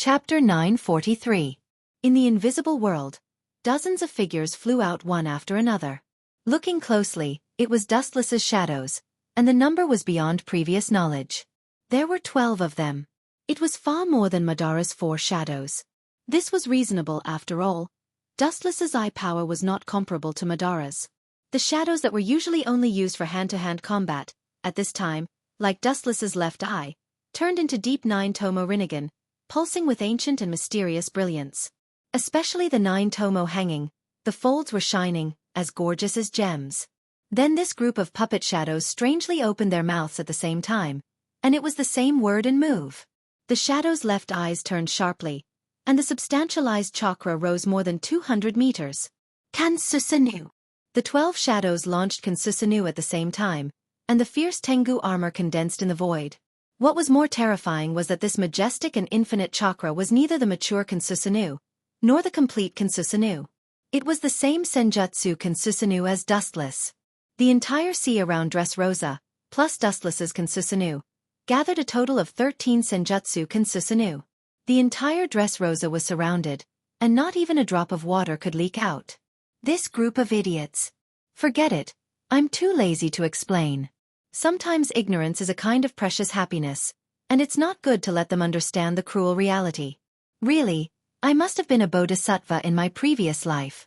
Chapter 943. In the invisible world, dozens of figures flew out one after another. Looking closely, it was Dustless's shadows, and the number was beyond previous knowledge. There were 12 of them. It was far more than Madara's 4 shadows. This was reasonable after all. Dustless's eye power was not comparable to Madara's. The shadows that were usually only used for hand-to-hand combat, at this time, like Dustless's left eye, turned into deep 9-tomo Rinnegan, pulsing with ancient and mysterious brilliance. Especially the 9-tomo hanging, the folds were shining, as gorgeous as gems. Then this group of puppet shadows strangely opened their mouths at the same time, and it was the same word and move. The shadows' left eyes turned sharply, and the substantialized chakra rose more than 200 meters. Kansusanu. The 12 shadows launched Kansusanu at the same time, and the fierce Tengu armor condensed in the void. What was more terrifying was that this majestic and infinite chakra was neither the mature Kansusanu, nor the complete Kansusanu. It was the same Senjutsu Kansusanu as Dustless. The entire sea around Dressrosa, plus Dustless's Kansusanu, gathered a total of 13 Senjutsu Kansusanu. The entire Dressrosa was surrounded, and not even a drop of water could leak out. This group of idiots. Forget it, I'm too lazy to explain. Sometimes ignorance is a kind of precious happiness, and it's not good to let them understand the cruel reality. Really, I must have been a bodhisattva in my previous life.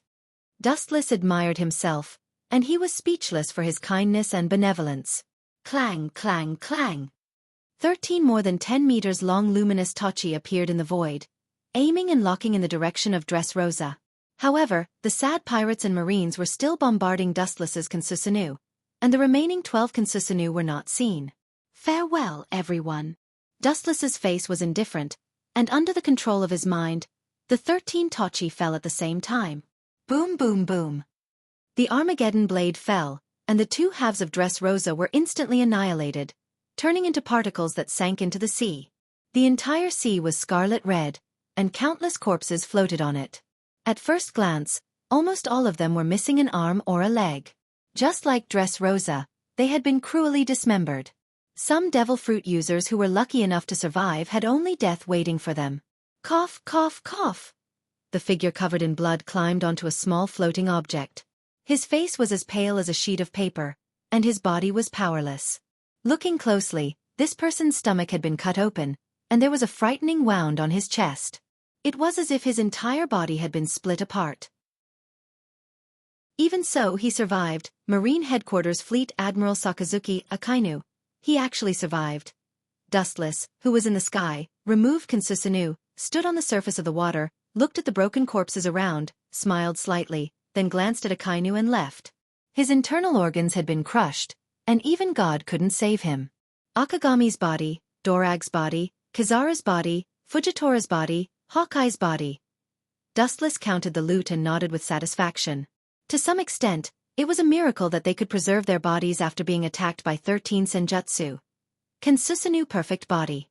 Dustless admired himself, and he was speechless for his kindness and benevolence. Clang, clang, clang. 13 more than 10 meters long luminous Tochi appeared in the void, aiming and locking in the direction of Dressrosa. However, the sad pirates and marines were still bombarding Dustless's Kansusanu, and the remaining 12 Kansusanu were not seen. Farewell, everyone. Dustless's face was indifferent, and under the control of his mind, the 13 Tochi fell at the same time. Boom, boom, boom. The Armageddon blade fell, and the 2 halves of Dressrosa were instantly annihilated, turning into particles that sank into the sea. The entire sea was scarlet red, and countless corpses floated on it. At first glance, almost all of them were missing an arm or a leg. Just like Dressrosa, they had been cruelly dismembered. Some devil fruit users who were lucky enough to survive had only death waiting for them. Cough, cough, cough. The figure covered in blood climbed onto a small floating object. His face was as pale as a sheet of paper, and his body was powerless. Looking closely, this person's stomach had been cut open, and there was a frightening wound on his chest. It was as if his entire body had been split apart. Even so, he survived. Marine Headquarters Fleet Admiral Sakazuki Akainu. He actually survived. Dustless, who was in the sky, removed Kansusanu, stood on the surface of the water, looked at the broken corpses around, smiled slightly, then glanced at Akainu and left. His internal organs had been crushed, and even God couldn't save him. Akagami's body, Dorag's body, Kizara's body, Fujitora's body, Hawkeye's body. Dustless counted the loot and nodded with satisfaction. To some extent, it was a miracle that they could preserve their bodies after being attacked by 13 Senjutsu. Kansusanu perfect body.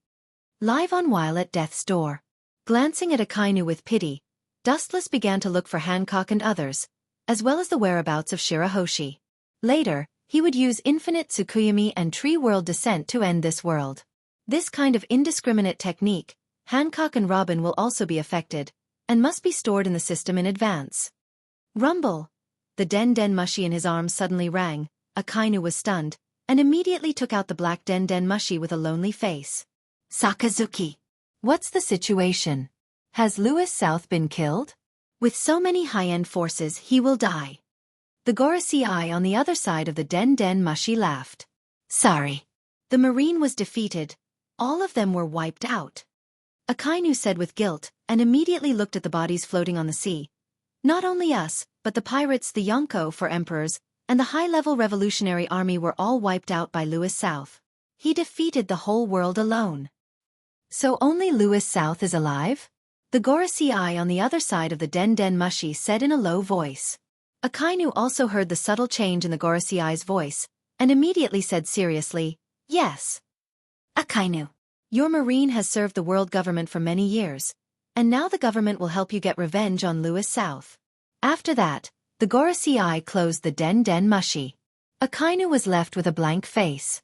Live on while at death's door. Glancing at Akainu with pity, Dustless began to look for Hancock and others, as well as the whereabouts of Shirahoshi. Later, he would use infinite Tsukuyomi and Tree World Descent to end this world. This kind of indiscriminate technique, Hancock and Robin will also be affected, and must be stored in the system in advance. Rumble! The Den Mushi in his arms suddenly rang. Akainu was stunned, and immediately took out the black Den Mushi with a lonely face. Sakazuki! What's the situation? Has Lewis South been killed? With so many high-end forces he will die. The Gorosei Eye on the other side of the Den Mushi laughed. Sorry. The marine was defeated. All of them were wiped out. Akainu said with guilt, and immediately looked at the bodies floating on the sea. Not only us, but the pirates, the Yonko for emperors, and the high-level revolutionary army were all wiped out by Lewis South. He defeated the whole world alone. So only Lewis South is alive? The Gorosei Eye on the other side of the Den Mushi said in a low voice. Akainu also heard the subtle change in the Gorosei Eye's voice, and immediately said seriously, Yes. Akainu. Your marine has served the world government for many years, and now the government will help you get revenge on Lewis South. After that, the Gorosei Eye closed the Den Mushi. Akainu was left with a blank face.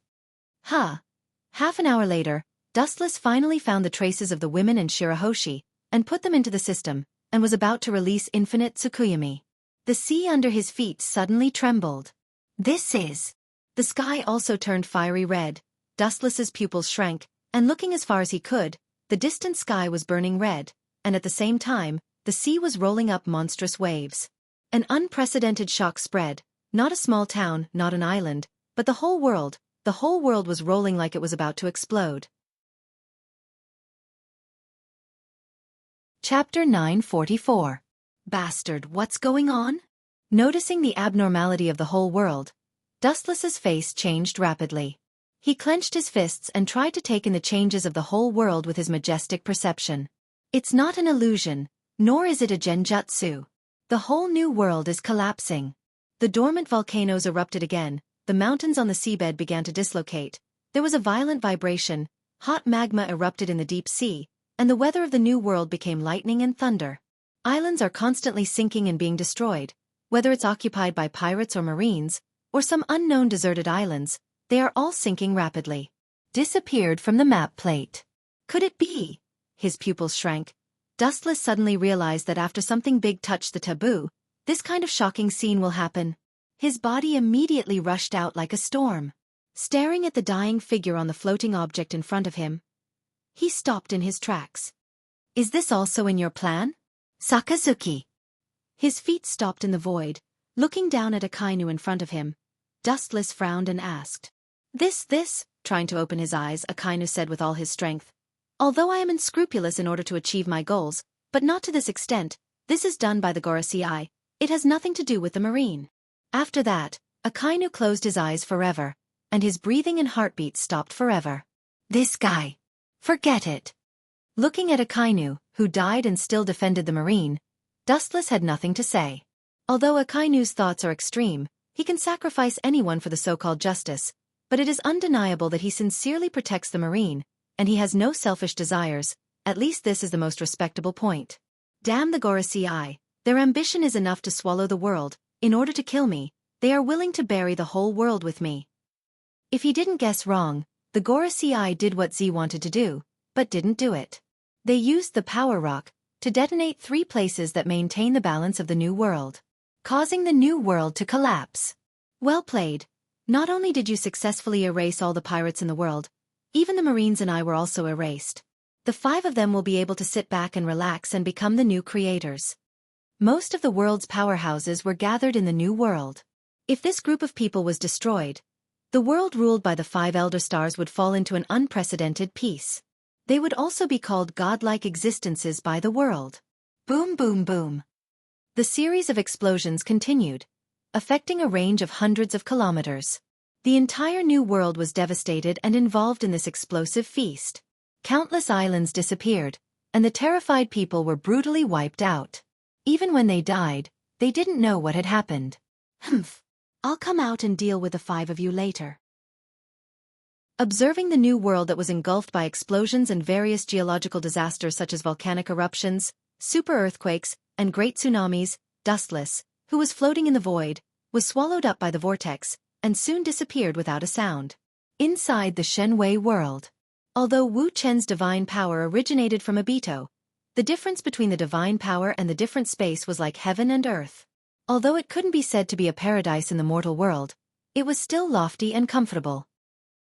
Half an hour later, Dustless finally found the traces of the women in Shirahoshi, and put them into the system, and was about to release infinite Tsukuyami. The sea under his feet suddenly trembled. This is... The sky also turned fiery red, Dustless's pupils shrank, and looking as far as he could, the distant sky was burning red, and at the same time, the sea was rolling up monstrous waves. An unprecedented shock spread, not a small town, not an island, but the whole world was rolling like it was about to explode. Chapter 944. Bastard, what's going on? Noticing the abnormality of the whole world, Dustless's face changed rapidly. He clenched his fists and tried to take in the changes of the whole world with his majestic perception. It's not an illusion, nor is it a genjutsu. The whole new world is collapsing. The dormant volcanoes erupted again, the mountains on the seabed began to dislocate, there was a violent vibration, hot magma erupted in the deep sea, and the weather of the new world became lightning and thunder. Islands are constantly sinking and being destroyed, whether it's occupied by pirates or marines, or some unknown deserted islands, they are all sinking rapidly. Disappeared from the map plate. Could it be? His pupils shrank. Dustless suddenly realized that after something big touched the taboo, this kind of shocking scene will happen. His body immediately rushed out like a storm. Staring at the dying figure on the floating object in front of him, he stopped in his tracks. Is this also in your plan? Sakazuki. His feet stopped in the void, looking down at Akainu in front of him. Dustless frowned and asked. This, trying to open his eyes, Akainu said with all his strength. Although I am unscrupulous in order to achieve my goals, but not to this extent, this is done by the Gorosei. It has nothing to do with the marine. After that, Akainu closed his eyes forever, and his breathing and heartbeat stopped forever. This guy. Forget it. Looking at Akainu, who died and still defended the marine, Dustless had nothing to say. Although Akainu's thoughts are extreme, he can sacrifice anyone for the so-called justice, but it is undeniable that he sincerely protects the marine, and he has no selfish desires, at least this is the most respectable point. Damn the Gorosei, their ambition is enough to swallow the world, in order to kill me, they are willing to bury the whole world with me. If he didn't guess wrong, the Gorosei did what Z wanted to do, but didn't do it. They used the power rock to detonate 3 places that maintain the balance of the new world, causing the new world to collapse. Well played. Not only did you successfully erase all the pirates in the world, even the marines and I were also erased. The 5 of them will be able to sit back and relax and become the new creators. Most of the world's powerhouses were gathered in the new world. If this group of people was destroyed, the world ruled by the 5 elder stars would fall into an unprecedented peace. They would also be called godlike existences by the world. Boom boom boom. The series of explosions continued, affecting a range of hundreds of kilometers. The entire new world was devastated and involved in this explosive feast. Countless islands disappeared, and the terrified people were brutally wiped out. Even when they died, they didn't know what had happened. Humph. I'll come out and deal with the 5 of you later. Observing the new world that was engulfed by explosions and various geological disasters such as volcanic eruptions, super earthquakes, and great tsunamis, Dustless, who was floating in the void, was swallowed up by the vortex, and soon disappeared without a sound. Inside the Shenwei world. Although Wu Chen's divine power originated from Obito, the difference between the divine power and the different space was like heaven and earth. Although it couldn't be said to be a paradise in the mortal world, it was still lofty and comfortable.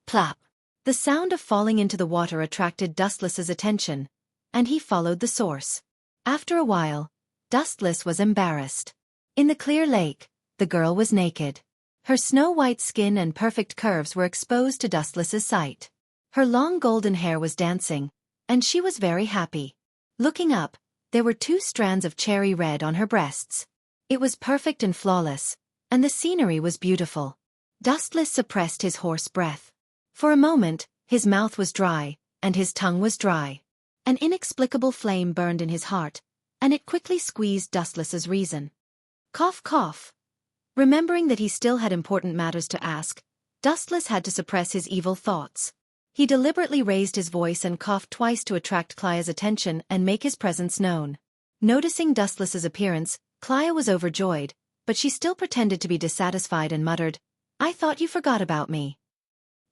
Plop. The sound of falling into the water attracted Dustless's attention, and he followed the source. After a while, Dustless was embarrassed. In the clear lake, the girl was naked. Her snow-white skin and perfect curves were exposed to Dustless's sight. Her long golden hair was dancing, and she was very happy. Looking up, there were 2 strands of cherry red on her breasts. It was perfect and flawless, and the scenery was beautiful. Dustless suppressed his hoarse breath. For a moment, his mouth was dry, and his tongue was dry. An inexplicable flame burned in his heart, and it quickly squeezed Dustless's reason. Cough cough. Remembering that he still had important matters to ask, Dustless had to suppress his evil thoughts. He deliberately raised his voice and coughed twice to attract Clia's attention and make his presence known. Noticing Dustless's appearance, Clia was overjoyed, but she still pretended to be dissatisfied and muttered, "I thought you forgot about me.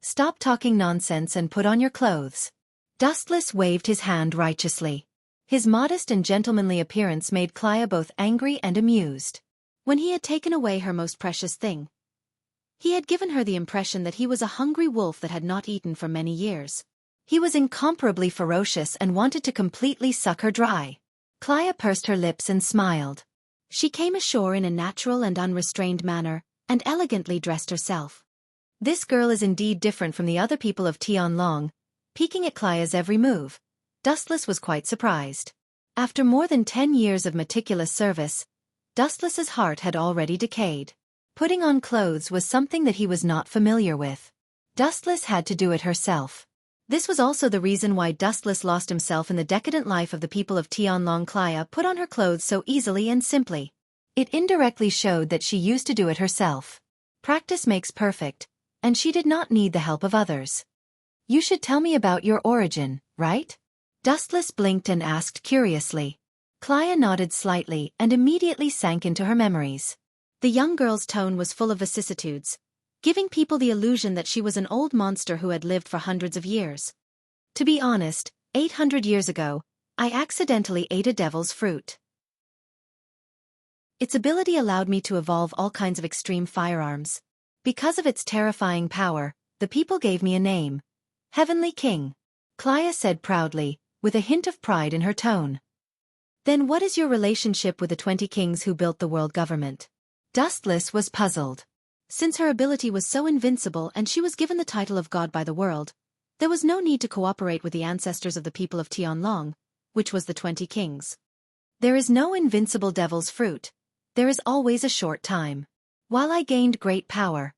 Stop talking nonsense and put on your clothes." Dustless waved his hand righteously. His modest and gentlemanly appearance made Clia both angry and amused. When he had taken away her most precious thing, he had given her the impression that he was a hungry wolf that had not eaten for many years. He was incomparably ferocious and wanted to completely suck her dry. Clia pursed her lips and smiled. She came ashore in a natural and unrestrained manner, and elegantly dressed herself. This girl is indeed different from the other people of Tianlong. Peeking at Clia's every move, Dustless was quite surprised. After more than 10 years of meticulous service, Dustless's heart had already decayed. Putting on clothes was something that he was not familiar with. Dustless had to do it herself. This was also the reason why Dustless lost himself in the decadent life of the people of Tianlong. Clia put on her clothes so easily and simply. It indirectly showed that she used to do it herself. Practice makes perfect, and she did not need the help of others. You should tell me about your origin, right? Dustless blinked and asked curiously. Clia nodded slightly and immediately sank into her memories. The young girl's tone was full of vicissitudes, giving people the illusion that she was an old monster who had lived for hundreds of years. To be honest, 800 years ago, I accidentally ate a devil's fruit. Its ability allowed me to evolve all kinds of extreme firearms. Because of its terrifying power, the people gave me a name. Heavenly King. Clia said proudly, with a hint of pride in her tone. Then what is your relationship with the 20 kings who built the world government? Dustless was puzzled. Since her ability was so invincible and she was given the title of God by the world, there was no need to cooperate with the ancestors of the people of Tianlong, which was the 20 kings. There is no invincible devil's fruit. There is always a short time. While I gained great power,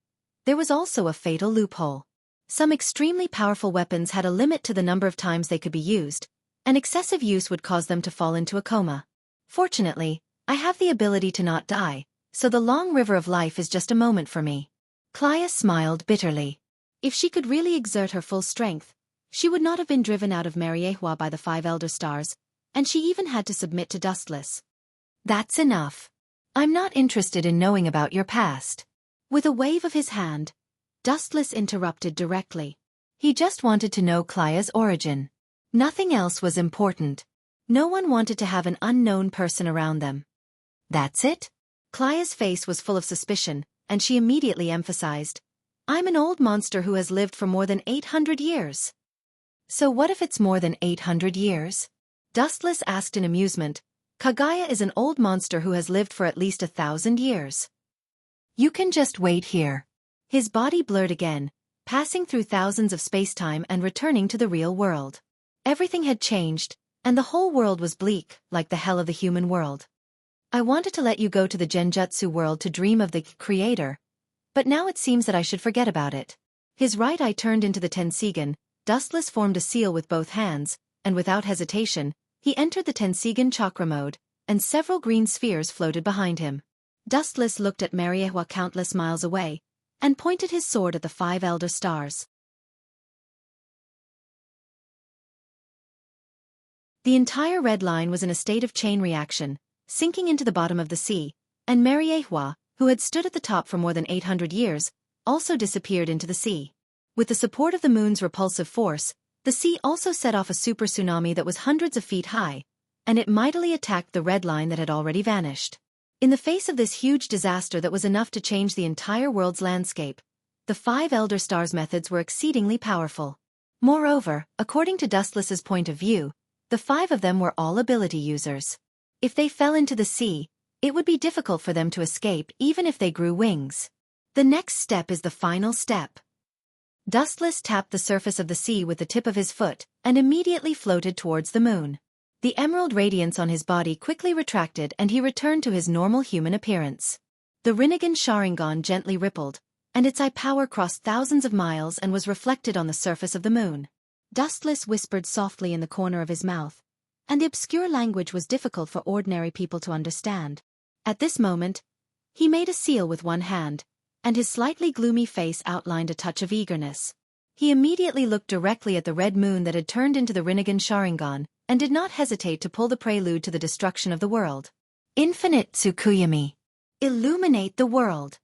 there was also a fatal loophole. Some extremely powerful weapons had a limit to the number of times they could be used, and excessive use would cause them to fall into a coma. Fortunately, I have the ability to not die, so the long river of life is just a moment for me. Clia smiled bitterly. If she could really exert her full strength, she would not have been driven out of Mariehua by the 5 elder stars, and she even had to submit to Dustless. That's enough. I'm not interested in knowing about your past. With a wave of his hand, Dustless interrupted directly. He just wanted to know Clia's origin. Nothing else was important. No one wanted to have an unknown person around them. That's it? Clia's face was full of suspicion, and she immediately emphasized, I'm an old monster who has lived for more than 800 years. So what if it's more than 800 years? Dustless asked in amusement. Kagaya is an old monster who has lived for at least 1,000 years. You can just wait here. His body blurred again, passing through thousands of space-time and returning to the real world. Everything had changed, and the whole world was bleak, like the hell of the human world. I wanted to let you go to the Genjutsu world to dream of the Creator, but now it seems that I should forget about it. His right eye turned into the Tensigan. Dustless formed a seal with both hands, and without hesitation, he entered the Tensigan chakra mode, and several green spheres floated behind him. Dustless looked at Mariehua countless miles away, and pointed his sword at the 5 elder stars. The entire red line was in a state of chain reaction, sinking into the bottom of the sea, and Mariehua, who had stood at the top for more than 800 years, also disappeared into the sea. With the support of the moon's repulsive force, the sea also set off a super tsunami that was hundreds of feet high, and it mightily attacked the red line that had already vanished. In the face of this huge disaster that was enough to change the entire world's landscape, the 5 elder stars' methods were exceedingly powerful. Moreover, according to Dustless's point of view, the 5 of them were all ability users. If they fell into the sea, it would be difficult for them to escape even if they grew wings. The next step is the final step. Dustless tapped the surface of the sea with the tip of his foot and immediately floated towards the moon. The emerald radiance on his body quickly retracted and he returned to his normal human appearance. The Rinnegan Sharingan gently rippled, and its eye power crossed thousands of miles and was reflected on the surface of the moon. Dustless whispered softly in the corner of his mouth, and the obscure language was difficult for ordinary people to understand. At this moment, he made a seal with one hand, and his slightly gloomy face outlined a touch of eagerness. He immediately looked directly at the red moon that had turned into the Rinnegan Sharingan, and did not hesitate to pull the prelude to the destruction of the world. Infinite Tsukuyami. Illuminate the world.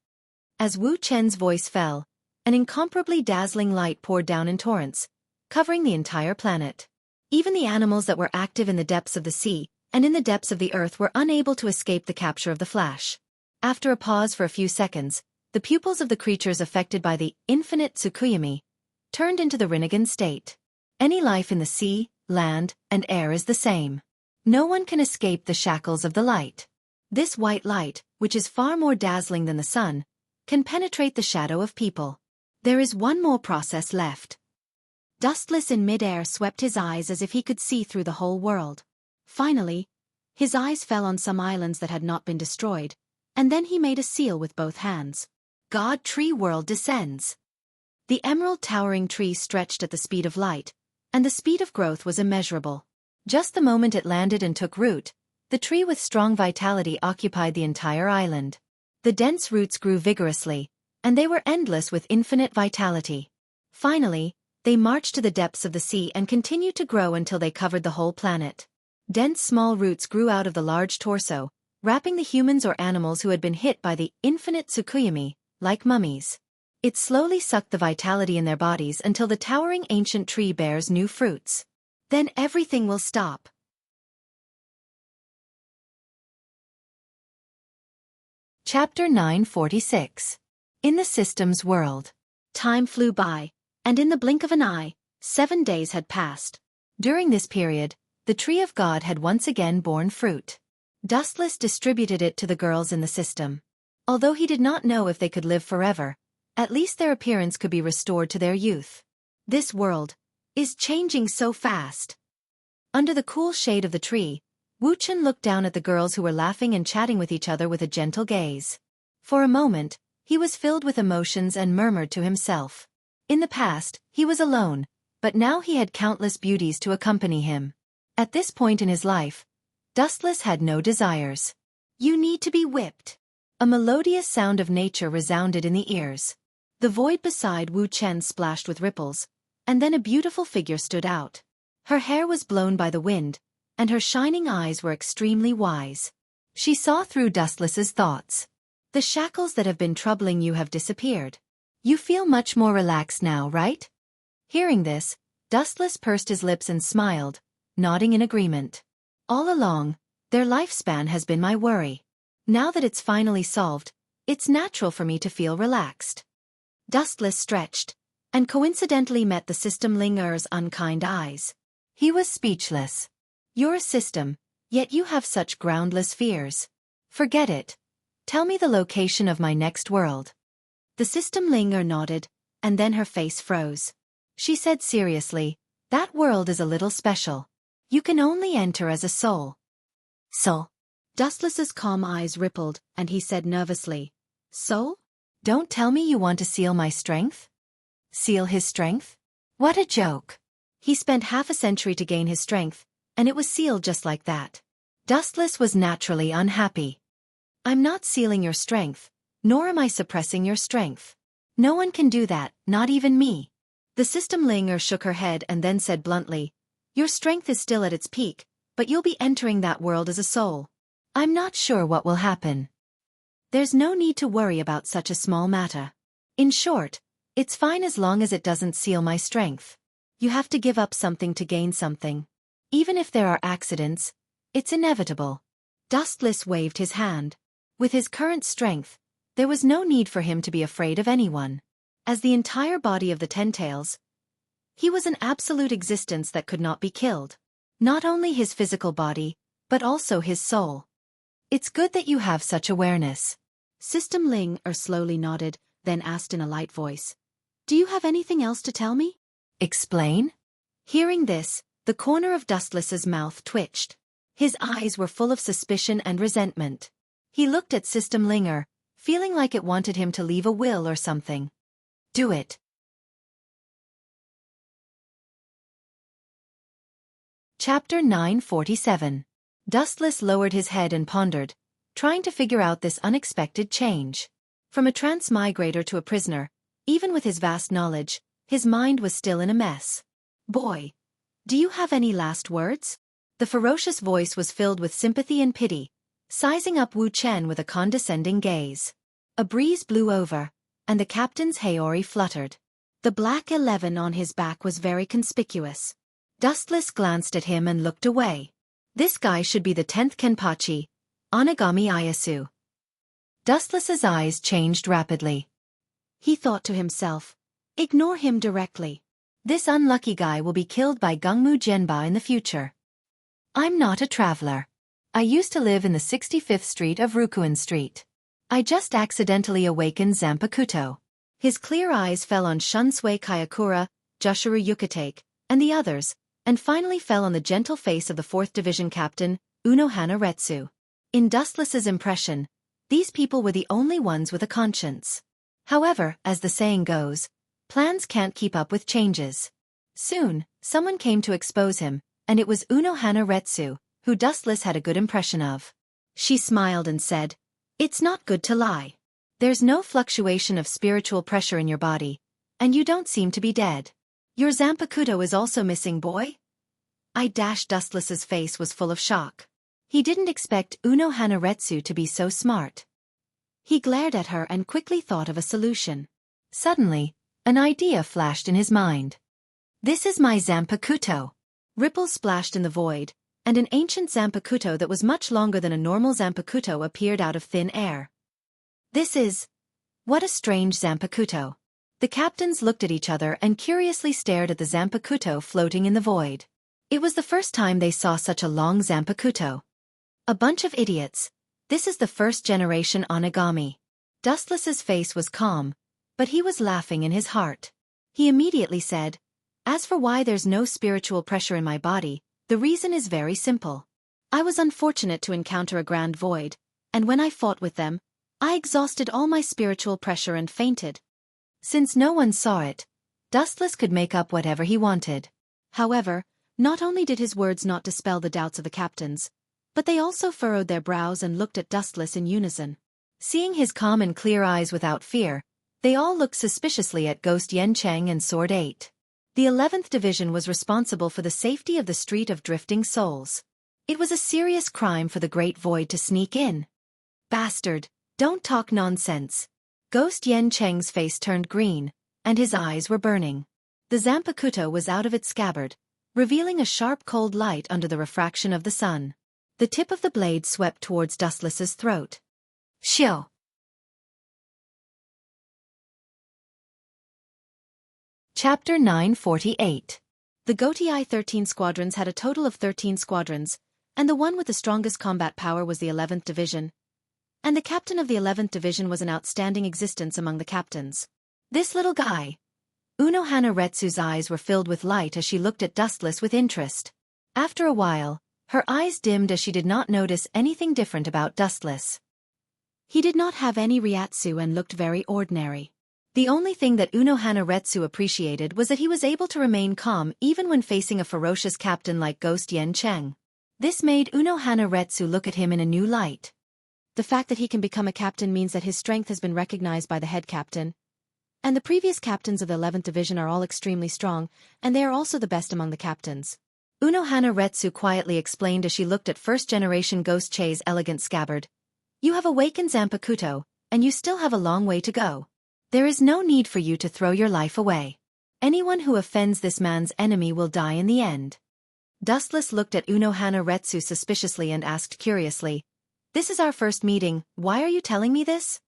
As Wu Chen's voice fell, an incomparably dazzling light poured down in torrents, covering the entire planet. Even the animals that were active in the depths of the sea and in the depths of the earth were unable to escape the capture of the flash. After a pause for a few seconds, the pupils of the creatures affected by the infinite Tsukuyami turned into the Rinnegan state. Any life in the sea, land, and air is the same. No one can escape the shackles of the light. This white light, which is far more dazzling than the sun, can penetrate the shadow of people. There is one more process left. Dustless in midair swept his eyes as if he could see through the whole world. Finally, his eyes fell on some islands that had not been destroyed, and then he made a seal with both hands. God Tree World descends. The emerald towering tree stretched at the speed of light, and the speed of growth was immeasurable. Just the moment it landed and took root, the tree with strong vitality occupied the entire island. The dense roots grew vigorously, and they were endless with infinite vitality. Finally, they marched to the depths of the sea and continued to grow until they covered the whole planet. Dense small roots grew out of the large torso, wrapping the humans or animals who had been hit by the infinite Tsukuyami, like mummies. It slowly sucked the vitality in their bodies until the towering ancient tree bears new fruits. Then everything will stop. Chapter 946. In the Systems World. Time flew by, and in the blink of an eye, 7 days had passed. During this period, the Tree of God had once again borne fruit. Dustless distributed it to the girls in the system. Although he did not know if they could live forever, at least their appearance could be restored to their youth. This world is changing so fast. Under the cool shade of the tree, Wuxia looked down at the girls who were laughing and chatting with each other with a gentle gaze. For a moment, he was filled with emotions and murmured to himself. In the past, he was alone, but now he had countless beauties to accompany him. At this point in his life, Dustless had no desires. You need to be whipped. A melodious sound of nature resounded in the ears. The void beside Wuxia splashed with ripples, and then a beautiful figure stood out. Her hair was blown by the wind, and her shining eyes were extremely wise. She saw through Dustless's thoughts. The shackles that have been troubling you have disappeared. You feel much more relaxed now, right? Hearing this, Dustless pursed his lips and smiled, nodding in agreement. All along, their lifespan has been my worry. Now that it's finally solved, it's natural for me to feel relaxed. Dustless stretched, and coincidentally met the system linger's unkind eyes. He was speechless. You're a system, yet you have such groundless fears. Forget it. Tell me the location of my next world. The system linger nodded, and then her face froze. She said seriously, that world is a little special. You can only enter as a soul. Soul? Dustless's calm eyes rippled, and he said nervously, Soul? Don't tell me you want to seal my strength? Seal his strength? What a joke. He spent half a century to gain his strength, and it was sealed just like that. Dustless was naturally unhappy. I'm not sealing your strength, nor am I suppressing your strength. No one can do that, not even me. The system linger shook her head and then said bluntly, Your strength is still at its peak, but you'll be entering that world as a soul. I'm not sure what will happen. There's no need to worry about such a small matter. In short, it's fine as long as it doesn't seal my strength. You have to give up something to gain something. Even if there are accidents, it's inevitable. Dustless waved his hand. With his current strength, there was no need for him to be afraid of anyone. As the entire body of the Ten-Tails, he was an absolute existence that could not be killed. Not only his physical body, but also his soul. It's good that you have such awareness. System Linger slowly nodded, then asked in a light voice, Do you have anything else to tell me? Explain? Hearing this, the corner of Dustless's mouth twitched. His eyes were full of suspicion and resentment. He looked at System Linger, feeling like it wanted him to leave a will or something. Do it. Chapter 947. Dustless lowered his head and pondered, trying to figure out this unexpected change. From a transmigrator to a prisoner, even with his vast knowledge, his mind was still in a mess. Boy, do you have any last words? The ferocious voice was filled with sympathy and pity, sizing up Wuxia with a condescending gaze. A breeze blew over, and the captain's haori fluttered. The black 11 on his back was very conspicuous. Dustless glanced at him and looked away. This guy should be the 10th Kenpachi, Onigami Ayasu. Dustless's eyes changed rapidly. He thought to himself, ignore him directly. This unlucky guy will be killed by Gungmu Genba in the future. I'm not a traveler. I used to live in the 65th Street of Rukuen Street. I just accidentally awakened Zanpakuto. His clear eyes fell on Shunsui Kayakura, Jushiro Yukitake, and the others, and finally fell on the gentle face of the 4th Division Captain, Unohana Retsu. In Dustless's impression, these people were the only ones with a conscience. However, as the saying goes, plans can't keep up with changes. Soon, someone came to expose him, and it was Unohana Retsu, who Dustless had a good impression of. She smiled and said, "It's not good to lie. There's no fluctuation of spiritual pressure in your body, and you don't seem to be dead. Your Zanpakuto is also missing, boy?" Dustless's face was full of shock. He didn't expect Unohana Retsu to be so smart. He glared at her and quickly thought of a solution. Suddenly, an idea flashed in his mind. "This is my Zanpakuto." Ripples splashed in the void, and an ancient Zanpakuto that was much longer than a normal Zanpakuto appeared out of thin air. What a strange Zanpakuto. The captains looked at each other and curiously stared at the Zanpakuto floating in the void. It was the first time they saw such a long Zanpakuto. A bunch of idiots. This is the first generation Onigami. Dustless's face was calm, but he was laughing in his heart. He immediately said, "As for why there's no spiritual pressure in my body, the reason is very simple. I was unfortunate to encounter a grand void, and when I fought with them, I exhausted all my spiritual pressure and fainted." Since no one saw it, Dustless could make up whatever he wanted. However, not only did his words not dispel the doubts of the captains, but they also furrowed their brows and looked at Dustless in unison. Seeing his calm and clear eyes without fear, they all looked suspiciously at Ghost Yencheng and Sword 8. The 11th Division was responsible for the safety of the Street of Drifting Souls. It was a serious crime for the Great Void to sneak in. "Bastard, don't talk nonsense." Ghost Yencheng's face turned green, and his eyes were burning. The Zanpakuto was out of its scabbard, revealing a sharp cold light under the refraction of the sun. The tip of the blade swept towards Dustless's throat. Shio. Chapter 948. The Gotii 13 squadrons had a total of 13 squadrons, and the one with the strongest combat power was the 11th Division. And the captain of the 11th Division was an outstanding existence among the captains. This little guy. Unohana Retsu's eyes were filled with light as she looked at Dustless with interest. After a while, her eyes dimmed as she did not notice anything different about Dustless. He did not have any Ryatsu and looked very ordinary. The only thing that Unohana Retsu appreciated was that he was able to remain calm even when facing a ferocious captain like Ghost Yencheng. This made Unohana Retsu look at him in a new light. The fact that he can become a captain means that his strength has been recognized by the head captain. And the previous captains of the 11th Division are all extremely strong, and they are also the best among the captains. Unohana Retsu quietly explained as she looked at first-generation Ghost Che's elegant scabbard. "You have awakened Zanpakuto, and you still have a long way to go. There is no need for you to throw your life away. Anyone who offends this man's enemy will die in the end." Dustless looked at Unohana Retsu suspiciously and asked curiously, "This is our first meeting, why are you telling me this?"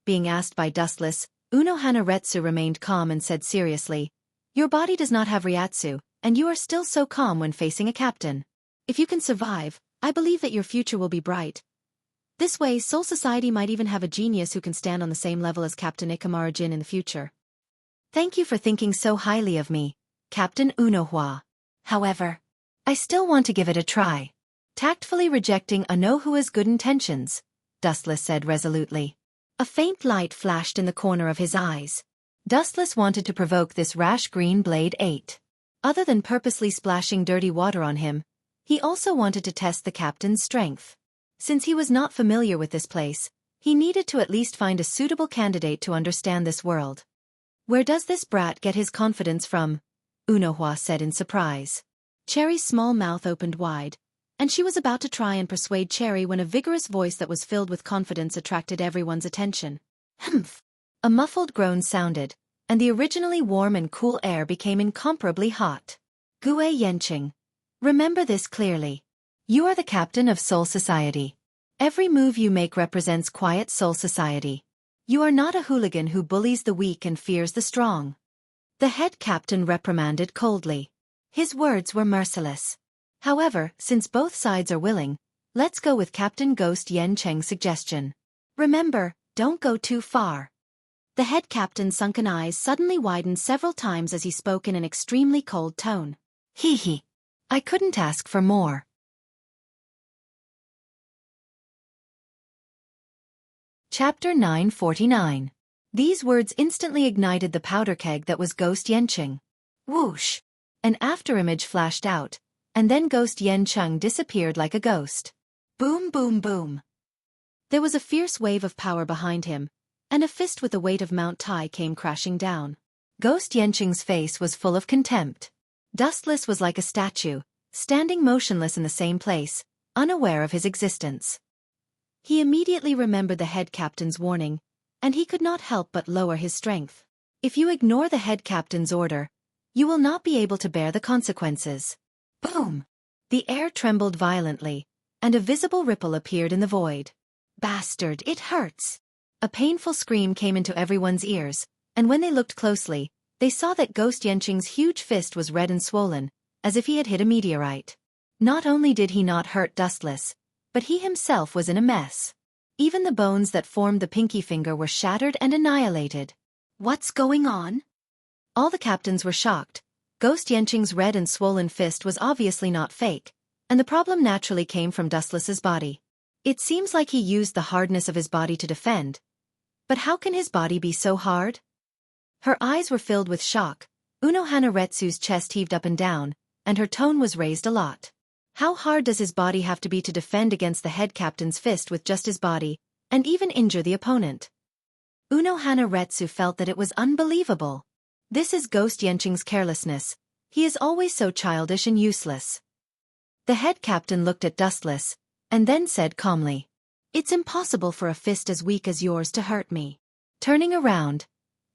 Being asked by Dustless, Unohana Retsu remained calm and said seriously, "Your body does not have Ryatsu, and you are still so calm when facing a captain. If you can survive, I believe that your future will be bright. This way, Soul Society might even have a genius who can stand on the same level as Captain Ikamaru Jin in the future." "Thank you for thinking so highly of me, Captain Unohua. However, I still want to give it a try." Tactfully rejecting Unohua's good intentions, Dustless said resolutely. A faint light flashed in the corner of his eyes. Dustless wanted to provoke this rash green blade 8. Other than purposely splashing dirty water on him, he also wanted to test the captain's strength. Since he was not familiar with this place, he needed to at least find a suitable candidate to understand this world. "Where does this brat get his confidence from?" Unohua said in surprise. Cherry's small mouth opened wide, and she was about to try and persuade Cherry when a vigorous voice that was filled with confidence attracted everyone's attention. "Humph!" A muffled groan sounded, and the originally warm and cool air became incomparably hot. Gue Yanqing. Remember this clearly. You are the captain of Soul Society. Every move you make represents quiet Soul Society. You are not a hooligan who bullies the weak and fears the strong. The head captain reprimanded coldly. His words were merciless. However, since both sides are willing, let's go with Captain Ghost Yanqing's suggestion. Remember, don't go too far. The head captain's sunken eyes suddenly widened several times as he spoke in an extremely cold tone. Hee hee. I couldn't ask for more. Chapter 949. These words instantly ignited the powder keg that was Ghost Yanqing. Whoosh! An afterimage flashed out, and then Ghost Yanqing disappeared like a ghost. Boom boom boom. There was a fierce wave of power behind him, and a fist with the weight of Mount Tai came crashing down. Ghost Yanqing's face was full of contempt. Dustless was like a statue, standing motionless in the same place, unaware of his existence. He immediately remembered the head captain's warning, and he could not help but lower his strength. If you ignore the head captain's order, you will not be able to bear the consequences. Boom! The air trembled violently, and a visible ripple appeared in the void. Bastard, it hurts! A painful scream came into everyone's ears, and when they looked closely, they saw that Ghost Yanqing's huge fist was red and swollen, as if he had hit a meteorite. Not only did he not hurt Dustless, but he himself was in a mess. Even the bones that formed the pinky finger were shattered and annihilated. What's going on? All the captains were shocked. Ghost Yanqing's red and swollen fist was obviously not fake, and the problem naturally came from Dustless's body. It seems like he used the hardness of his body to defend. But how can his body be so hard? Her eyes were filled with shock. Unohana Retsu's chest heaved up and down, and her tone was raised a lot. How hard does his body have to be to defend against the head captain's fist with just his body, and even injure the opponent? Unohana Retsu felt that it was unbelievable. This is Ghost Yanqing's carelessness. He is always so childish and useless. The head captain looked at Dustless, and then said calmly, "It's impossible for a fist as weak as yours to hurt me." Turning around,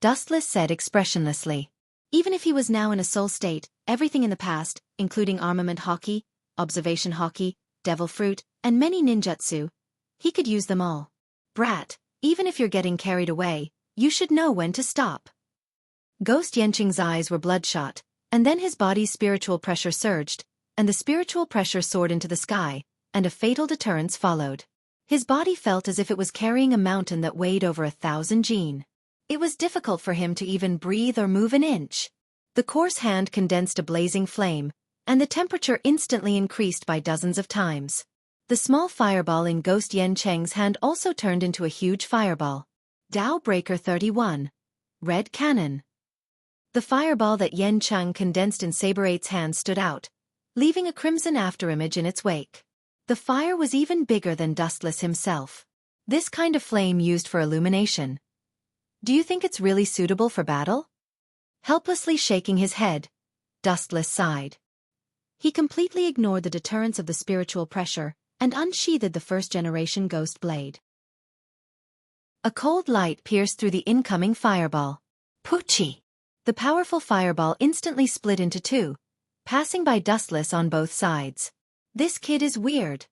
Dustless said expressionlessly, even if he was now in a soul state, everything in the past, including armament hockey, observation hockey, devil fruit, and many ninjutsu, he could use them all. Brat, even if you're getting carried away, you should know when to stop. Ghost Yanqing's eyes were bloodshot, and then his body's spiritual pressure surged, and the spiritual pressure soared into the sky, and a fatal deterrence followed. His body felt as if it was carrying a mountain that weighed over 1,000 jin. It was difficult for him to even breathe or move an inch. The coarse hand condensed a blazing flame, and the temperature instantly increased by dozens of times. The small fireball in Ghost Yanqing's hand also turned into a huge fireball. Dao Breaker 31. Red Cannon. The fireball that Yanqing condensed in Saber 8's hand stood out, leaving a crimson afterimage in its wake. The fire was even bigger than Dustless himself. This kind of flame used for illumination. Do you think it's really suitable for battle? Helplessly shaking his head, Dustless sighed. He completely ignored the deterrence of the spiritual pressure and unsheathed the first-generation ghost blade. A cold light pierced through the incoming fireball. Poochie! The powerful fireball instantly split into two, passing by Dustless on both sides. This kid is weird.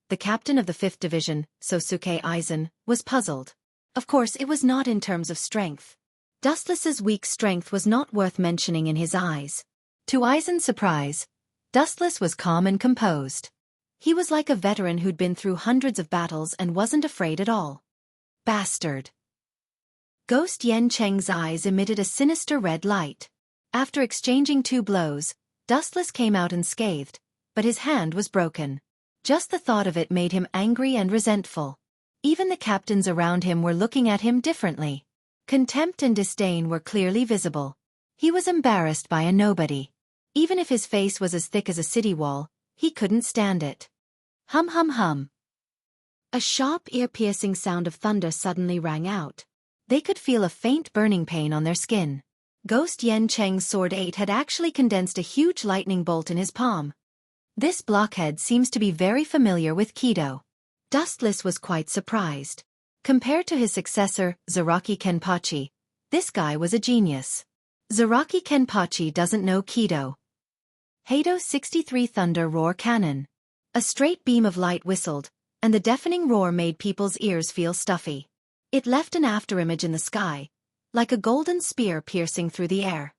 The captain of the 5th Division, Sosuke Aizen, was puzzled. Of course, it was not in terms of strength. Dustless's weak strength was not worth mentioning in his eyes. To Aizen's surprise, Dustless was calm and composed. He was like a veteran who'd been through hundreds of battles and wasn't afraid at all. Bastard! Ghost Yanqing's eyes emitted a sinister red light. After exchanging 2 blows, Dustless came out unscathed, but his hand was broken. Just the thought of it made him angry and resentful. Even the captains around him were looking at him differently. Contempt and disdain were clearly visible. He was embarrassed by a nobody. Even if his face was as thick as a city wall, he couldn't stand it. Hum hum hum. A sharp ear-piercing sound of thunder suddenly rang out. They could feel a faint burning pain on their skin. Ghost Yanqing's Sword 8 had actually condensed a huge lightning bolt in his palm. This blockhead seems to be very familiar with Kido. Dustless was quite surprised. Compared to his successor, Zaraki Kenpachi, This guy was a genius. Zaraki Kenpachi doesn't know Kido. Hado 63 Thunder Roar Cannon. A straight beam of light whistled, and the deafening roar made people's ears feel stuffy. It left an afterimage in the sky, like a golden spear piercing through the air.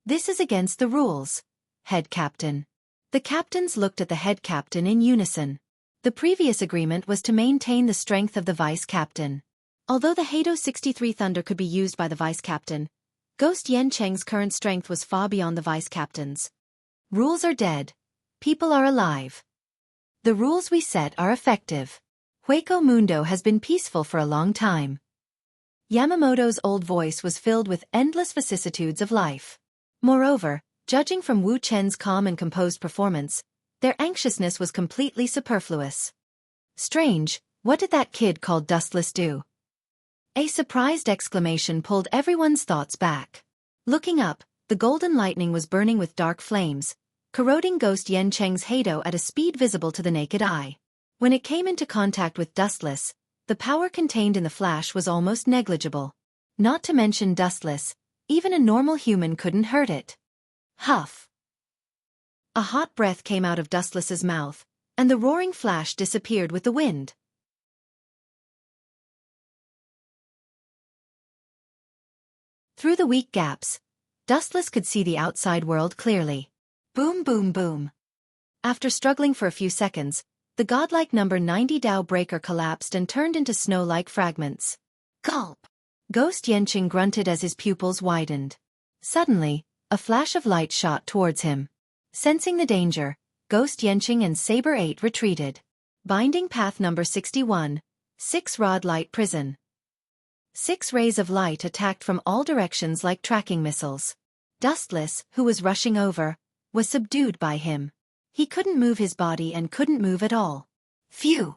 This is against the rules, head captain. The captains looked at the head captain in unison. The previous agreement was to maintain the strength of the vice captain. Although the Hado 63 Thunder could be used by the vice captain, Ghost Yancheng's current strength was far beyond the vice captain's. Rules are dead. People are alive. The rules we set are effective. Hueco Mundo has been peaceful for a long time. Yamamoto's old voice was filled with endless vicissitudes of life. Moreover, judging from Wu Chen's calm and composed performance, their anxiousness was completely superfluous. Strange, what did that kid called Dustless do? A surprised exclamation pulled everyone's thoughts back. Looking up, the golden lightning was burning with dark flames, corroding Ghost Yancheng's Hado at a speed visible to the naked eye. When it came into contact with Dustless, the power contained in the flash was almost negligible. Not to mention Dustless, even a normal human couldn't hurt it. Huff! A hot breath came out of Dustless's mouth, and the roaring flash disappeared with the wind. Through the weak gaps, Dustless could see the outside world clearly. Boom boom boom. After struggling for a few seconds, the godlike number 90 Dao breaker collapsed and turned into snow-like fragments. Gulp! Ghost Yancheng grunted as his pupils widened. Suddenly, a flash of light shot towards him. Sensing the danger, Ghost Yancheng and Saber 8 retreated. Binding path number 61, 6-rod light prison. 6 rays of light attacked from all directions like tracking missiles. Dustless, who was rushing over, was subdued by him. He couldn't move his body and couldn't move at all. Phew!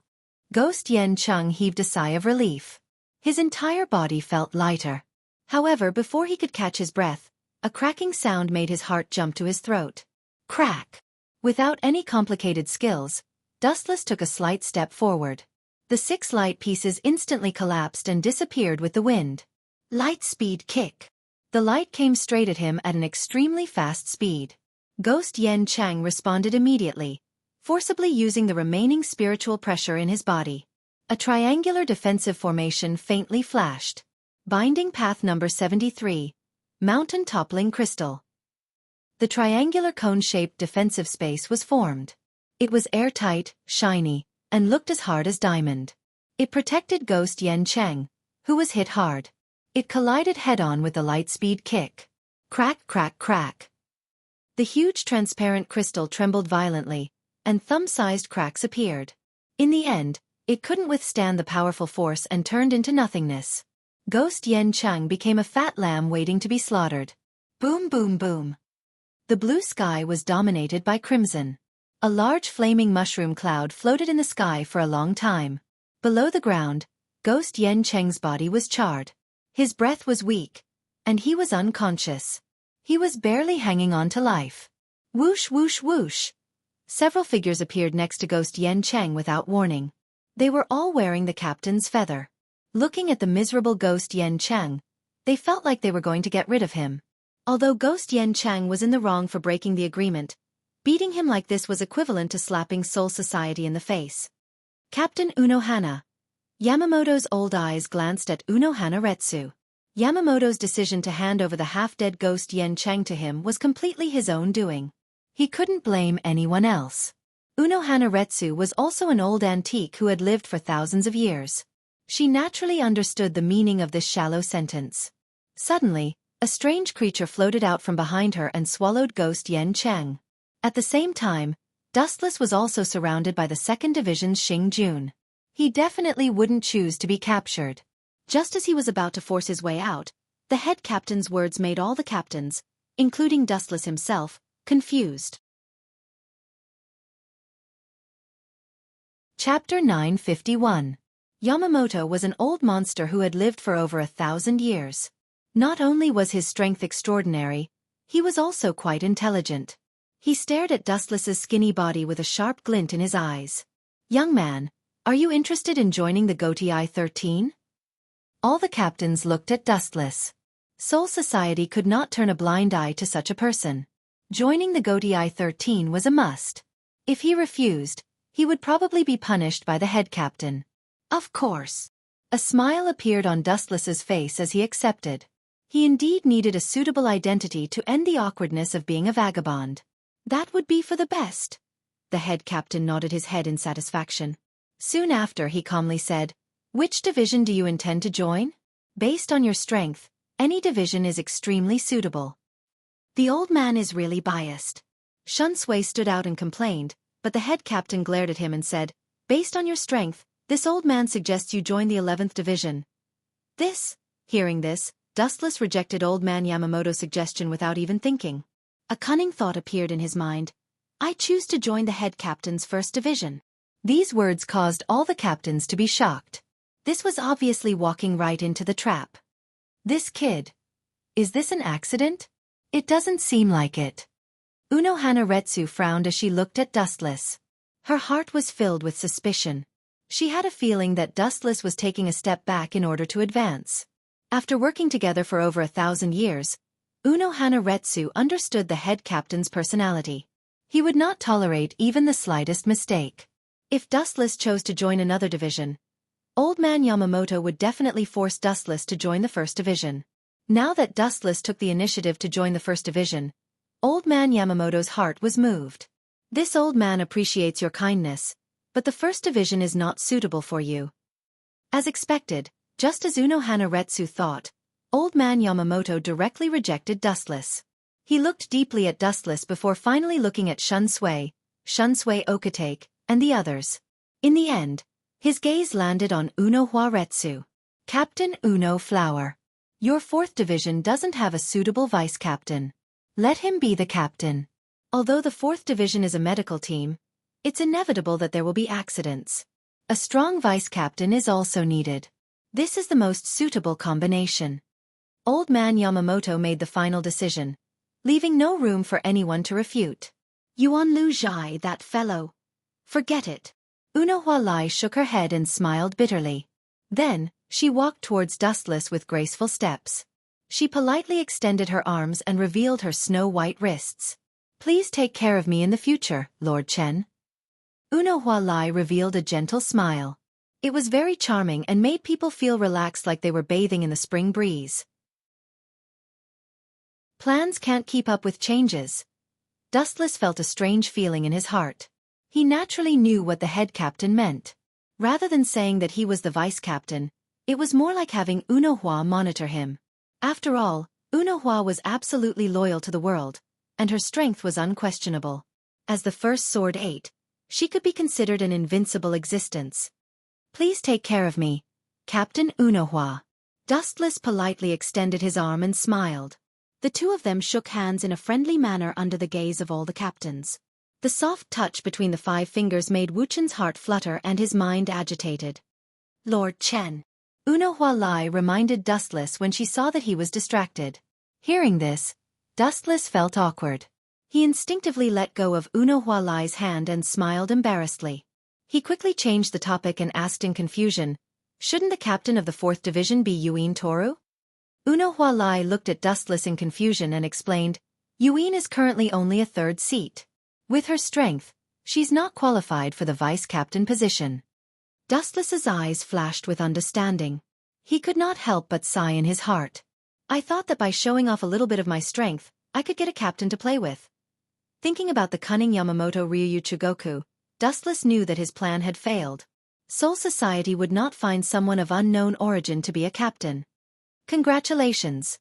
Ghost Yancheng heaved a sigh of relief. His entire body felt lighter. However, before he could catch his breath, a cracking sound made his heart jump to his throat. Crack! Without any complicated skills, Dustless took a slight step forward. The 6 light pieces instantly collapsed and disappeared with the wind. Light speed kick. The light came straight at him at an extremely fast speed. Ghost Yancheng responded immediately, forcibly using the remaining spiritual pressure in his body. A triangular defensive formation faintly flashed. Binding path number 73, Mountain Toppling Crystal. The triangular cone-shaped defensive space was formed. It was airtight, shiny, and looked as hard as diamond. It protected Ghost Yancheng, who was hit hard. It collided head-on with the light-speed kick. Crack crack crack. The huge transparent crystal trembled violently, and thumb-sized cracks appeared. In the end, it couldn't withstand the powerful force and turned into nothingness. Ghost Yancheng became a fat lamb waiting to be slaughtered. Boom boom boom. The blue sky was dominated by crimson. A large flaming mushroom cloud floated in the sky for a long time. Below the ground, Ghost Yancheng's body was charred. His breath was weak, and he was unconscious. He was barely hanging on to life. Whoosh whoosh whoosh. Several figures appeared next to Ghost Yancheng without warning. They were all wearing the captain's feather. Looking at the miserable Ghost Yancheng, they felt like they were going to get rid of him. Although Ghost Yancheng was in the wrong for breaking the agreement, beating him like this was equivalent to slapping Soul Society in the face. Captain Unohana. Yamamoto's old eyes glanced at Unohana Retsu. Yamamoto's decision to hand over the half-dead Ghost Yancheng to him was completely his own doing. He couldn't blame anyone else. Unohana Retsu was also an old antique who had lived for thousands of years. She naturally understood the meaning of this shallow sentence. Suddenly, a strange creature floated out from behind her and swallowed Ghost Yancheng. At the same time, Dustless was also surrounded by the 2nd Division's Xing Jun. He definitely wouldn't choose to be captured. Just as he was about to force his way out, the head captain's words made all the captains, including Dustless himself, confused. Chapter 951. Yamamoto was an old monster who had lived for over 1,000 years. Not only was his strength extraordinary, he was also quite intelligent. He stared at Dustless's skinny body with a sharp glint in his eyes. "Young man, are you interested in joining the Goatee 13? All the captains looked at Dustless. Seoul society could not turn a blind eye to such a person. Joining the Goatee Eye 13 was a must. If he refused, he would probably be punished by the head captain. Of course. A smile appeared on Dustless's face as he accepted. He indeed needed a suitable identity to end the awkwardness of being a vagabond. That would be for the best. The head captain nodded his head in satisfaction. Soon after, he calmly said, "Which division do you intend to join? Based on your strength, any division is extremely suitable." The old man is really biased. Shun Sui stood out and complained, but the head captain glared at him and said, "Based on your strength, this old man suggests you join the 11th division." Hearing this, Dustless rejected old man Yamamoto's suggestion without even thinking. A cunning thought appeared in his mind. "I choose to join the head captain's 1st division." These words caused all the captains to be shocked. This was obviously walking right into the trap. This kid. Is this an accident? It doesn't seem like it. Unohana Retsu frowned as she looked at Dustless. Her heart was filled with suspicion. She had a feeling that Dustless was taking a step back in order to advance. After working together for over 1,000 years, Unohana Retsu understood the head captain's personality. He would not tolerate even the slightest mistake. If Dustless chose to join another division, Old Man Yamamoto would definitely force Dustless to join the 1st division. Now that Dustless took the initiative to join the 1st division, Old Man Yamamoto's heart was moved. "This old man appreciates your kindness, but the 1st division is not suitable for you." As expected, just as Unohana Retsu thought, Old Man Yamamoto directly rejected Dustless. He looked deeply at Dustless before finally looking at Shun Sui Okatake, and the others. In the end, his gaze landed on Unohana Retsu. "Captain Uno Flower. Your 4th division doesn't have a suitable vice-captain. Let him be the captain. Although the 4th division is a medical team, it's inevitable that there will be accidents. A strong vice-captain is also needed. This is the most suitable combination." Old Man Yamamoto made the final decision, leaving no room for anyone to refute. "Yuan Lu Zhai, that fellow. Forget it." Unohua Lai shook her head and smiled bitterly. Then, she walked towards Dustless with graceful steps. She politely extended her arms and revealed her snow-white wrists. "Please take care of me in the future, Lord Chen." Unohua Lai revealed a gentle smile. It was very charming and made people feel relaxed like they were bathing in the spring breeze. Plans can't keep up with changes. Dustless felt a strange feeling in his heart. He naturally knew what the head captain meant. Rather than saying that he was the vice captain, it was more like having Unohua monitor him. After all, Unohua was absolutely loyal to the world, and her strength was unquestionable. As the first Sword 8, she could be considered an invincible existence. "Please take care of me, Captain Unohua." Dustless politely extended his arm and smiled. The two of them shook hands in a friendly manner under the gaze of all the captains. The soft touch between the 5 fingers made Wu Chen's heart flutter and his mind agitated. "Lord Chen." Unohua Lai reminded Dustless when she saw that he was distracted. Hearing this, Dustless felt awkward. He instinctively let go of Unohua Lai's hand and smiled embarrassedly. He quickly changed the topic and asked in confusion, "Shouldn't the captain of the 4th division be Yuin Toru?" Unohua Lai looked at Dustless in confusion and explained, "Yuin is currently only a 3rd seat. With her strength, she's not qualified for the vice-captain position." Dustless's eyes flashed with understanding. He could not help but sigh in his heart. "I thought that by showing off a little bit of my strength, I could get a captain to play with." Thinking about the cunning Yamamoto Ryuyu Chugoku, Dustless knew that his plan had failed. Seoul society would not find someone of unknown origin to be a captain. "Congratulations."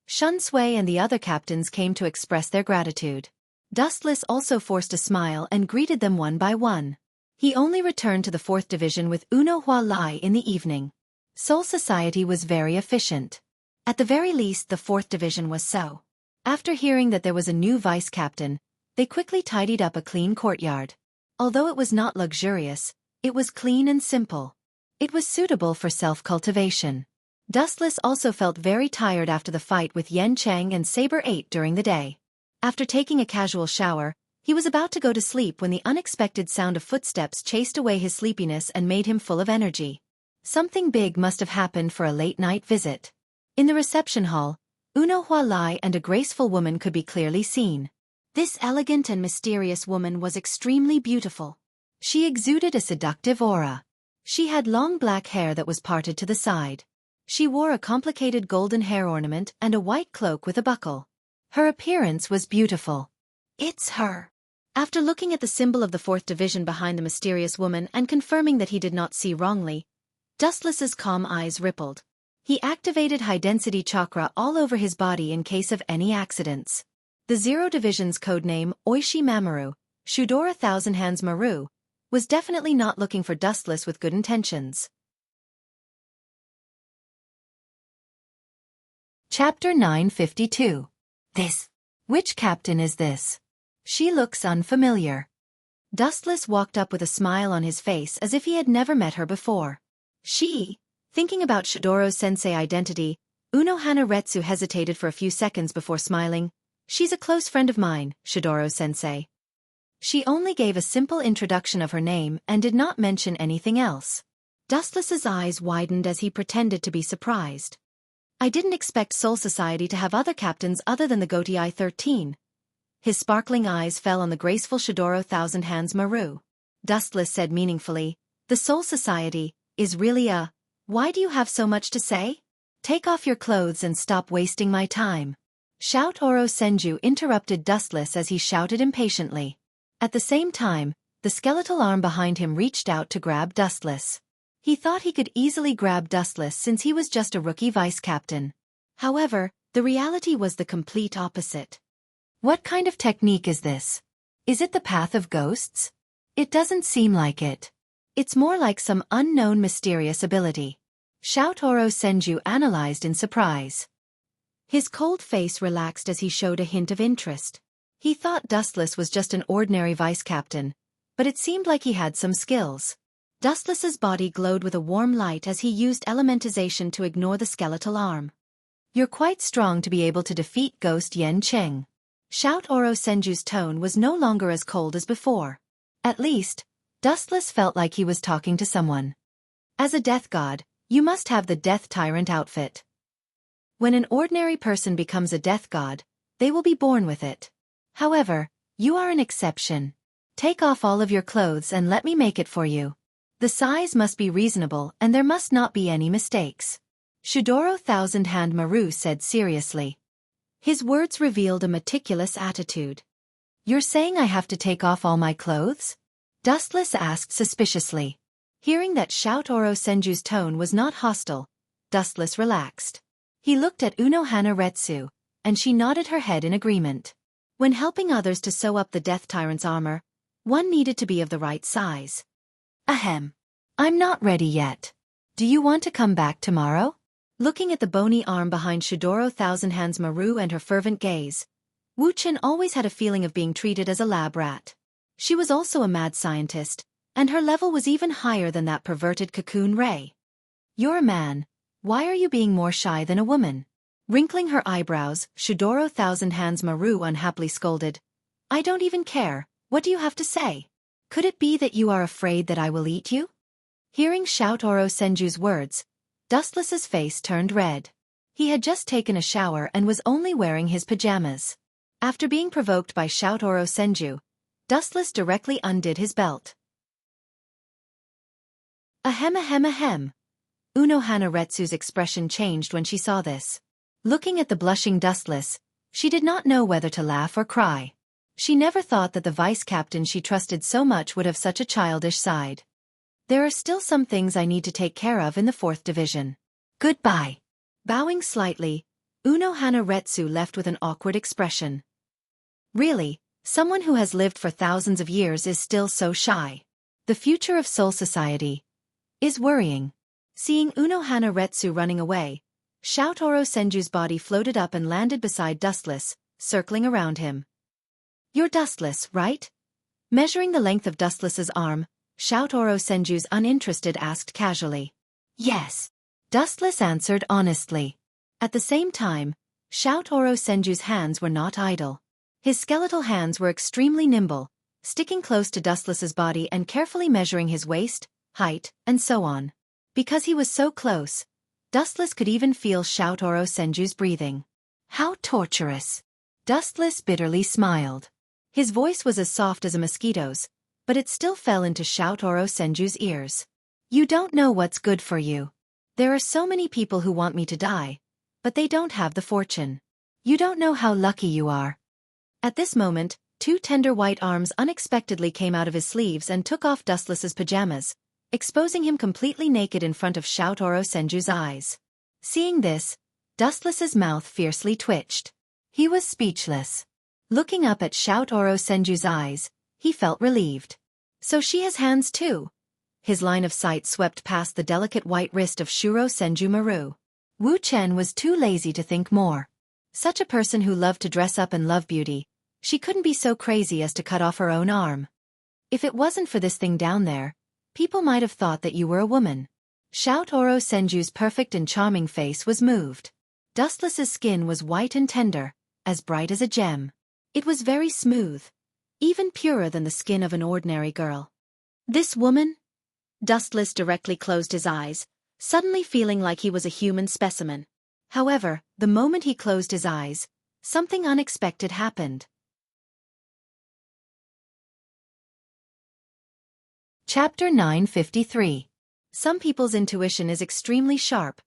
Shun Sui and the other captains came to express their gratitude. Dustless also forced a smile and greeted them one by one. He only returned to the 4th division with Unohua Lai in the evening. Seoul society was very efficient. At the very least, the 4th division was so. After hearing that there was a new vice-captain, they quickly tidied up a clean courtyard. Although it was not luxurious, it was clean and simple. It was suitable for self-cultivation. Dustless also felt very tired after the fight with Yen Cheng and Saber 8 during the day. After taking a casual shower, he was about to go to sleep when the unexpected sound of footsteps chased away his sleepiness and made him full of energy. Something big must have happened for a late-night visit. In the reception hall, Uno Hualai and a graceful woman could be clearly seen. This elegant and mysterious woman was extremely beautiful. She exuded a seductive aura. She had long black hair that was parted to the side. She wore a complicated golden hair ornament and a white cloak with a buckle. Her appearance was beautiful. It's her. After looking at the symbol of the 4th division behind the mysterious woman and confirming that he did not see wrongly, Dustless's calm eyes rippled. He activated high-density chakra all over his body in case of any accidents. The 0 Division's codename, Oishi Mamoru, Shudora Thousand Hands Maru, was definitely not looking for Dustless with good intentions. Chapter 952. Which captain is this? She looks unfamiliar. Dustless walked up with a smile on his face as if he had never met her before. Thinking about Shidoro-sensei identity, Unohana Retsu hesitated for a few seconds before smiling. She's a close friend of mine, Shidoro-sensei. She only gave a simple introduction of her name and did not mention anything else. Dustless's eyes widened as he pretended to be surprised. I didn't expect Soul Society to have other captains other than the Goatee Eye 13. His sparkling eyes fell on the graceful Shidoro Thousand Hands Maru. Dustless said meaningfully, the Soul Society is really a... Why do you have so much to say? Take off your clothes and stop wasting my time. Shoutoro Senju interrupted Dustless as he shouted impatiently. At the same time, the skeletal arm behind him reached out to grab Dustless. He thought he could easily grab Dustless since he was just a rookie vice captain. However, the reality was the complete opposite. What kind of technique is this? Is it the path of ghosts? It doesn't seem like it. It's more like some unknown mysterious ability. Shoutoro Senju analyzed in surprise. His cold face relaxed as he showed a hint of interest. He thought Dustless was just an ordinary vice captain, but it seemed like he had some skills. Dustless's body glowed with a warm light as he used elementization to ignore the skeletal arm. You're quite strong to be able to defeat Ghost Yen Cheng. Shoutoro Senju's tone was no longer as cold as before. At least, Dustless felt like he was talking to someone. As a death god, you must have the Death Tyrant outfit. When an ordinary person becomes a death god, they will be born with it. However, you are an exception. Take off all of your clothes and let me make it for you. The size must be reasonable and there must not be any mistakes. Shudoro Thousand Hand Maru said seriously. His words revealed a meticulous attitude. You're saying I have to take off all my clothes? Dustless asked suspiciously. Hearing that Shoutoro Senju's tone was not hostile, Dustless relaxed. He looked at Unohana Retsu, and she nodded her head in agreement. When helping others to sew up the Death Tyrant's armor, one needed to be of the right size. Ahem. I'm not ready yet. Do you want to come back tomorrow? Looking at the bony arm behind Shidoro Thousand Hands Maru and her fervent gaze, Wuxia always had a feeling of being treated as a lab rat. She was also a mad scientist, and her level was even higher than that perverted Cocoon Ray. You're a man. Why are you being more shy than a woman? Wrinkling her eyebrows, Shidoro Thousand Hands Maru unhappily scolded. I don't even care. What do you have to say? Could it be that you are afraid that I will eat you? Hearing Shoutoro Senju's words, Dustless's face turned red. He had just taken a shower and was only wearing his pajamas. After being provoked by Shoutoro Senju, Dustless directly undid his belt. Ahem ahem ahem. Unohana Retsu's expression changed when she saw this. Looking at the blushing Dustless, she did not know whether to laugh or cry. She never thought that the vice captain she trusted so much would have such a childish side. There are still some things I need to take care of in the 4th division. Goodbye. Bowing slightly, Unohana Retsu left with an awkward expression. Really, someone who has lived for thousands of years is still so shy. The future of Soul Society is worrying. Seeing Unohana Retsu running away, Shoutoro Senju's body floated up and landed beside Dustless, circling around him. You're Dustless, right? Measuring the length of Dustless's arm, Shoutoro Senju's uninterested asked casually. Yes. Dustless answered honestly. At the same time, Shoutoro Senju's hands were not idle. His skeletal hands were extremely nimble, sticking close to Dustless's body and carefully measuring his waist, height, and so on. Because he was so close, Dustless could even feel Shoutoro Senju's breathing. How torturous. Dustless bitterly smiled. His voice was as soft as a mosquito's, but it still fell into Shoutoro Senju's ears. You don't know what's good for you. There are so many people who want me to die, but they don't have the fortune. You don't know how lucky you are. At this moment, two tender white arms unexpectedly came out of his sleeves and took off Dustless's pajamas, exposing him completely naked in front of Shoutoro Senju's eyes. Seeing this, Dustless's mouth fiercely twitched. He was speechless. Looking up at Shoutoro Senju's eyes, he felt relieved. So she has hands too. His line of sight swept past the delicate white wrist of Shuro Senju Maru. Wu Chen was too lazy to think more. Such a person who loved to dress up and love beauty, she couldn't be so crazy as to cut off her own arm. If it wasn't for this thing down there, people might have thought that you were a woman. Shoutoro Senju's perfect and charming face was moved. Dustless's skin was white and tender, as bright as a gem. It was very smooth, even purer than the skin of an ordinary girl. This woman? Dustless directly closed his eyes, suddenly feeling like he was a human specimen. However, the moment he closed his eyes, something unexpected happened. Chapter 953. Some people's intuition is extremely sharp,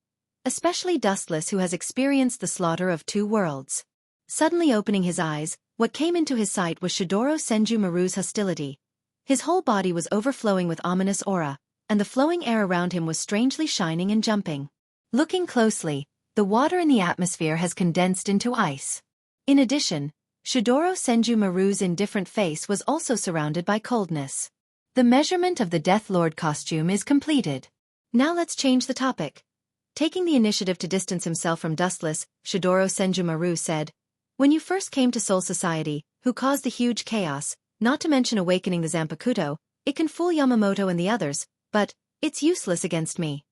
especially Dustless, who has experienced the slaughter of two worlds. Suddenly opening his eyes, what came into his sight was Shidoro Senju Maru's hostility. His whole body was overflowing with ominous aura, and the flowing air around him was strangely shining and jumping. Looking closely, the water in the atmosphere has condensed into ice. In addition, Shidoro Senju Maru's indifferent face was also surrounded by coldness. The measurement of the Death Lord costume is completed. Now let's change the topic. Taking the initiative to distance himself from Dustless, Shidoro Senju Maru said, "When you first came to Soul Society, who caused the huge chaos, not to mention awakening the Zanpakuto, it can fool Yamamoto and the others, but it's useless against me."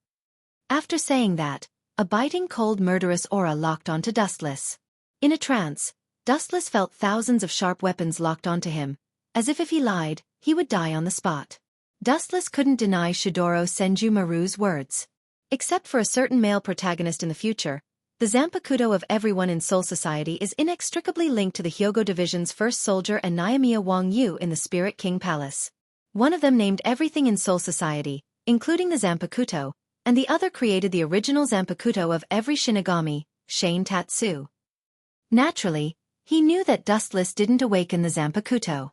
After saying that, a biting cold murderous aura locked onto Dustless. In a trance, Dustless felt thousands of sharp weapons locked onto him, as if he lied, he would die on the spot. Dustless couldn't deny Shidoro Senju Maru's words. Except for a certain male protagonist in the future, the Zanpakuto of everyone in Soul Society is inextricably linked to the Hyogo Division's first soldier and Nyamiya Wang Yu in the Spirit King Palace. One of them named everything in Soul Society, including the Zanpakuto, and the other created the original Zanpakuto of every Shinigami, Shane Tatsu. Naturally, he knew that Dustless didn't awaken the Zanpakuto.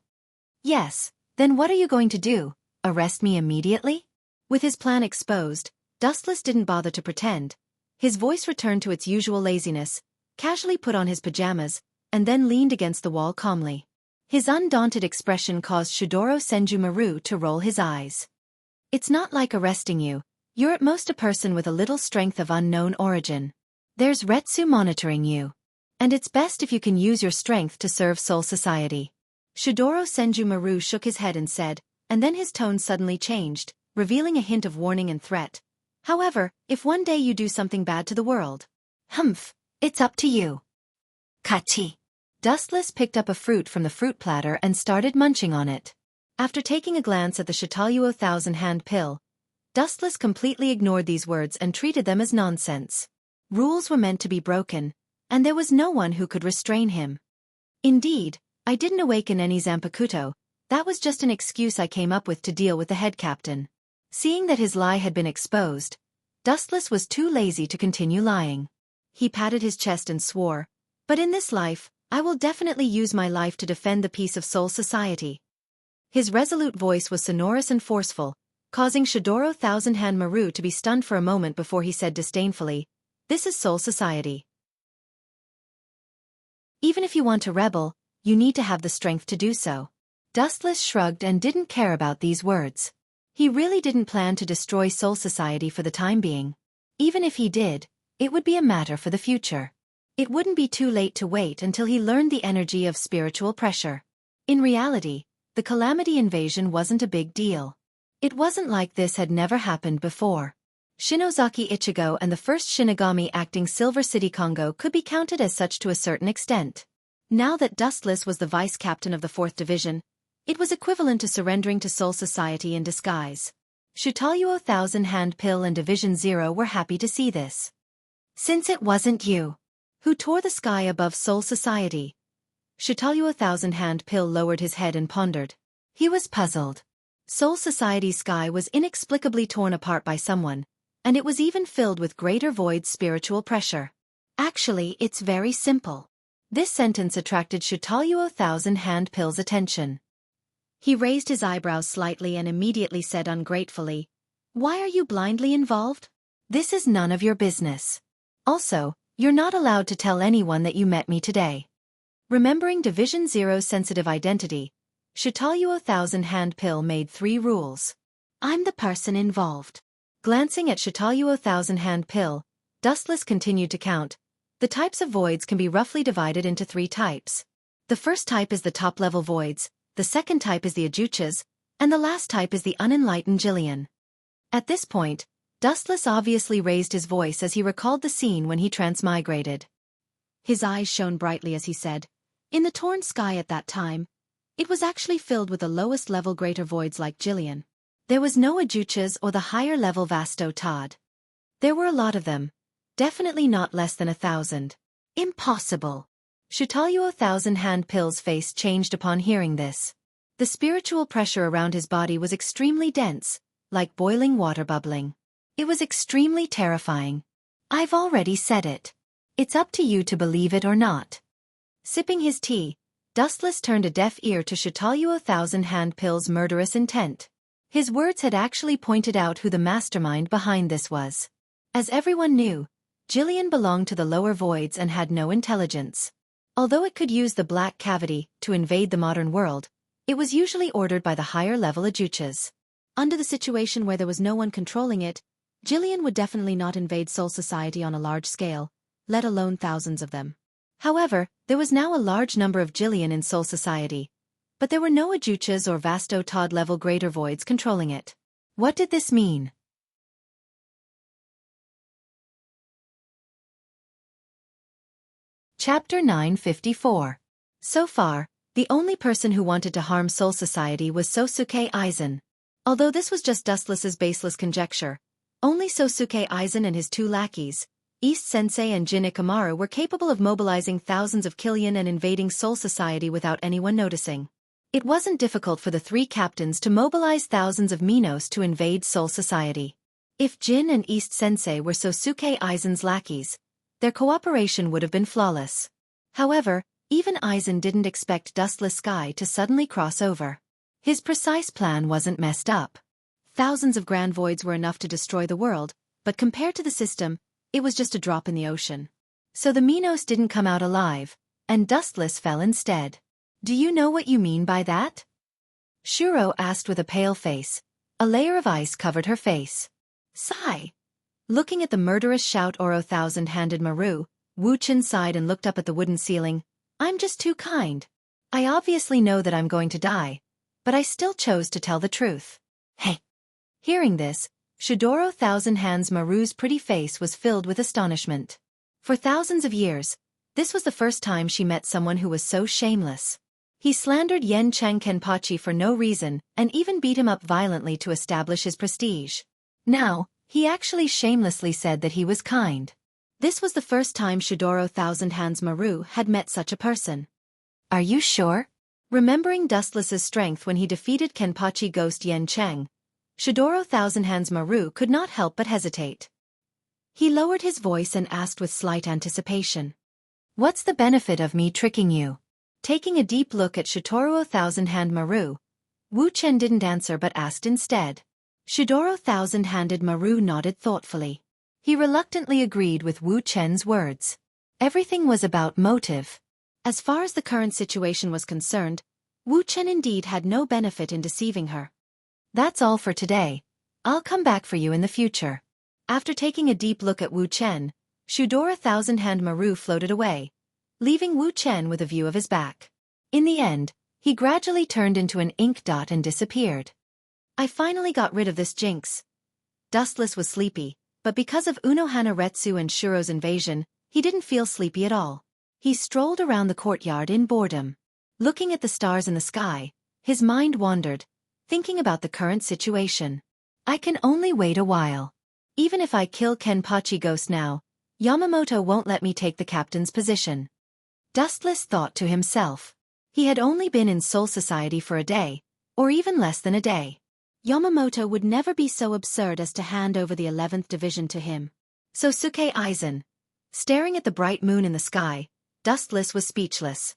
Yes, then what are you going to do, arrest me immediately? With his plan exposed, Dustless didn't bother to pretend. His voice returned to its usual laziness, casually put on his pajamas, and then leaned against the wall calmly. His undaunted expression caused Shidoro Senju Maru to roll his eyes. It's not like arresting you, you're at most a person with a little strength of unknown origin. There's Retsu monitoring you. And it's best if you can use your strength to serve Soul Society. Shidoro Senju Maru shook his head and said, and then his tone suddenly changed, revealing a hint of warning and threat. However, if one day you do something bad to the world, it's up to you. Kachi. Dustless picked up a fruit from the fruit platter and started munching on it. After taking a glance at the Shitaluo thousand-hand pill, Dustless completely ignored these words and treated them as nonsense. Rules were meant to be broken, and there was no one who could restrain him. Indeed, I didn't awaken any Zanpakuto, that was just an excuse I came up with to deal with the head captain. Seeing that his lie had been exposed, Dustless was too lazy to continue lying. He patted his chest and swore, but in this life, I will definitely use my life to defend the peace of Soul Society. His resolute voice was sonorous and forceful, causing Shidoro Thousand-Hand Maru to be stunned for a moment before he said disdainfully, "This is Soul Society. Even if you want to rebel, you need to have the strength to do so." Dustless shrugged and didn't care about these words. He really didn't plan to destroy Soul Society for the time being. Even if he did, it would be a matter for the future. It wouldn't be too late to wait until he learned the energy of spiritual pressure. In reality, the Calamity invasion wasn't a big deal. It wasn't like this had never happened before. Shinozaki Ichigo and the first Shinigami acting Silver City Kongo could be counted as such to a certain extent. Now that Dustless was the vice captain of the 4th Division, it was equivalent to surrendering to Soul Society in disguise. Shutaluo Thousand-Hand Pill and Division Zero were happy to see this. "Since it wasn't you, Who tore the sky above Soul Society? Shitayu Thousand-Hand Pill lowered his head and pondered. He was puzzled. Soul Society's sky was inexplicably torn apart by someone, and it was even filled with Greater Void's spiritual pressure. Actually, it's very simple. This sentence attracted Shitayu Thousand-Hand Pill's attention. He raised his eyebrows slightly and immediately said ungratefully, "Why are you blindly involved? This is none of your business. Also, you're not allowed to tell anyone that you met me today." Remembering Division Zero's sensitive identity, Shitayu Thousand-Hand Pill made 3 rules. I'm the person involved. Glancing at Shitayu Thousand-Hand Pill, Dustless continued to count. The types of voids can be roughly divided into 3 types. The first type is the top-level voids, the second type is the Ajuchas, and the last type is the unenlightened Jillian. At this point, Dustless obviously raised his voice as he recalled the scene when he transmigrated. His eyes shone brightly as he said, "In the torn sky at that time, it was actually filled with the lowest-level greater voids like Jillian. There was no Ajuchas or the higher-level Vasto Todd. There were a lot of them. Definitely not less than 1,000. Impossible." Shitayu Thousand-Hand Pill's face changed upon hearing this. The spiritual pressure around his body was extremely dense, like boiling water bubbling. It was extremely terrifying. "I've already said it. It's up to you to believe it or not." Sipping his tea, Dustless turned a deaf ear to Shitayu Thousand-Hand Pill's murderous intent. His words had actually pointed out who the mastermind behind this was. As everyone knew, Jillian belonged to the lower voids and had no intelligence. Although it could use the black cavity to invade the modern world, it was usually ordered by the higher-level Ajuchas. Under the situation where there was no one controlling it, Jillian would definitely not invade Soul Society on a large scale, let alone thousands of them. However, there was now a large number of Jillian in Soul Society, but there were no Ajuchas or Vasto Todd-level greater voids controlling it. What did this mean? Chapter 954. So far, the only person who wanted to harm Soul Society was Sosuke Aizen. Although this was just Dustless's baseless conjecture, only Sosuke Aizen and his 2 lackeys, East Sensei and Jin Ikamaru, were capable of mobilizing thousands of Killian and invading Soul Society without anyone noticing. It wasn't difficult for the 3 captains to mobilize thousands of Minos to invade Soul Society. If Jin and East Sensei were Sosuke Aizen's lackeys, their cooperation would have been flawless. However, even Aizen didn't expect Dustless Sky to suddenly cross over. His precise plan wasn't messed up. Thousands of grand voids were enough to destroy the world, but compared to the system, it was just a drop in the ocean. So the Minos didn't come out alive, and Dustless fell instead. "Do you know what you mean by that?" Shuro asked with a pale face. A layer of ice covered her face. "Sigh." Looking at the murderous shout Oro Thousand-Handed Maru, Wu Chen sighed and looked up at the wooden ceiling. "I'm just too kind. I obviously know that I'm going to die, but I still chose to tell the truth." Hey. Hearing this, Shidoro Thousand-Hands Maru's pretty face was filled with astonishment. For thousands of years, this was the first time she met someone who was so shameless. He slandered Yen Cheng Kenpachi for no reason and even beat him up violently to establish his prestige. Now, he actually shamelessly said that he was kind. This was the first time Shidoro Thousand-Hands Maru had met such a person. "Are you sure?" Remembering Dustless's strength when he defeated Kenpachi ghost Yen Cheng, Shidoro Thousand-Hands Maru could not help but hesitate. He lowered his voice and asked with slight anticipation. "What's the benefit of me tricking you?" Taking a deep look at Shidoro Thousand-Hand Maru, Wu Chen didn't answer but asked instead. Shidoro Thousand-Handed Maru nodded thoughtfully. He reluctantly agreed with Wu Chen's words. Everything was about motive. As far as the current situation was concerned, Wu Chen indeed had no benefit in deceiving her. "That's all for today. I'll come back for you in the future." After taking a deep look at Wu Chen, Shidoro Thousand-Hand Maru floated away, leaving Wu Chen with a view of his back. In the end, he gradually turned into an ink dot and disappeared. "I finally got rid of this jinx." Dustless was sleepy, but because of Unohana Retsu and Shuro's invasion, he didn't feel sleepy at all. He strolled around the courtyard in boredom. Looking at the stars in the sky, his mind wandered, thinking about the current situation. "I can only wait a while. Even if I kill Kenpachi Ghost now, Yamamoto won't let me take the captain's position. Dustless thought to himself. He had only been in Soul Society for a day, or even less than a day. Yamamoto would never be so absurd as to hand over the 11th division to him. Sosuke Aizen. Staring at the bright moon in the sky, Dustless was speechless.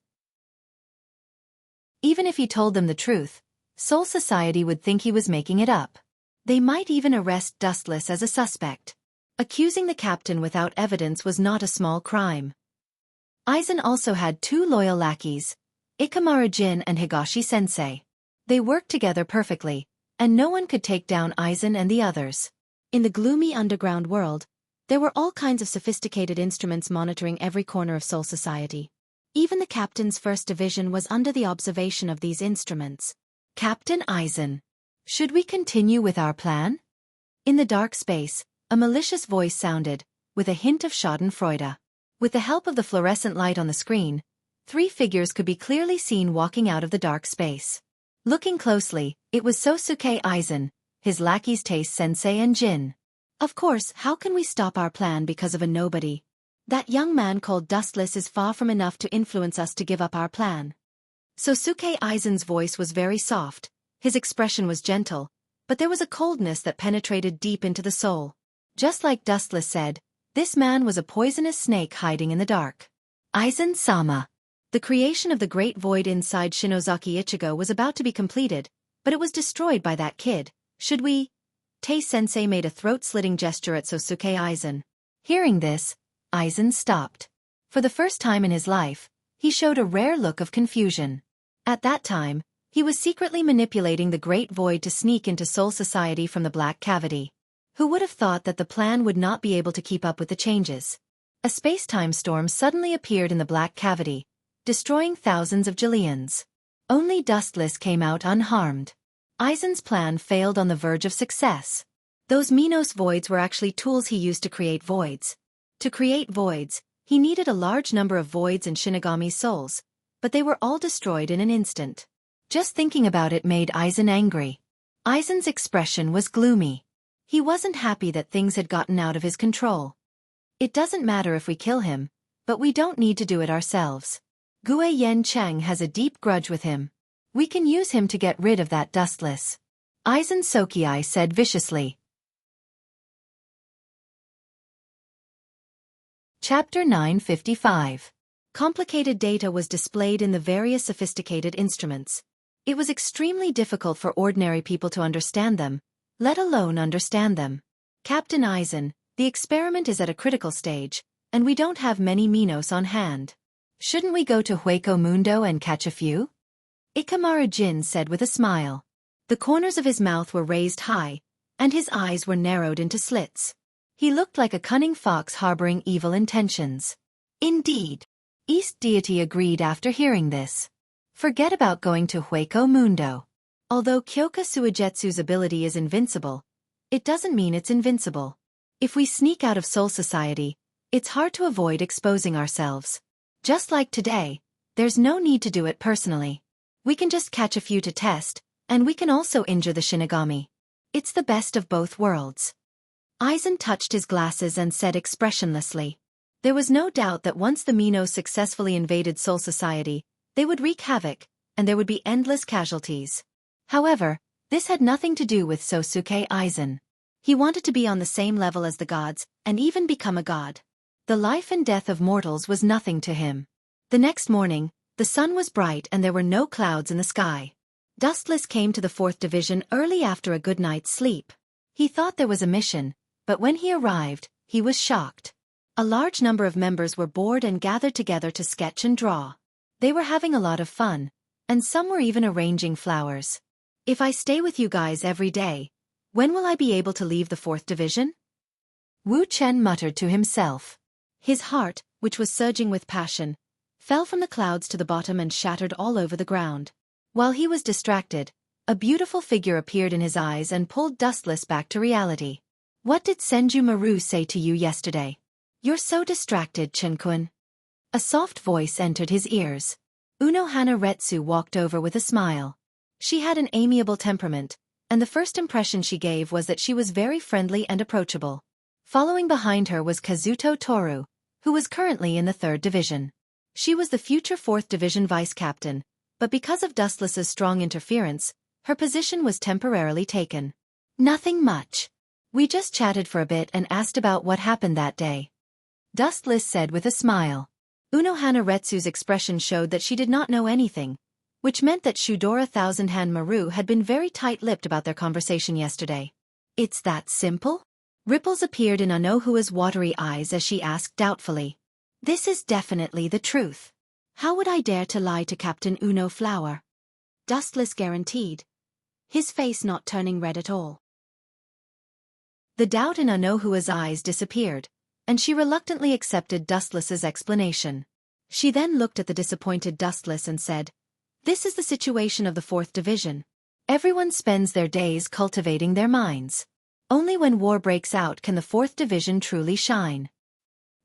Even if he told them the truth, Soul Society would think he was making it up. They might even arrest Dustless as a suspect. Accusing the captain without evidence was not a small crime. Aizen also had 2 loyal lackeys, Ikamaru Jin and Higashi-sensei. They worked together perfectly, and no one could take down Aizen and the others. In the gloomy underground world, there were all kinds of sophisticated instruments monitoring every corner of Soul Society. Even the captain's first division was under the observation of these instruments. Captain Aizen, should we continue with our plan? In the dark space, a malicious voice sounded, with a hint of schadenfreude. With the help of the fluorescent light on the screen, 3 figures could be clearly seen walking out of the dark space. Looking closely, it was Sosuke Aizen, his lackeys Taise-sensei and Jin. Of course, how can we stop our plan because of a nobody? That young man called Dustless is far from enough to influence us to give up our plan. Sosuke Aizen's voice was very soft, his expression was gentle, but there was a coldness that penetrated deep into the soul. Just like Dustless said, this man was a poisonous snake hiding in the dark. Aizen-sama. The creation of the great void inside Shinozaki Ichigo was about to be completed, but it was destroyed by that kid. Should we? Taise-sensei made a throat-slitting gesture at Sosuke Aizen. Hearing this, Aizen stopped. For the first time in his life, he showed a rare look of confusion. At that time, he was secretly manipulating the great void to sneak into Soul Society from the black cavity. Who would have thought that the plan would not be able to keep up with the changes? A space-time storm suddenly appeared in the black cavity, destroying thousands of Jillians. Only Dustless came out unharmed. Aizen's plan failed on the verge of success. Those Minos voids were actually tools he used to create voids. To create voids, he needed a large number of voids and Shinigami's souls, but they were all destroyed in an instant. Just thinking about it made Aizen angry. Aizen's expression was gloomy. He wasn't happy that things had gotten out of his control. It doesn't matter if we kill him, but we don't need to do it ourselves. Gue Yen Cheng has a deep grudge with him. We can use him to get rid of that Dustless. Aizen Sokiai said viciously. Chapter 955. Complicated data was displayed in the various sophisticated instruments. It was extremely difficult for ordinary people to understand them, let alone understand them. Captain Aizen, the experiment is at a critical stage, and we don't have many Minos on hand. Shouldn't we go to Hueco Mundo and catch a few? Ikamaru Jin said with a smile. The corners of his mouth were raised high, and his eyes were narrowed into slits. He looked like a cunning fox harboring evil intentions. Indeed. East Deity agreed after hearing this. Forget about going to Hueco Mundo. Although Kyoka Suigetsu's ability is invincible, it doesn't mean it's invincible. If we sneak out of Soul Society, it's hard to avoid exposing ourselves. Just like today, there's no need to do it personally. We can just catch a few to test, and we can also injure the Shinigami. It's the best of both worlds. Aizen touched his glasses and said expressionlessly. There was no doubt that once the Minos successfully invaded Soul Society, they would wreak havoc, and there would be endless casualties. However, this had nothing to do with Sosuke Aizen. He wanted to be on the same level as the gods, and even become a god. The life and death of mortals was nothing to him. The next morning, the sun was bright and there were no clouds in the sky. Dustless came to the 4th Division early after a good night's sleep. He thought there was a mission, but when he arrived, he was shocked. A large number of members were bored and gathered together to sketch and draw. They were having a lot of fun, and some were even arranging flowers. If I stay with you guys every day, when will I be able to leave the 4th Division? Wu Chen muttered to himself. His heart, which was surging with passion, fell from the clouds to the bottom and shattered all over the ground. While he was distracted, a beautiful figure appeared in his eyes and pulled Dustless back to reality. What did Senju Maru say to you yesterday? You're so distracted, Chen-kun. A soft voice entered his ears. Unohana Retsu walked over with a smile. She had an amiable temperament, and the first impression she gave was that she was very friendly and approachable. Following behind her was Kazuto Toru, who was currently in the 3rd Division. She was the future 4th Division vice captain, but because of Dustless's strong interference, her position was temporarily taken. Nothing much. We just chatted for a bit and asked about what happened that day. Dustless said with a smile. Unohana Retsu's expression showed that she did not know anything, which meant that Shudora Thousand Hand Maru had been very tight-lipped about their conversation yesterday. It's that simple? Ripples appeared in Anohua's watery eyes as she asked doubtfully. This is definitely the truth. How would I dare to lie to Captain Uno Flower? Dustless guaranteed, his face not turning red at all. The doubt in Anohua's eyes disappeared, and she reluctantly accepted Dustless's explanation. She then looked at the disappointed Dustless and said, "This is the situation of the 4th Division. Everyone spends their days cultivating their minds. Only when war breaks out can the 4th Division truly shine.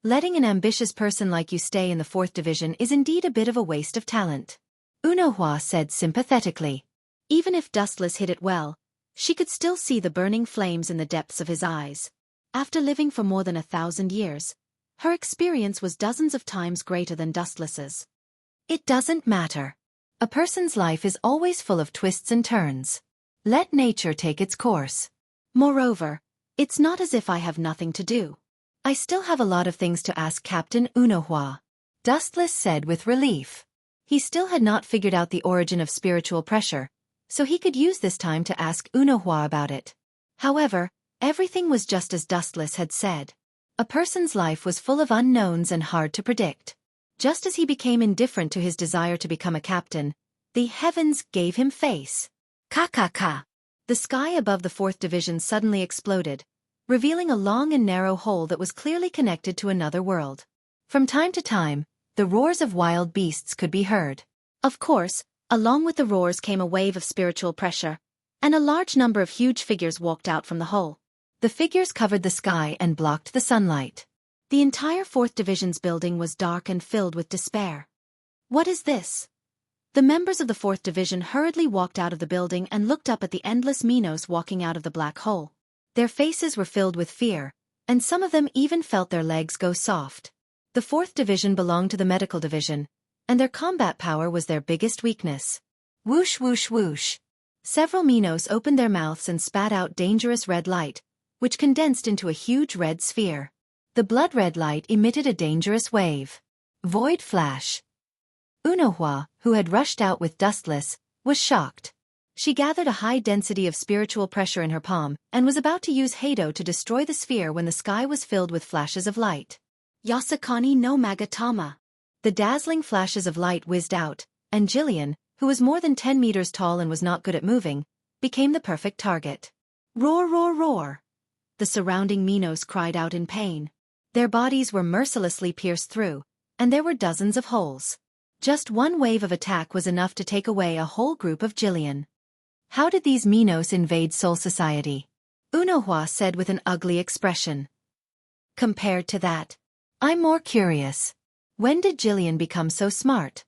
Letting an ambitious person like you stay in the 4th Division is indeed a bit of a waste of talent," Unohua said sympathetically. Even if Dustless hit it well, she could still see the burning flames in the depths of his eyes. After living for more than 1,000 years, her experience was dozens of times greater than Dustless's. It doesn't matter. A person's life is always full of twists and turns. Let nature take its course. Moreover, it's not as if I have nothing to do. I still have a lot of things to ask Captain Unohua, Dustless said with relief. He still had not figured out the origin of spiritual pressure, so he could use this time to ask Unohua about it. However, everything was just as Dustless had said. A person's life was full of unknowns and hard to predict. Just as he became indifferent to his desire to become a captain, the heavens gave him face. Ka-ka-ka. The sky above the 4th Division suddenly exploded, revealing a long and narrow hole that was clearly connected to another world. From time to time, the roars of wild beasts could be heard. Of course, along with the roars came a wave of spiritual pressure, and a large number of huge figures walked out from the hole. The figures covered the sky and blocked the sunlight. The entire 4th Division's building was dark and filled with despair. What is this? The members of the 4th Division hurriedly walked out of the building and looked up at the endless Minos walking out of the black hole. Their faces were filled with fear, and some of them even felt their legs go soft. The 4th Division belonged to the Medical Division, and their combat power was their biggest weakness. Whoosh whoosh whoosh. Several Minos opened their mouths and spat out dangerous red light, which condensed into a huge red sphere. The blood-red light emitted a dangerous wave. Void flash. Unohua, who had rushed out with Dustless, was shocked. She gathered a high density of spiritual pressure in her palm and was about to use Heido to destroy the sphere when the sky was filled with flashes of light. Yasakani no Magatama. The dazzling flashes of light whizzed out, and Jillian, who was more than 10 meters tall and was not good at moving, became the perfect target. Roar, roar, roar. The surrounding Minos cried out in pain. Their bodies were mercilessly pierced through, and there were dozens of holes. Just one wave of attack was enough to take away a whole group of Jillian. How did these Minos invade Soul Society? Unohua said with an ugly expression. Compared to that, I'm more curious. When did Jillian become so smart?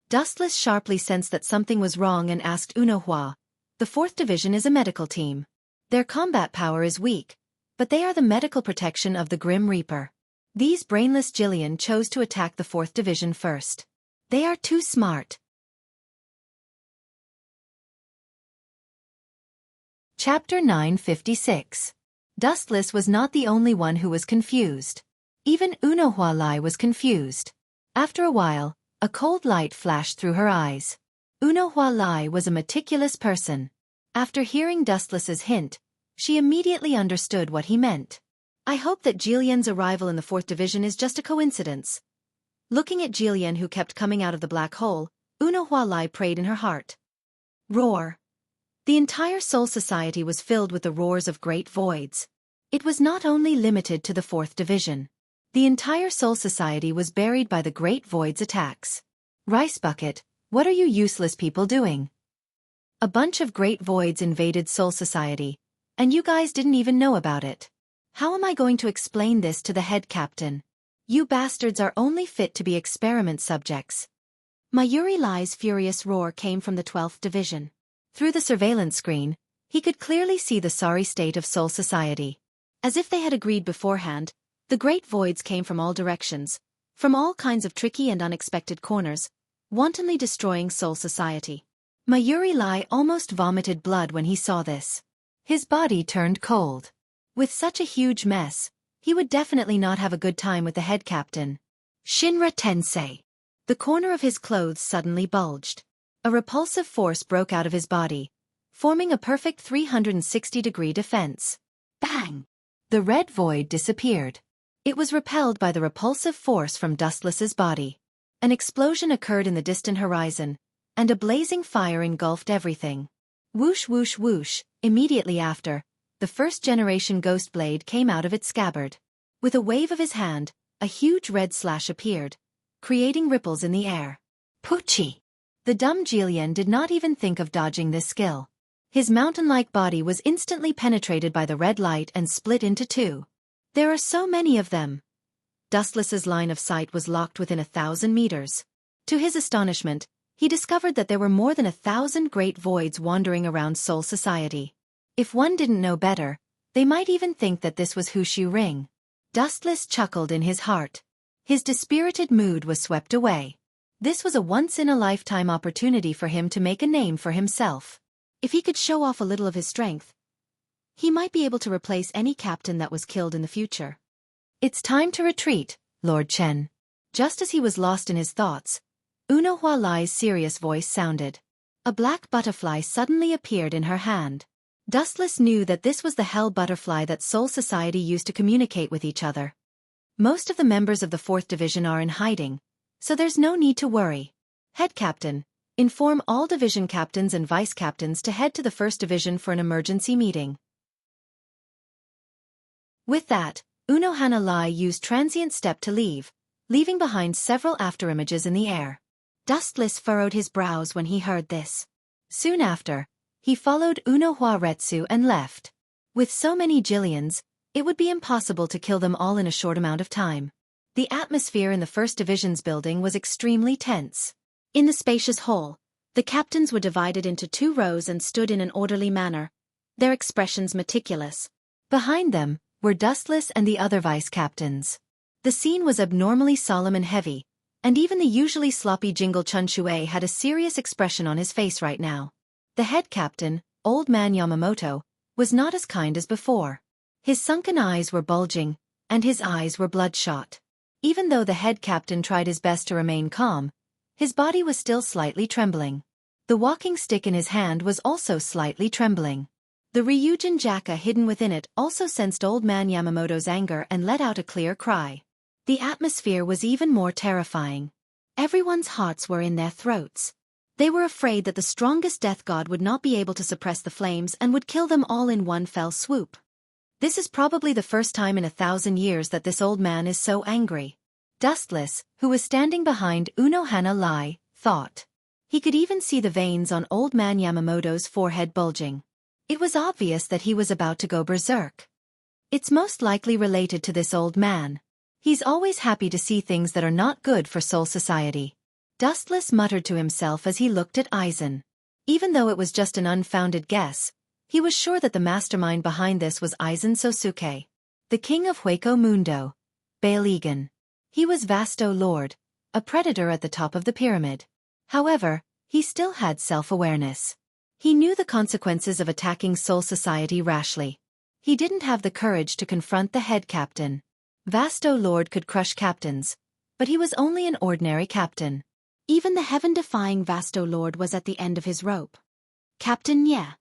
Dustless sharply sensed that something was wrong and asked Unohua. The 4th Division is a medical team. Their combat power is weak, but they are the medical protection of the Grim Reaper. These brainless Jillian chose to attack the 4th Division first. They are too smart. Chapter 956. Dustless was not the only one who was confused. Even Unohua Lai was confused. After a while, a cold light flashed through her eyes. Unohua Lai was a meticulous person. After hearing Dustless's hint, she immediately understood what he meant. I hope that Jillian's arrival in the 4th Division is just a coincidence. Looking at Jillian who kept coming out of the black hole, Unohua Lai prayed in her heart. Roar. The entire Soul Society was filled with the roars of great voids. It was not only limited to the 4th Division. The entire Soul Society was buried by the great void's attacks. Rice Bucket, what are you useless people doing? A bunch of great voids invaded Soul Society, and you guys didn't even know about it. How am I going to explain this to the head captain? You bastards are only fit to be experiment subjects. Mayuri Lai's furious roar came from the 12th Division. Through the surveillance screen, He could clearly see the sorry state of Soul Society. As if they had agreed beforehand, the great voids came from all directions, from all kinds of tricky and unexpected corners, wantonly destroying Soul Society. Mayuri Lai almost vomited blood when he saw this. His body turned cold. With such a huge mess, he would definitely not have a good time with the head captain. Shinra Tensei. The corner of his clothes suddenly bulged. A repulsive force broke out of his body, forming a perfect 360-degree defense. Bang! The red void disappeared. It was repelled by the repulsive force from Dustless's body. An explosion occurred in the distant horizon, and a blazing fire engulfed everything. Whoosh whoosh whoosh, immediately after, the first-generation ghost blade came out of its scabbard. With a wave of his hand, a huge red slash appeared, creating ripples in the air. Pucci! The dumb Jillian did not even think of dodging this skill. His mountain-like body was instantly penetrated by the red light and split into two. There are so many of them. Dustless's line of sight was locked within 1,000 meters. To his astonishment, he discovered that there were more than 1,000 great voids wandering around Soul Society. If one didn't know better, they might even think that this was Hushu Ring. Dustless chuckled in his heart. His dispirited mood was swept away. This was a once-in-a-lifetime opportunity for him to make a name for himself. If he could show off a little of his strength, he might be able to replace any captain that was killed in the future. It's time to retreat, Lord Chen. Just as he was lost in his thoughts, Uno Hualai's serious voice sounded. A black butterfly suddenly appeared in her hand. Dustless knew that this was the hell butterfly that Soul Society used to communicate with each other. Most of the members of the 4th Division are in hiding, so there's no need to worry. Head Captain, inform all division captains and vice captains to head to the 1st Division for an emergency meeting. With that, Uno Hana Lai used transient step to leave, leaving behind several afterimages in the air. Dustless furrowed his brows when he heard this. Soon after, he followed Uno Hua Retsu and left. With so many Jillians, it would be impossible to kill them all in a short amount of time. The atmosphere in the 1st Division's building was extremely tense. In the spacious hall, the captains were divided into 2 rows and stood in an orderly manner, their expressions meticulous. Behind them were Dustless and the other vice captains. The scene was abnormally solemn and heavy, and even the usually sloppy Jingle Chunshue had a serious expression on his face right now. The head captain, Old Man Yamamoto, was not as kind as before. His sunken eyes were bulging, and his eyes were bloodshot. Even though the head captain tried his best to remain calm, his body was still slightly trembling. The walking stick in his hand was also slightly trembling. The Ryujin Jaka hidden within it also sensed Old Man Yamamoto's anger and let out a clear cry. The atmosphere was even more terrifying. Everyone's hearts were in their throats. They were afraid that the strongest death god would not be able to suppress the flames and would kill them all in one fell swoop. This is probably the first time in 1,000 years that this old man is so angry. Dustless, who was standing behind Uno Hana Lai, thought. He could even see the veins on Old Man Yamamoto's forehead bulging. It was obvious that he was about to go berserk. It's most likely related to this old man. He's always happy to see things that are not good for Soul Society. Dustless muttered to himself as he looked at Aizen. Even though it was just an unfounded guess, he was sure that the mastermind behind this was Aizen Sosuke, the king of Hueco Mundo, Bailigan. He was Vasto Lord, a predator at the top of the pyramid. However, he still had self-awareness. He knew the consequences of attacking Soul Society rashly. He didn't have the courage to confront the head captain. Vasto Lord could crush captains, but he was only an ordinary captain. Even the heaven-defying Vasto Lord was at the end of his rope. Captain Nye.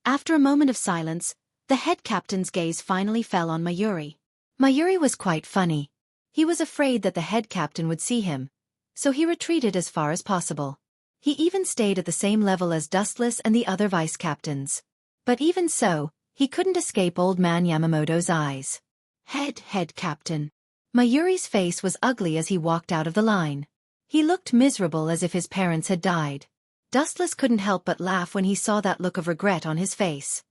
After a moment of silence, the head captain's gaze finally fell on Mayuri. Mayuri was quite funny. He was afraid that the head captain would see him, so he retreated as far as possible. He even stayed at the same level as Dustless and the other vice captains. But even so, he couldn't escape Old Man Yamamoto's eyes. Head captain. Mayuri's face was ugly as he walked out of the line. He looked miserable as if his parents had died. Dustless couldn't help but laugh when he saw that look of regret on his face.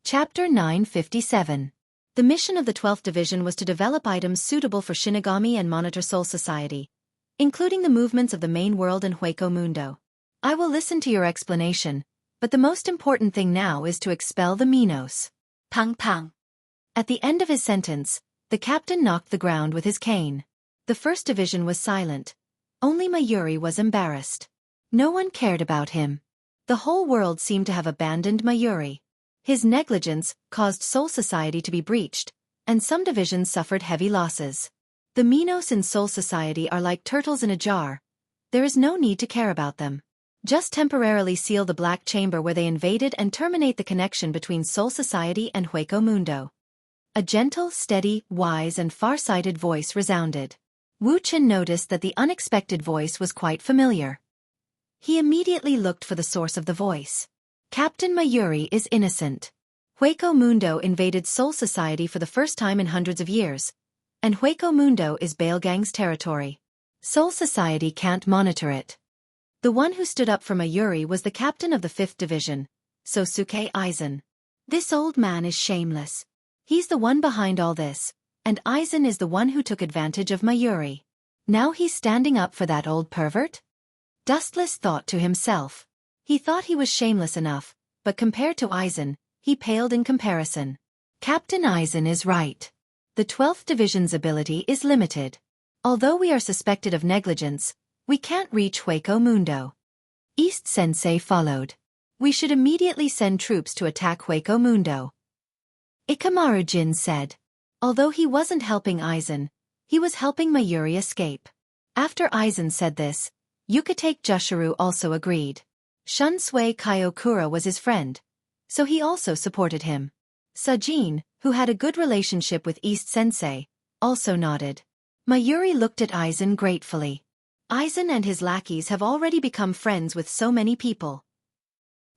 Chapter 957. The mission of the 12th Division was to develop items suitable for Shinigami and monitor Soul Society, including the movements of the main world and Hueco Mundo. I will listen to your explanation, but the most important thing now is to expel the Minos. Pang pang. At the end of his sentence, the captain knocked the ground with his cane. The first division was silent. Only Mayuri was embarrassed. No one cared about him. The whole world seemed to have abandoned Mayuri. His negligence caused Soul Society to be breached, and some divisions suffered heavy losses. The Minos in Soul Society are like turtles in a jar. There is no need to care about them. Just temporarily seal the Black Chamber where they invaded and terminate the connection between Soul Society and Hueco Mundo. A gentle, steady, wise and far-sighted voice resounded. Wuxia noticed that the unexpected voice was quite familiar. He immediately looked for the source of the voice. Captain Mayuri is innocent. Hueco Mundo invaded Soul Society for the first time in hundreds of years, and Hueco Mundo is Baelgang's territory. Soul Society can't monitor it. The one who stood up for Mayuri was the captain of the 5th Division, Sosuke Aizen. This old man is shameless. He's the one behind all this, and Aizen is the one who took advantage of Mayuri. Now he's standing up for that old pervert? Dustless thought to himself. He thought he was shameless enough, but compared to Aizen, he paled in comparison. Captain Aizen is right. The 12th Division's ability is limited. Although we are suspected of negligence, we can't reach Hueco Mundo. East Sensei followed. We should immediately send troops to attack Hueco Mundo. Ikamaru Jin said. Although he wasn't helping Aizen, he was helping Mayuri escape. After Aizen said this, Yukitake Jushiro also agreed. Shunsui Kaiokura was his friend, so he also supported him. Sajin, who had a good relationship with East Sensei, also nodded. Mayuri looked at Aizen gratefully. Aizen and his lackeys have already become friends with so many people.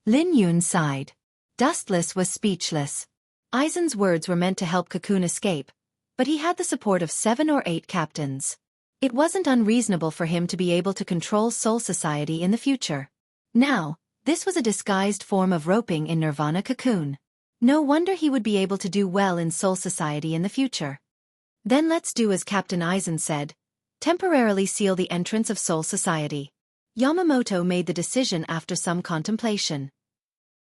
Lin Yun sighed. Dustless was speechless. Aizen's words were meant to help Cocoon escape, but he had the support of 7 or 8 captains. It wasn't unreasonable for him to be able to control Soul Society in the future. Now, this was a disguised form of roping in Nirvana Cocoon. No wonder he would be able to do well in Soul Society in the future. Then let's do as Captain Aizen said, temporarily seal the entrance of Soul Society. Yamamoto made the decision after some contemplation.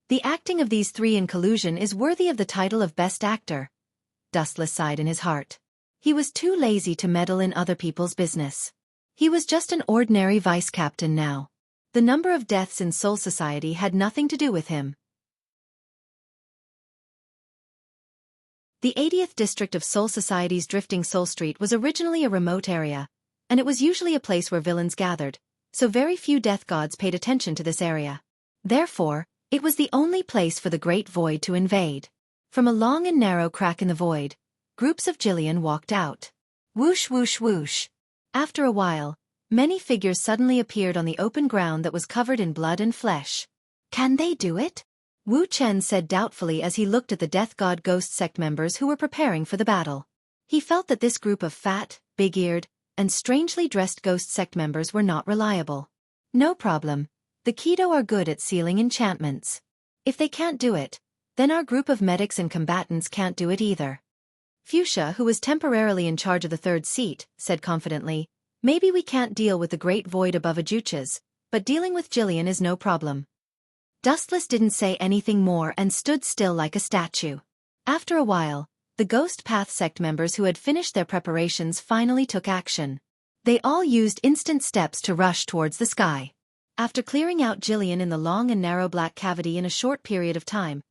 The acting of these 3 in collusion is worthy of the title of Best Actor. Dustless sighed in his heart. He was too lazy to meddle in other people's business. He was just an ordinary vice captain now. The number of deaths in Soul Society had nothing to do with him. The 80th district of Soul Society's Drifting Soul Street was originally a remote area, and it was usually a place where villains gathered, so very few death gods paid attention to this area. Therefore, it was the only place for the Great Void to invade. From a long and narrow crack in the void, groups of Jillian walked out. Whoosh whoosh whoosh. After a while, many figures suddenly appeared on the open ground that was covered in blood and flesh. Can they do it? Wu Chen said doubtfully as he looked at the Death God Ghost Sect members who were preparing for the battle. He felt that this group of fat, big-eared, and strangely dressed Ghost Sect members were not reliable. No problem. The Kido are good at sealing enchantments. If they can't do it, then our group of medics and combatants can't do it either. Fuchsia, who was temporarily in charge of the 3rd seat, said confidently, maybe we can't deal with the Great Void above Ajuchas, but dealing with Jillian is no problem. Dustless didn't say anything more and stood still like a statue. After a while, the Ghost Path sect members who had finished their preparations finally took action. They all used instant steps to rush towards the sky. After clearing out Jillian in the long and narrow black cavity in a short period of time,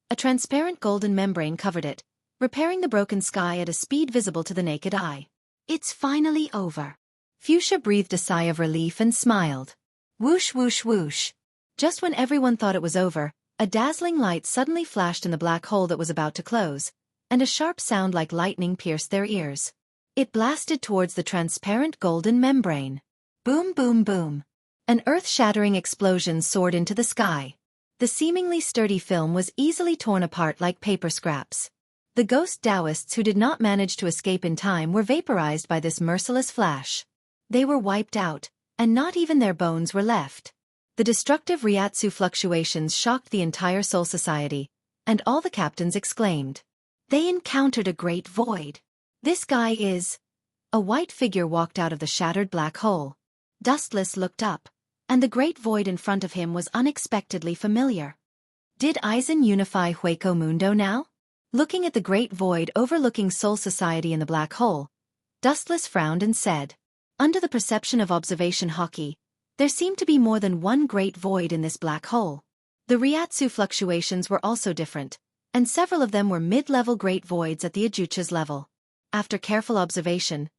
a transparent golden membrane covered it, repairing the broken sky at a speed visible to the naked eye. It's finally over. Fuchsia breathed a sigh of relief and smiled. Whoosh whoosh whoosh. Just when everyone thought it was over, a dazzling light suddenly flashed in the black hole that was about to close, and a sharp sound like lightning pierced their ears. It blasted towards the transparent golden membrane. Boom boom boom. An earth-shattering explosion soared into the sky. The seemingly sturdy film was easily torn apart like paper scraps. The ghost Taoists who did not manage to escape in time were vaporized by this merciless flash. They were wiped out, and not even their bones were left. The destructive Ryatsu fluctuations shocked the entire Soul Society, and all the captains exclaimed. They encountered a great void. This guy is... A white figure walked out of the shattered black hole. Dustless looked up. and the great void in front of him was unexpectedly familiar. Did Aizen unify Hueco Mundo now? Looking at the great void overlooking Soul Society in the black hole, Dustless frowned and said, "Under the perception of observation hockey, there seemed to be more than one great void in this black hole. The Ryatsu fluctuations were also different, and several of them were mid-level great voids at the Ajucha's level. After careful observation,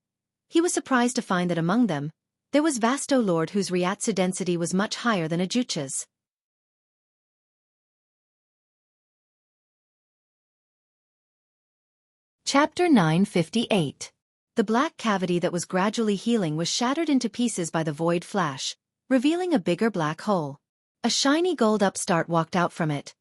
he was surprised to find that among them, there was Overlord whose Ryatsu density was much higher than Ajucha's." Chapter 958. The black cavity that was gradually healing was shattered into pieces by the void flash, revealing a bigger black hole. A shiny gold upstart walked out from it.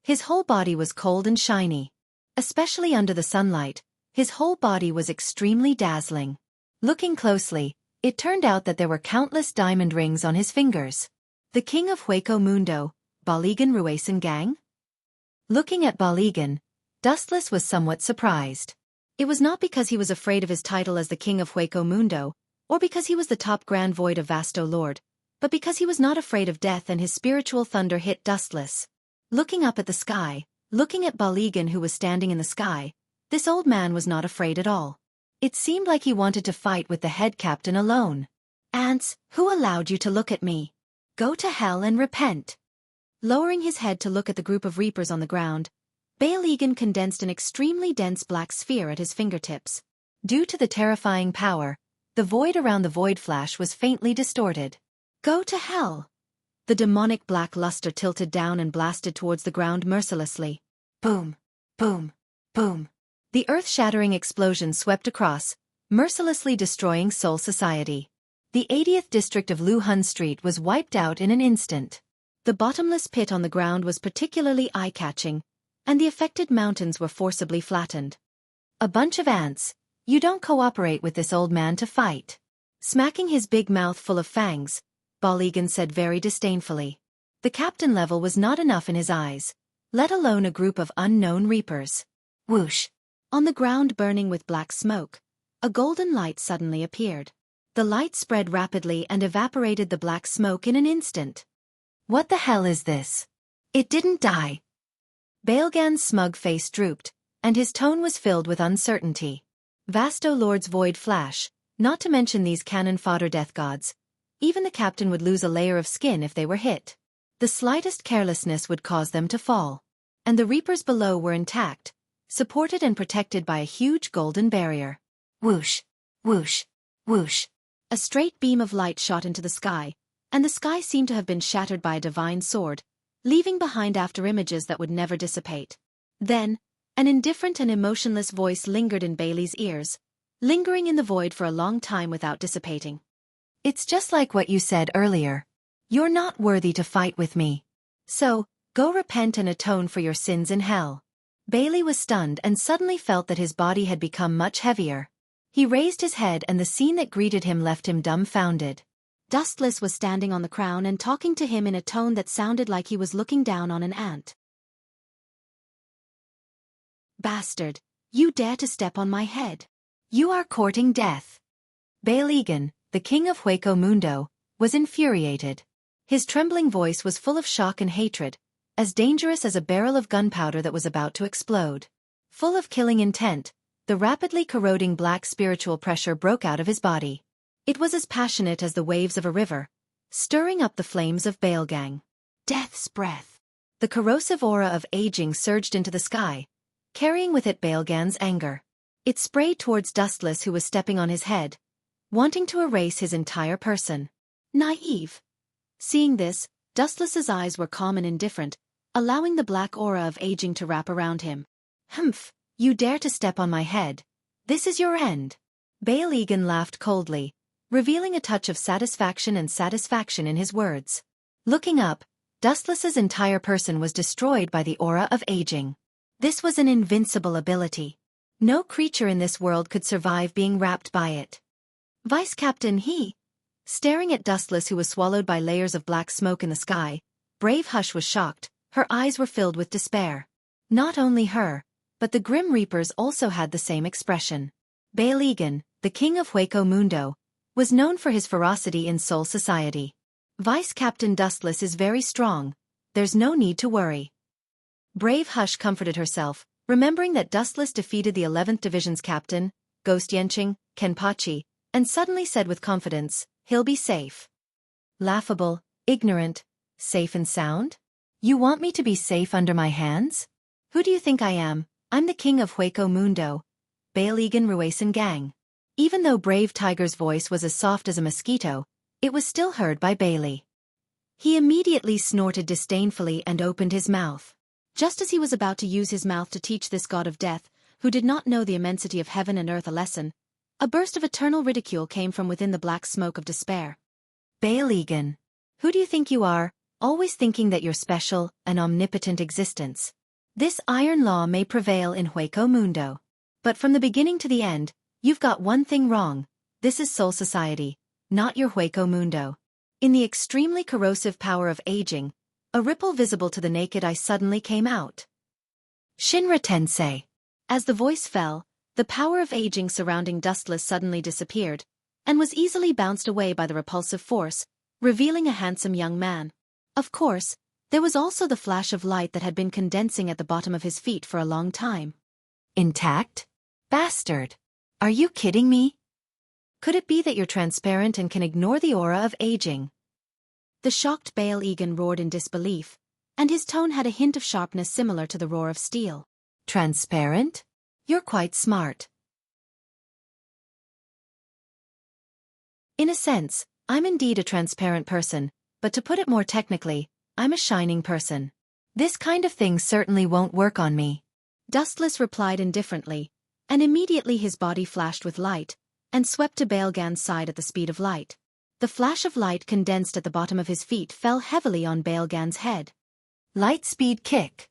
His whole body was cold and shiny. Especially under the sunlight, his whole body was extremely dazzling. Looking closely, it turned out that there were countless diamond rings on his fingers. The king of Hueco Mundo, Baligan Ruesan Gang? Looking at Baligan, Dustless was somewhat surprised. It was not because he was afraid of his title as the king of Hueco Mundo, or because he was the top grand void of Overlord, but because he was not afraid of death, and his spiritual thunder hit Dustless. Looking up at the sky, looking at Baligan who was standing in the sky, this old man was not afraid at all. It seemed like he wanted to fight with the head captain alone. "Ants, who allowed you to look at me? Go to hell and repent." Lowering his head to look at the group of reapers on the ground, Baligan condensed an extremely dense black sphere at his fingertips. Due to the terrifying power, the void around the void flash was faintly distorted. "Go to hell." The demonic black luster tilted down and blasted towards the ground mercilessly. Boom, boom, boom. The earth-shattering explosion swept across, mercilessly destroying Soul Society. The 80th district of Luhun Street was wiped out in an instant. The bottomless pit on the ground was particularly eye-catching, and the affected mountains were forcibly flattened. "A bunch of ants, you don't cooperate with this old man to fight." Smacking his big mouth full of fangs, Baligan said very disdainfully. The captain level was not enough in his eyes, let alone a group of unknown reapers. Whoosh! On the ground burning with black smoke, a golden light suddenly appeared. The light spread rapidly and evaporated the black smoke in an instant. "What the hell is this? It didn't die." Baligan's smug face drooped, and his tone was filled with uncertainty. Overlord's void flash, not to mention these cannon fodder death gods, even the captain would lose a layer of skin if they were hit. The slightest carelessness would cause them to fall. And the reapers below were intact, supported and protected by a huge golden barrier. Whoosh, whoosh, whoosh. A straight beam of light shot into the sky, and the sky seemed to have been shattered by a divine sword, leaving behind afterimages that would never dissipate. Then, an indifferent and emotionless voice lingered in Bailey's ears, lingering in the void for a long time without dissipating. "It's just like what you said earlier. You're not worthy to fight with me. So, go repent and atone for your sins in hell." Bailey was stunned and suddenly felt that his body had become much heavier. He raised his head and the scene that greeted him left him dumbfounded. Dustless was standing on the crown and talking to him in a tone that sounded like he was looking down on an ant. "Bastard, you dare to step on my head. You are courting death." Baligan, the king of Hueco Mundo, was infuriated. His trembling voice was full of shock and hatred, as dangerous as a barrel of gunpowder that was about to explode. Full of killing intent, the rapidly corroding black spiritual pressure broke out of his body. It was as passionate as the waves of a river, stirring up the flames of Baligan. Death's breath. The corrosive aura of aging surged into the sky, carrying with it Baligan's anger. It sprayed towards Dustless who was stepping on his head, wanting to erase his entire person. Naive. Seeing this, Dustless's eyes were calm and indifferent, allowing the black aura of aging to wrap around him. "Humph, you dare to step on my head. This is your end." Baligan laughed coldly, revealing a touch of satisfaction in his words. Looking up, Dustless's entire person was destroyed by the aura of aging. This was an invincible ability. No creature in this world could survive being wrapped by it. Vice Captain he. Staring at Dustless who was swallowed by layers of black smoke in the sky, Brave Hush was shocked, her eyes were filled with despair. Not only her, but the Grim Reapers also had the same expression. Baligan, the king of Hueco Mundo, was known for his ferocity in Soul Society. Vice Captain Dustless is very strong. There's no need to worry. Brave Hush comforted herself, remembering that Dustless defeated the 11th Division's captain, Ghost Yenching, Kenpachi, and suddenly said with confidence, he'll be safe. Laughable, ignorant, safe and sound? You want me to be safe under my hands? Who do you think I am? I'm the king of Hueco Mundo, Bailigan Ruesan Gang. Even though Brave Tiger's voice was as soft as a mosquito, it was still heard by Bailey. He immediately snorted disdainfully and opened his mouth. Just as he was about to use his mouth to teach this god of death, who did not know the immensity of heaven and earth a lesson, a burst of eternal ridicule came from within the black smoke of despair. Bailigan. Who do you think you are, always thinking that you're special, an omnipotent existence? This iron law may prevail in Hueco Mundo. But from the beginning to the end, you've got one thing wrong. This is Soul Society, not your Hueco Mundo. In the extremely corrosive power of aging, a ripple visible to the naked eye suddenly came out. Shinra Tensei. As the voice fell, the power of aging surrounding Dustless suddenly disappeared, and was easily bounced away by the repulsive force, revealing a handsome young man. Of course, there was also the flash of light that had been condensing at the bottom of his feet for a long time. Intact? Bastard! Are you kidding me? Could it be that you're transparent and can ignore the aura of aging? The shocked Bailigan roared in disbelief, and his tone had a hint of sharpness similar to the roar of steel. Transparent? You're quite smart. In a sense, I'm indeed a transparent person, but to put it more technically, I'm a shining person. This kind of thing certainly won't work on me. Dustless replied indifferently, and immediately his body flashed with light, and swept to Bailgan's side at the speed of light. The flash of light condensed at the bottom of his feet fell heavily on Bailgan's head. Light speed kick.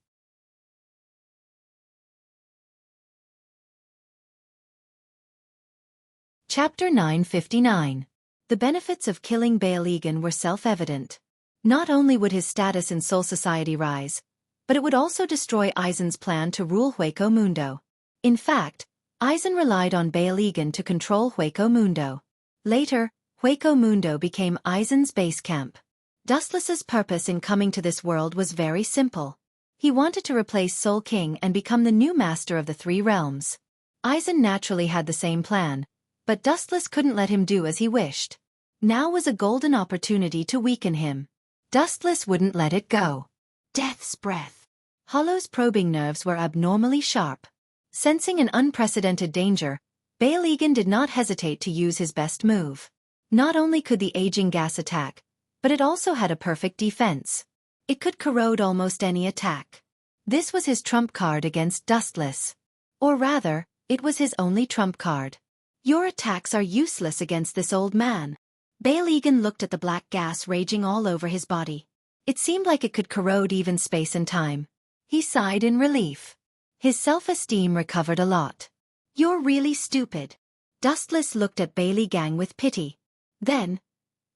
Chapter 959. The benefits of killing Bailigan were self-evident. Not only would his status in Soul Society rise, but it would also destroy Aizen's plan to rule Hueco Mundo. In fact, Aizen relied on Bailigan to control Hueco Mundo. Later, Hueco Mundo became Aizen's base camp. Dustless's purpose in coming to this world was very simple. He wanted to replace Soul King and become the new master of the three realms. Aizen naturally had the same plan, but Dustless couldn't let him do as he wished. Now was a golden opportunity to weaken him. Dustless wouldn't let it go. Death's breath. Hollow's probing nerves were abnormally sharp. Sensing an unprecedented danger, Bailigan did not hesitate to use his best move. Not only could the aging gas attack, but it also had a perfect defense. It could corrode almost any attack. This was his trump card against Dustless. Or rather, it was his only trump card. Your attacks are useless against this old man. Bailigan looked at the black gas raging all over his body. It seemed like it could corrode even space and time. He sighed in relief. His self-esteem recovered a lot. You're really stupid. Dustless looked at Bailigan with pity. Then,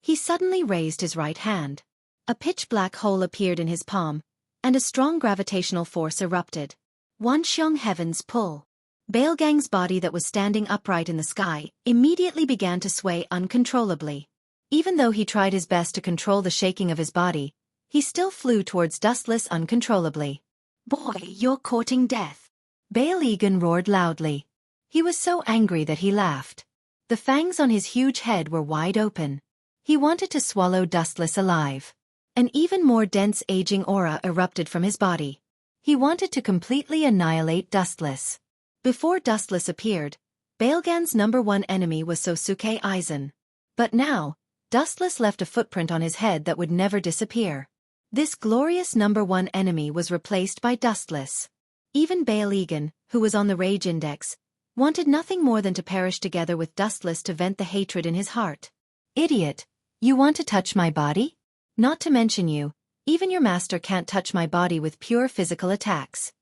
he suddenly raised his right hand. A pitch-black hole appeared in his palm, and a strong gravitational force erupted. Wanxiong Heaven's Pull. Bailgang's body that was standing upright in the sky immediately began to sway uncontrollably. Even though he tried his best to control the shaking of his body, he still flew towards Dustless uncontrollably. Boy, you're courting death. Bailigan roared loudly. He was so angry that he laughed. The fangs on his huge head were wide open. He wanted to swallow Dustless alive. An even more dense aging aura erupted from his body. He wanted to completely annihilate Dustless. Before Dustless appeared, Bailgan's #1 enemy was Sosuke Aizen. But now, Dustless left a footprint on his head that would never disappear. This glorious #1 enemy was replaced by Dustless. Even Bailigan, who was on the rage index, wanted nothing more than to perish together with Dustless to vent the hatred in his heart. Idiot, you want to touch my body? Not to mention you, even your master can't touch my body with pure physical attacks.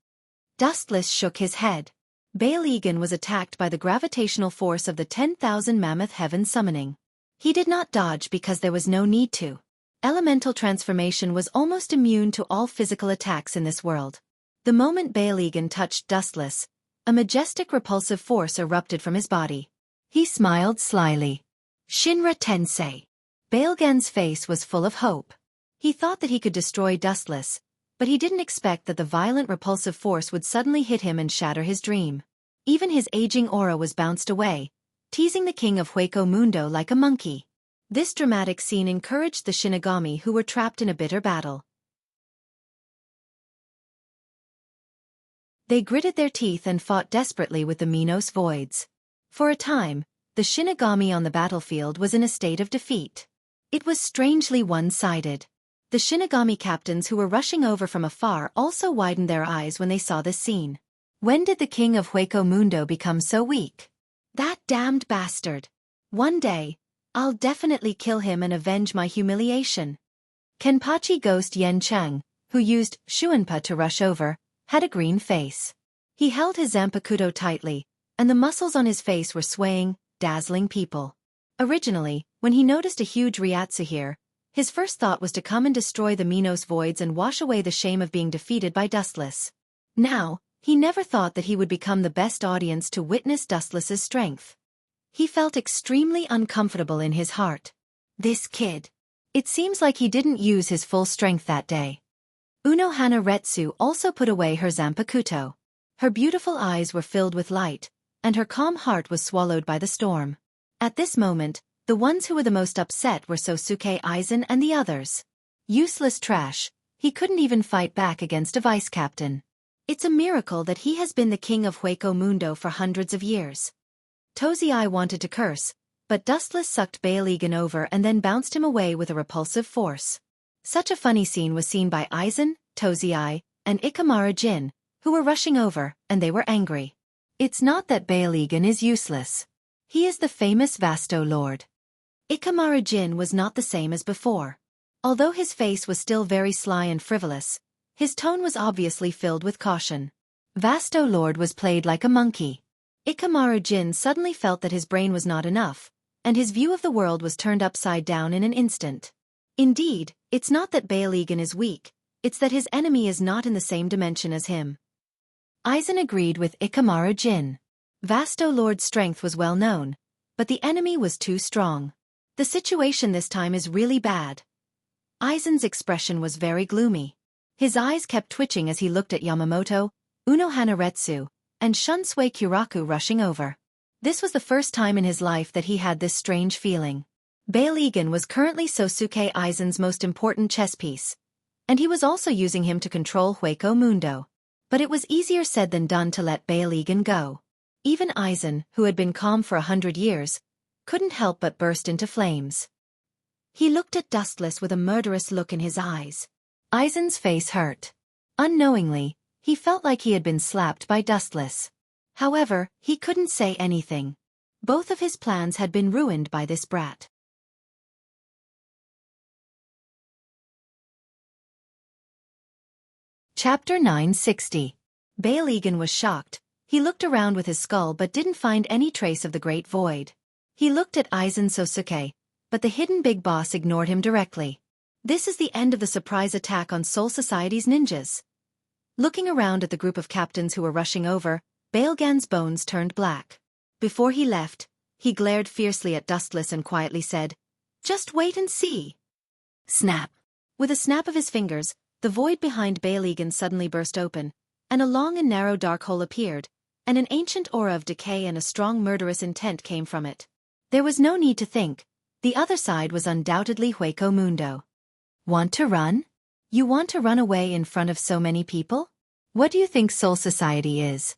Dustless shook his head. Bailigan was attacked by the gravitational force of the 10,000 Mammoth Heaven summoning. He did not dodge because there was no need to. Elemental transformation was almost immune to all physical attacks in this world. The moment Bailigan touched Dustless, a majestic repulsive force erupted from his body. He smiled slyly. Shinra Tensei. Baelgan's face was full of hope. He thought that he could destroy Dustless, but he didn't expect that the violent repulsive force would suddenly hit him and shatter his dream. Even his aging aura was bounced away, teasing the king of Hueco Mundo like a monkey. This dramatic scene encouraged the Shinigami who were trapped in a bitter battle. They gritted their teeth and fought desperately with the Minos voids. For a time, the Shinigami on the battlefield was in a state of defeat. It was strangely one-sided. The Shinigami captains who were rushing over from afar also widened their eyes when they saw this scene. When did the king of Hueco Mundo become so weak? That damned bastard. One day, I'll definitely kill him and avenge my humiliation. Kenpachi Ghost Yen Cheng, who used Shuanpa to rush over, had a green face. He held his Zanpakuto tightly, and the muscles on his face were swaying, dazzling people. Originally, when he noticed a huge Ryatsu here, his first thought was to come and destroy the Minos voids and wash away the shame of being defeated by Dustless. Now, he never thought that he would become the best audience to witness Dustless's strength. He felt extremely uncomfortable in his heart. This kid. It seems like he didn't use his full strength that day. Unohana Retsu also put away her Zanpakuto. Her beautiful eyes were filled with light, and her calm heart was swallowed by the storm. At this moment, the ones who were the most upset were Sosuke Aizen and the others. Useless trash, he couldn't even fight back against a vice-captain. It's a miracle that he has been the king of Hueco Mundo for hundreds of years. Tozai wanted to curse, but Dustless sucked Baelgan over and then bounced him away with a repulsive force. Such a funny scene was seen by Aizen, Tozai, and Ikimara Jin, who were rushing over, and they were angry. It's not that Baelgan is useless. He is the famous Vasto Lord. Ikimara Jin was not the same as before. Although his face was still very sly and frivolous, his tone was obviously filled with caution. Vasto Lord was played like a monkey. Ikimara Jin suddenly felt that his brain was not enough, and his view of the world was turned upside down in an instant. Indeed, it's not that Baelgan is weak, it's that his enemy is not in the same dimension as him. Aizen agreed with Ikimara Jin. Vasto Lord's strength was well known, but the enemy was too strong. The situation this time is really bad. Aizen's expression was very gloomy. His eyes kept twitching as he looked at Yamamoto, Unohana Retsu, and Shunsui Kiraku rushing over. This was the first time in his life that he had this strange feeling. Baelgan was currently Sosuke Aizen's most important chess piece, and he was also using him to control Hueco Mundo. But it was easier said than done to let Baelgan go. Even Aizen, who had been calm for 100 years, couldn't help but burst into flames. He looked at Dustless with a murderous look in his eyes. Aizen's face hurt. Unknowingly, he felt like he had been slapped by Dustless. However, he couldn't say anything. Both of his plans had been ruined by this brat. Chapter 960. Baelgan was shocked. He looked around with his skull but didn't find any trace of the Great Void. He looked at Aizen Sosuke, but the hidden big boss ignored him directly. This is the end of the surprise attack on Soul Society's ninjas. Looking around at the group of captains who were rushing over, Baelgan's bones turned black. Before he left, he glared fiercely at Dustless and quietly said, "Just wait and see." Snap. With a snap of his fingers, the void behind Baelgan suddenly burst open, and a long and narrow dark hole appeared, and an ancient aura of decay and a strong murderous intent came from it. There was no need to think. The other side was undoubtedly Hueco Mundo. Want to run? You want to run away in front of so many people? What do you think Soul Society is?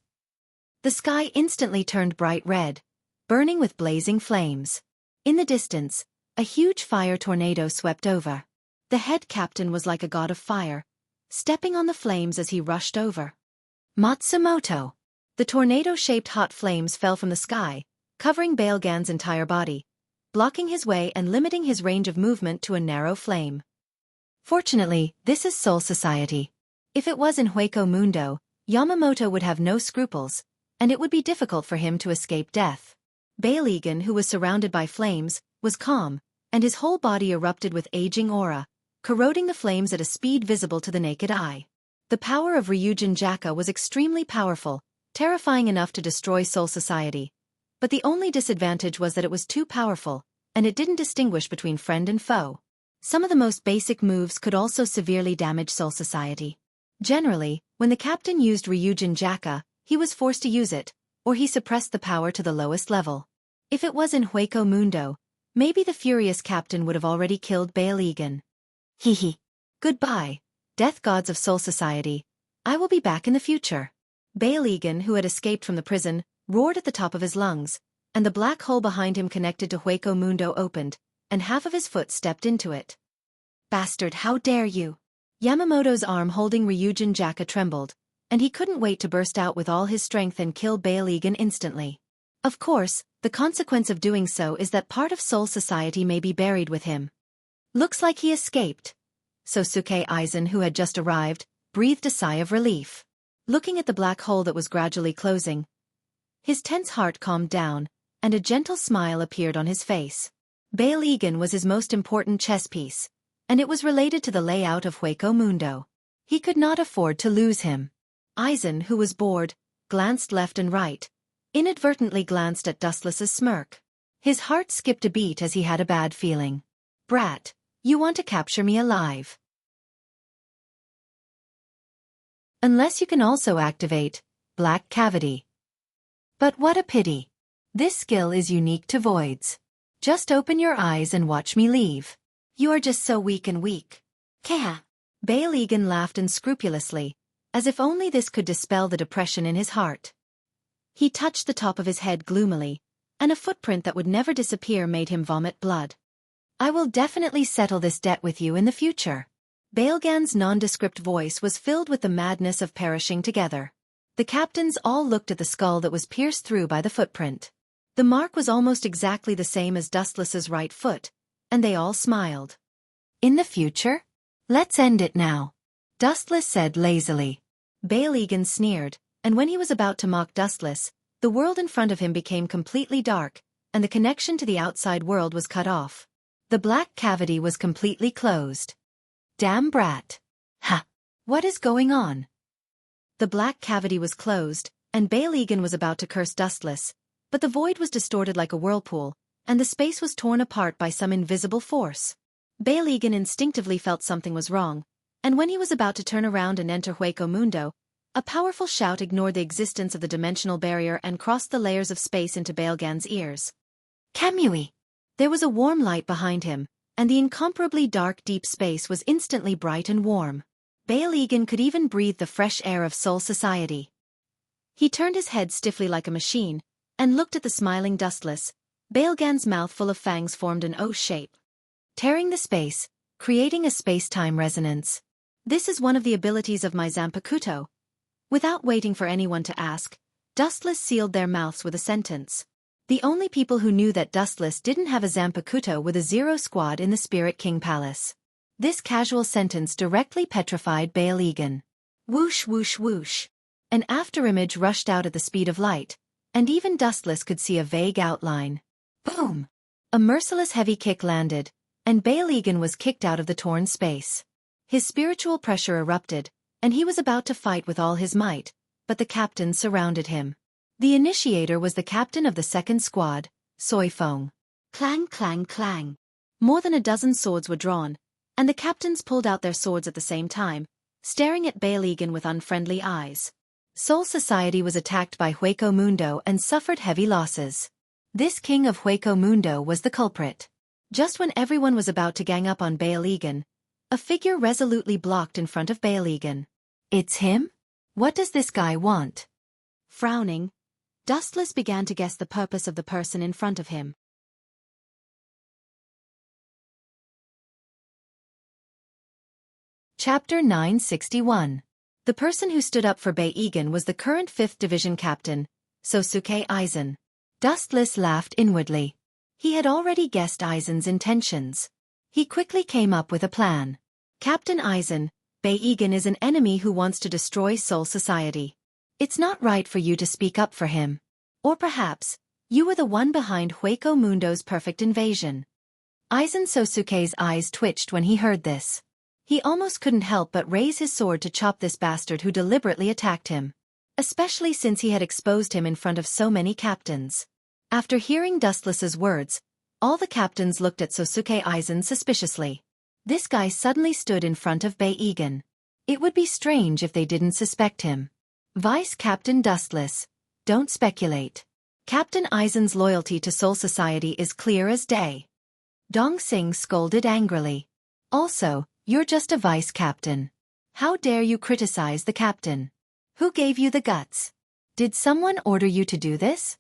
The sky instantly turned bright red, burning with blazing flames. In the distance, a huge fire tornado swept over. The head captain was like a god of fire, stepping on the flames as he rushed over. Matsumoto. The tornado-shaped hot flames fell from the sky, covering Baelgan's entire body, blocking his way and limiting his range of movement to a narrow flame. Fortunately, this is Soul Society. If it was in Hueco Mundo, Yamamoto would have no scruples, and it would be difficult for him to escape death. Baelgan, who was surrounded by flames, was calm, and his whole body erupted with aging aura, corroding the flames at a speed visible to the naked eye. The power of Ryujin Jaka was extremely powerful, terrifying enough to destroy Soul Society. But the only disadvantage was that it was too powerful, and it didn't distinguish between friend and foe. Some of the most basic moves could also severely damage Soul Society. Generally, when the captain used Ryujin Jaka, he was forced to use it, or he suppressed the power to the lowest level. If it was in Hueco Mundo, maybe the furious captain would have already killed Bail Egan. Hehe. Goodbye, death gods of Soul Society. I will be back in the future. Bail Egan, who had escaped from the prison, roared at the top of his lungs, and the black hole behind him connected to Hueco Mundo opened, and half of his foot stepped into it. Bastard, how dare you! Yamamoto's arm holding Ryujin Jaka trembled, and he couldn't wait to burst out with all his strength and kill Bail Egan instantly. Of course, the consequence of doing so is that part of Soul Society may be buried with him. Looks like he escaped. Sosuke Aizen, who had just arrived, breathed a sigh of relief. Looking at the black hole that was gradually closing, his tense heart calmed down, and a gentle smile appeared on his face. Bail Egan was his most important chess piece, and it was related to the layout of Hueco Mundo. He could not afford to lose him. Aizen, who was bored, glanced left and right, inadvertently glanced at Dustless's smirk. His heart skipped a beat as he had a bad feeling. Brat, you want to capture me alive. Unless you can also activate Black Cavity. But what a pity. This skill is unique to voids. Just open your eyes and watch me leave. You are just so weak and weak. Keha. Bail Egan laughed unscrupulously, as if only this could dispel the depression in his heart. He touched the top of his head gloomily, and a footprint that would never disappear made him vomit blood. I will definitely settle this debt with you in the future. Bailgan's nondescript voice was filled with the madness of perishing together. The captains all looked at the skull that was pierced through by the footprint. The mark was almost exactly the same as Dustless's right foot, and they all smiled. In the future? Let's end it now, Dustless said lazily. Bail Egan sneered, and when he was about to mock Dustless, the world in front of him became completely dark, and the connection to the outside world was cut off. The black cavity was completely closed. Damn brat. Ha! What is going on? The black cavity was closed, and Bail Egan was about to curse Dustless, but the void was distorted like a whirlpool, and the space was torn apart by some invisible force. Bail Egan instinctively felt something was wrong, and when he was about to turn around and enter Hueco Mundo, a powerful shout ignored the existence of the dimensional barrier and crossed the layers of space into Bailgan's ears. Kamui! There was a warm light behind him, and the incomparably dark deep space was instantly bright and warm. Bail Egan could even breathe the fresh air of Soul Society. He turned his head stiffly like a machine, and looked at the smiling Dustless. Bailgan's mouth full of fangs formed an O shape, tearing the space, creating a space-time resonance. This is one of the abilities of my Zanpakuto. Without waiting for anyone to ask, Dustless sealed their mouths with a sentence. The only people who knew that Dustless didn't have a Zanpakuto were the Zero Squad in the Spirit King Palace. This casual sentence directly petrified Bail Egan. Whoosh whoosh whoosh. An afterimage rushed out at the speed of light, and even Dustless could see a vague outline. Boom! A merciless heavy kick landed, and Bail Egan was kicked out of the torn space. His spiritual pressure erupted, and he was about to fight with all his might, but the captains surrounded him. The initiator was the captain of the second squad, Soifeng. Clang clang clang. More than a dozen swords were drawn, and the captains pulled out their swords at the same time, staring at Bail Egan with unfriendly eyes. Soul Society was attacked by Hueco Mundo and suffered heavy losses. This king of Hueco Mundo was the culprit. Just when everyone was about to gang up on Bail Egan, a figure resolutely blocked in front of Bail Egan. It's him? What does this guy want? Frowning, Dustless began to guess the purpose of the person in front of him. Chapter 961. The person who stood up for Bail Egan was the current 5th Division captain, Sosuke Aizen. Dustless laughed inwardly. He had already guessed Aizen's intentions. He quickly came up with a plan. Captain Aizen, Bail Egan is an enemy who wants to destroy Soul Society. It's not right for you to speak up for him. Or perhaps, you were the one behind Hueco Mundo's perfect invasion. Aizen Sosuke's eyes twitched when he heard this. He almost couldn't help but raise his sword to chop this bastard who deliberately attacked him. Especially since he had exposed him in front of so many captains. After hearing Dustless's words, All the captains looked at Sosuke Aizen suspiciously. This guy suddenly stood in front of Bei Egan. It would be strange if they didn't suspect him. Vice Captain Dustless, don't speculate. Captain Aizen's loyalty to Soul Society is clear as day. Dong Xing scolded angrily. Also, you're just a vice captain. How dare you criticize the captain? Who gave you the guts? Did someone order you to do this?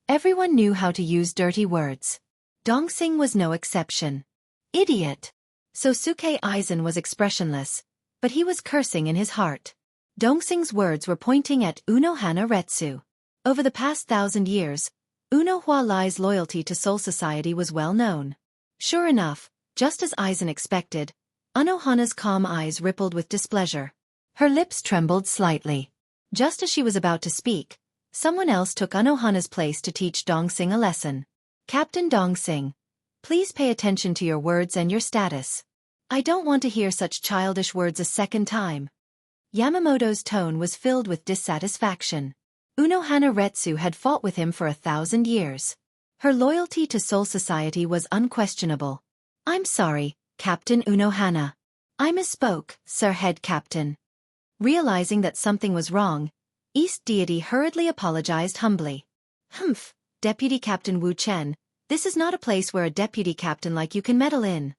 Everyone knew how to use dirty words. Dong Xing was no exception. Idiot! Sosuke Aizen was expressionless, but he was cursing in his heart. Dong Xing's words were pointing at Unohana Retsu. Over the past 1,000 years, Uno Hualai's loyalty to Soul Society was well known. Sure enough, just as Aizen expected, Unohana's calm eyes rippled with displeasure. Her lips trembled slightly. Just as she was about to speak, someone else took Unohana's place to teach Dong Xing a lesson. Captain Dong Xing, please pay attention to your words and your status. I don't want to hear such childish words a second time. Yamamoto's tone was filled with dissatisfaction. Unohana Retsu had fought with him for 1,000 years. Her loyalty to Soul Society was unquestionable. I'm sorry, Captain Unohana. I misspoke, Sir Head Captain. Realizing that something was wrong, East Deity hurriedly apologized humbly. Humph, Deputy Captain Wu Chen, this is not a place where a deputy captain like you can meddle in.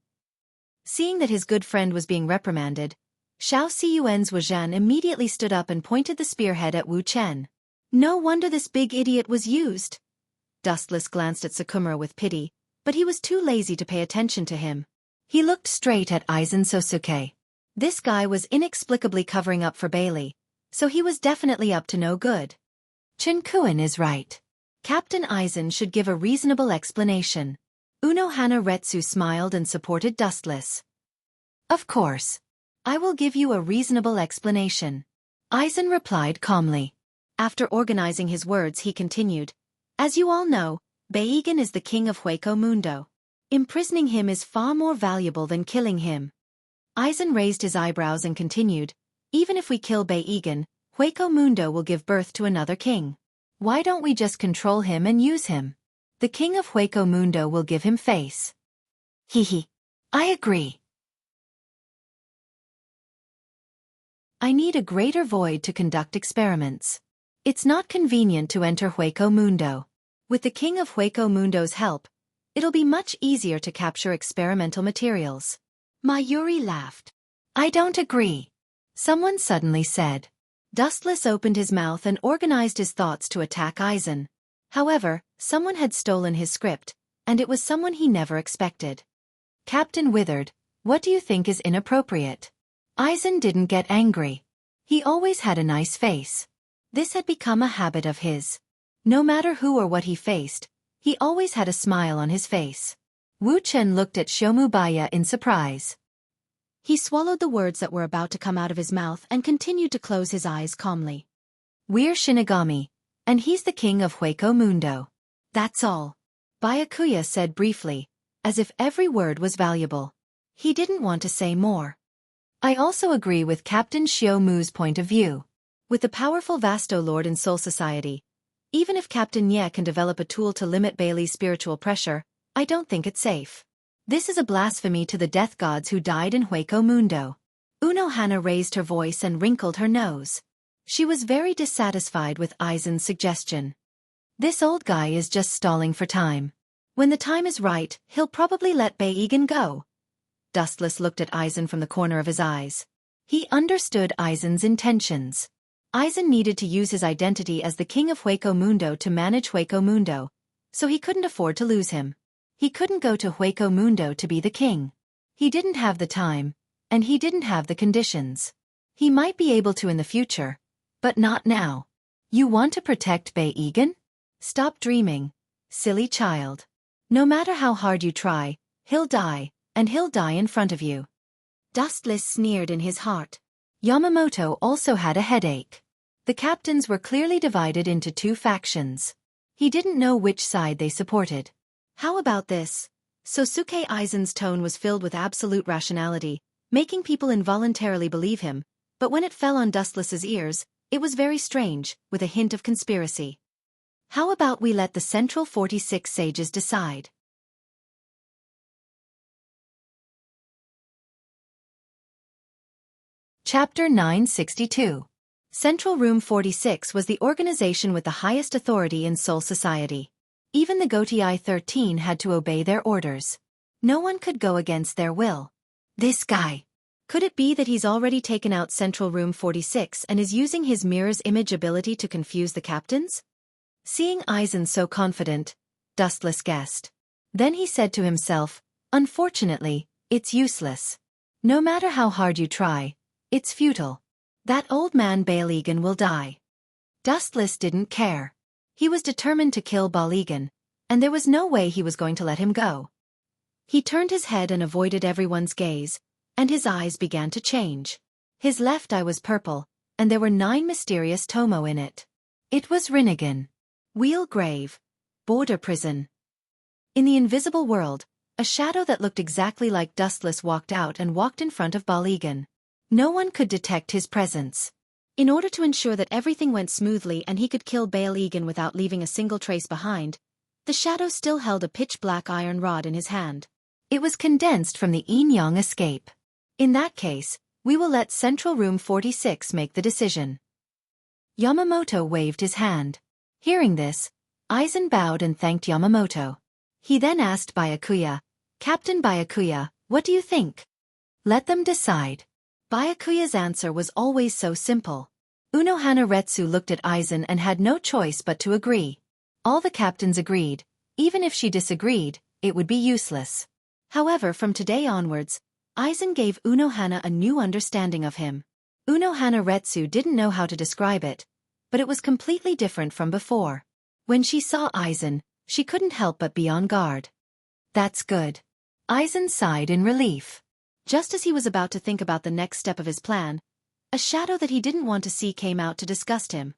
Seeing that his good friend was being reprimanded, Xiao Ciyuan's Wuzhan immediately stood up and pointed the spearhead at Wu Chen. No wonder this big idiot was used. Dustless glanced at Sakumura with pity, but he was too lazy to pay attention to him. He looked straight at Aizen Sosuke. This guy was inexplicably covering up for Bailey, so he was definitely up to no good. Chinkuan is right. Captain Aizen should give a reasonable explanation. Unohana Retsu smiled and supported Dustless. Of course. I will give you a reasonable explanation. Aizen replied calmly. After organizing his words he continued. As you all know, Beigan is the king of Hueco Mundo. Imprisoning him is far more valuable than killing him. Aizen raised his eyebrows and continued. Even if we kill Beigan, Hueco Mundo will give birth to another king. Why don't we just control him and use him? The king of Hueco Mundo will give him face. Hehe. I agree. I need a greater void to conduct experiments. It's not convenient to enter Hueco Mundo. With the king of Hueco Mundo's help, it'll be much easier to capture experimental materials. Mayuri laughed. I don't agree. Someone suddenly said. Dustless opened his mouth and organized his thoughts to attack Aizen. However, someone had stolen his script, and it was someone he never expected. Captain Withered, what do you think is inappropriate? Aizen didn't get angry. He always had a nice face. This had become a habit of his. No matter who or what he faced, he always had a smile on his face. Wu Chen looked at Shomubaya in surprise. He swallowed the words that were about to come out of his mouth and continued to close his eyes calmly. We're Shinigami, and he's the king of Hueco Mundo. That's all. Byakuya said briefly, as if every word was valuable. He didn't want to say more. I also agree with Captain Xiao Mu's point of view. With the powerful Vasto Lord in Soul Society, even if Captain Ye can develop a tool to limit Bailey's spiritual pressure, I don't think it's safe. This is a blasphemy to the death gods who died in Hueco Mundo. Unohana raised her voice and wrinkled her nose. She was very dissatisfied with Aizen's suggestion. This old guy is just stalling for time. When the time is right, he'll probably let Beigan go. Dustless looked at Aizen from the corner of his eyes. He understood Aizen's intentions. Aizen needed to use his identity as the king of Hueco Mundo to manage Hueco Mundo, so he couldn't afford to lose him. He couldn't go to Hueco Mundo to be the king. He didn't have the time, and he didn't have the conditions. He might be able to in the future, but not now. You want to protect Beigan? Stop dreaming, silly child. No matter how hard you try, he'll die, and he'll die in front of you. Dustless sneered in his heart. Yamamoto also had a headache. The captains were clearly divided into two factions. He didn't know which side they supported. How about this? Sosuke Aizen's tone was filled with absolute rationality, making people involuntarily believe him, but when it fell on Dustless's ears, it was very strange, with a hint of conspiracy. How about we let the Central 46 sages decide? Chapter 962. Central Room 46 was the organization with the highest authority in Soul Society. Even the Gotii 13 had to obey their orders. No one could go against their will. This guy. Could it be that he's already taken out Central Room 46 and is using his mirror's image ability to confuse the captains? Seeing Aizen so confident, Dustless guessed. Then he said to himself, unfortunately, it's useless. No matter how hard you try, it's futile. That old man Balegan will die. Dustless didn't care. He was determined to kill Balegan, and there was no way he was going to let him go. He turned his head and avoided everyone's gaze, and his eyes began to change. His left eye was purple, and there were 9 mysterious tomo in it. It was Rinnegan. Wheel grave. Border prison. In the invisible world, a shadow that looked exactly like Dustless walked out and walked in front of Balegan. No one could detect his presence. In order to ensure that everything went smoothly and he could kill Balegan without leaving a single trace behind, the shadow still held a pitch-black iron rod in his hand. It was condensed from the Yin-Yang escape. In that case, we will let Central Room 46 make the decision. Yamamoto waved his hand. Hearing this, Aizen bowed and thanked Yamamoto. He then asked Byakuya, Captain Byakuya, what do you think? Let them decide. Byakuya's answer was always so simple. Unohana Retsu looked at Aizen and had no choice but to agree. All the captains agreed. Even if she disagreed, it would be useless. However, from today onwards, Aizen gave Unohana a new understanding of him. Unohana Retsu didn't know how to describe it, but it was completely different from before. When she saw Aizen, she couldn't help but be on guard. That's good. Aizen sighed in relief. Just as he was about to think about the next step of his plan, a shadow that he didn't want to see came out to disgust him.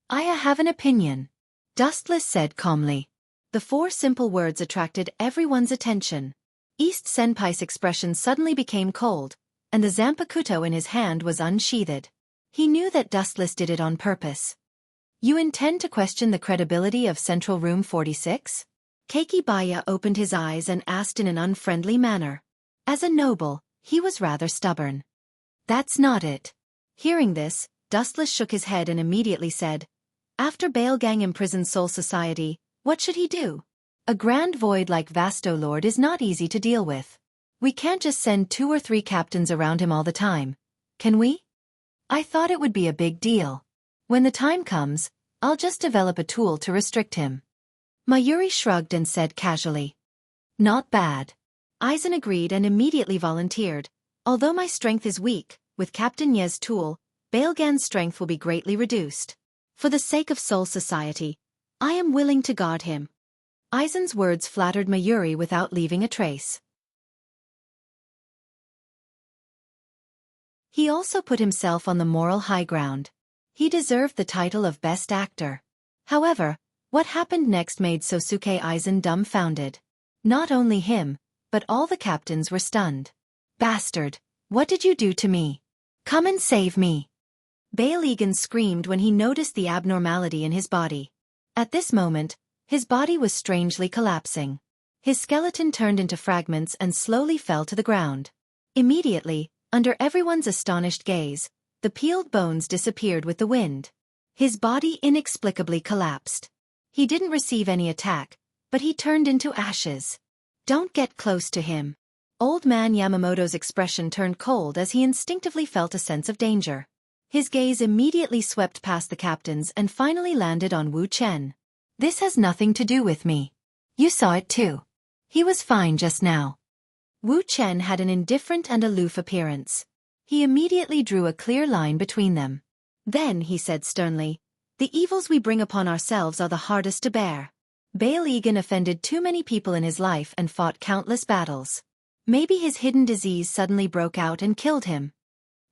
I have an opinion, Dustless said calmly. The 4 simple words attracted everyone's attention. East Senpai's expression suddenly became cold, and the Zanpakuto in his hand was unsheathed. He knew that Dustless did it on purpose. You intend to question the credibility of Central Room 46? Keikibaya opened his eyes and asked in an unfriendly manner. As a noble, he was rather stubborn. That's not it. Hearing this, Dustless shook his head and immediately said, after Balegang imprisoned Soul Society, what should he do? A grand void like Overlord is not easy to deal with. We can't just send 2 or 3 captains around him all the time, can we? I thought it would be a big deal. When the time comes, I'll just develop a tool to restrict him. Mayuri shrugged and said casually. Not bad. Aizen agreed and immediately volunteered. Although my strength is weak, with Captain Ye's tool, Balegan's strength will be greatly reduced. For the sake of Soul Society, I am willing to guard him. Aizen's words flattered Mayuri without leaving a trace. He also put himself on the moral high ground. He deserved the title of Best Actor. However, what happened next made Sosuke Aizen dumbfounded. Not only him, but all the captains were stunned. Bastard, what did you do to me? Come and save me. Balegan screamed when he noticed the abnormality in his body. At this moment, his body was strangely collapsing. His skeleton turned into fragments and slowly fell to the ground. Immediately, under everyone's astonished gaze, the peeled bones disappeared with the wind. His body inexplicably collapsed. He didn't receive any attack, but he turned into ashes. Don't get close to him. Old man Yamamoto's expression turned cold as he instinctively felt a sense of danger. His gaze immediately swept past the captains and finally landed on Wu Chen. This has nothing to do with me. You saw it too. He was fine just now. Wu Chen had an indifferent and aloof appearance. He immediately drew a clear line between them. Then he said sternly, the evils we bring upon ourselves are the hardest to bear. Balegan offended too many people in his life and fought countless battles. Maybe his hidden disease suddenly broke out and killed him.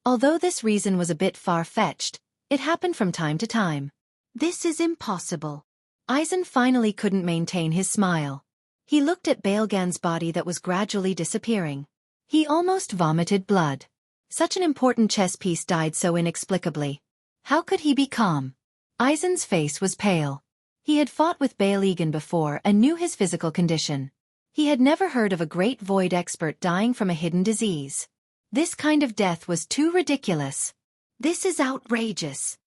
Although this reason was a bit far-fetched, it happened from time to time. This is impossible. Aizen finally couldn't maintain his smile. He looked at Balegan's body that was gradually disappearing. He almost vomited blood. Such an important chess piece died so inexplicably. How could he be calm? Aizen's face was pale. He had fought with Balegan before and knew his physical condition. He had never heard of a great void expert dying from a hidden disease. This kind of death was too ridiculous. This is outrageous.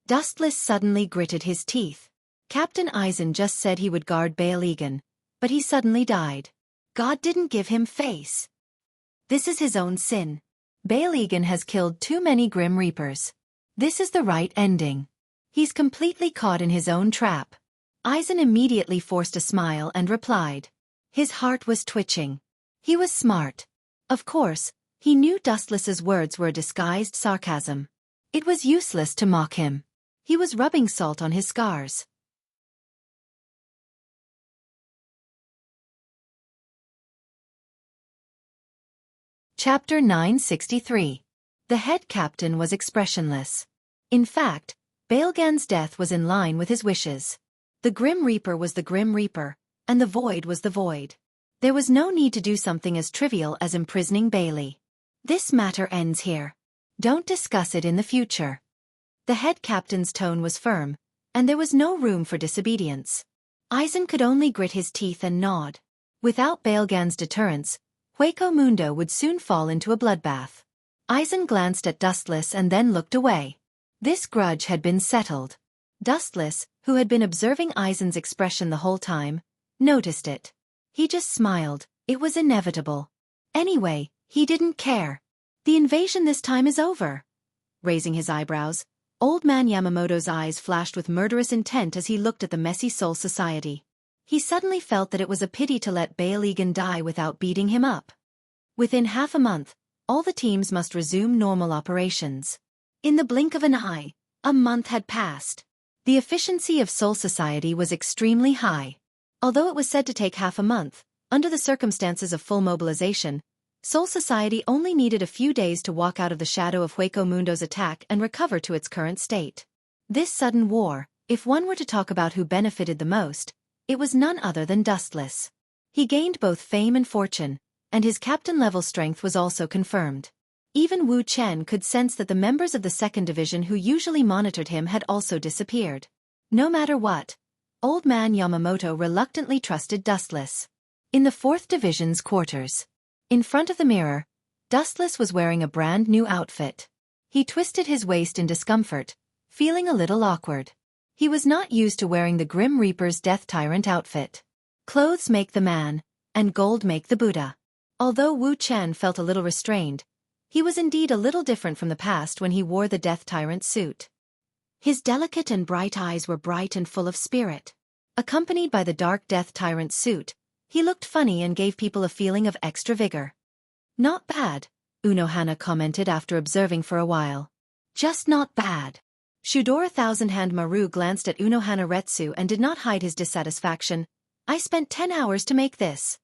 Dustless suddenly gritted his teeth. Captain Eisen just said he would guard Bail Egan, but he suddenly died. God didn't give him face. This is his own sin. Bail Egan has killed too many Grim Reapers. This is the right ending. He's completely caught in his own trap. Eisen immediately forced a smile and replied. His heart was twitching. He was smart. Of course, he knew Dustless's words were a disguised sarcasm. It was useless to mock him. He was rubbing salt on his scars. Chapter 963. The head captain was expressionless. In fact, Baelgan's death was in line with his wishes. The Grim Reaper was the Grim Reaper, and the Void was the Void. There was no need to do something as trivial as imprisoning Bailey. This matter ends here. Don't discuss it in the future. The head captain's tone was firm, and there was no room for disobedience. Eisen could only grit his teeth and nod. Without Baelgan's deterrence, Hueco Mundo would soon fall into a bloodbath. Eisen glanced at Dustless and then looked away. This grudge had been settled. Dustless, who had been observing Eisen's expression the whole time, noticed it. He just smiled. It was inevitable. Anyway, he didn't care. The invasion this time is over. Raising his eyebrows, Old Man Yamamoto's eyes flashed with murderous intent as he looked at the messy Soul Society. He suddenly felt that it was a pity to let Bail Egan die without beating him up. Within half a month, all the teams must resume normal operations. In the blink of an eye, a month had passed. The efficiency of Soul Society was extremely high. Although it was said to take half a month, under the circumstances of full mobilization, Soul Society only needed a few days to walk out of the shadow of Hueco Mundo's attack and recover to its current state. This sudden war, if one were to talk about who benefited the most, it was none other than Dustless. He gained both fame and fortune, and his captain-level strength was also confirmed. Even Wu Chen could sense that the members of the 2nd Division who usually monitored him had also disappeared. No matter what, Old Man Yamamoto reluctantly trusted Dustless. In the 4th Division's quarters, in front of the mirror, Dustless was wearing a brand new outfit. He twisted his waist in discomfort, feeling a little awkward. He was not used to wearing the Grim Reaper's Death Tyrant outfit. Clothes make the man, and gold make the Buddha. Although Wu Chen felt a little restrained, he was indeed a little different from the past when he wore the Death Tyrant suit. His delicate and bright eyes were bright and full of spirit. Accompanied by the dark Death Tyrant suit, he looked funny and gave people a feeling of extra vigor. Not bad, Unohana commented after observing for a while. Just not bad. Shudora Thousand-Hand Maru glanced at Unohana Retsu and did not hide his dissatisfaction. I spent 10 hours to make this.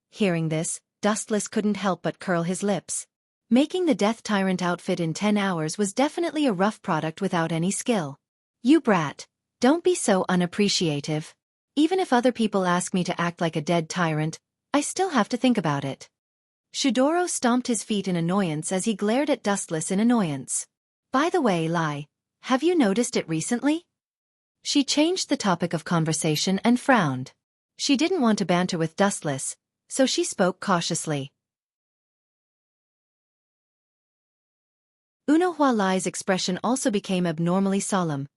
Hearing this, Dustless couldn't help but curl his lips. Making the Death Tyrant outfit in 10 hours was definitely a rough product without any skill. You brat, don't be so unappreciative. Even if other people ask me to act like a dead tyrant, I still have to think about it. Shudoro stomped his feet in annoyance as he glared at Dustless in annoyance. By the way, Lai, have you noticed it recently? She changed the topic of conversation and frowned. She didn't want to banter with Dustless, so she spoke cautiously. Unohua Lai's expression also became abnormally solemn.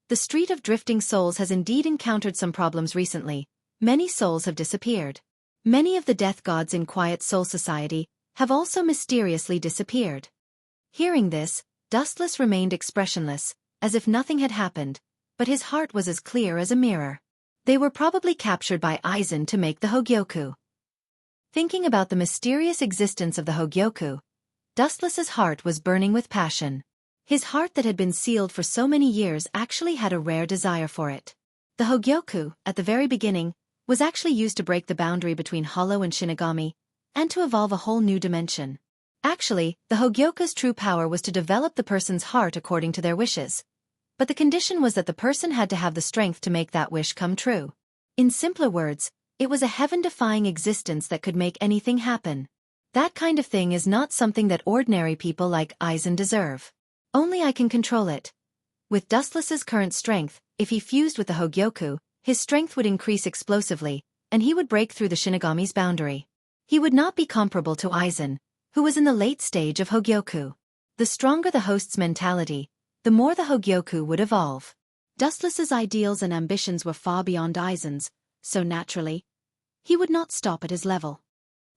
The Street of Drifting Souls has indeed encountered some problems recently. Many souls have disappeared. Many of the death gods in Quiet Soul Society have also mysteriously disappeared. Hearing this, Dustless remained expressionless, as if nothing had happened, but his heart was as clear as a mirror. They were probably captured by Eisen to make the Hogyoku. Thinking about the mysterious existence of the Hogyoku, Dustless's heart was burning with passion. His heart that had been sealed for so many years actually had a rare desire for it. The Hogyoku, at the very beginning, was actually used to break the boundary between Hollow and Shinigami, and to evolve a whole new dimension. Actually, the Hogyoku's true power was to develop the person's heart according to their wishes. But the condition was that the person had to have the strength to make that wish come true. In simpler words, it was a heaven-defying existence that could make anything happen. That kind of thing is not something that ordinary people like Eisen deserve. Only I can control it. With Dustless's current strength, if he fused with the Hogyoku, his strength would increase explosively, and he would break through the Shinigami's boundary. He would not be comparable to Eisen, who was in the late stage of Hogyoku. The stronger the host's mentality, the more the Hogyoku would evolve. Dustless's ideals and ambitions were far beyond Aizen's, so naturally, he would not stop at his level.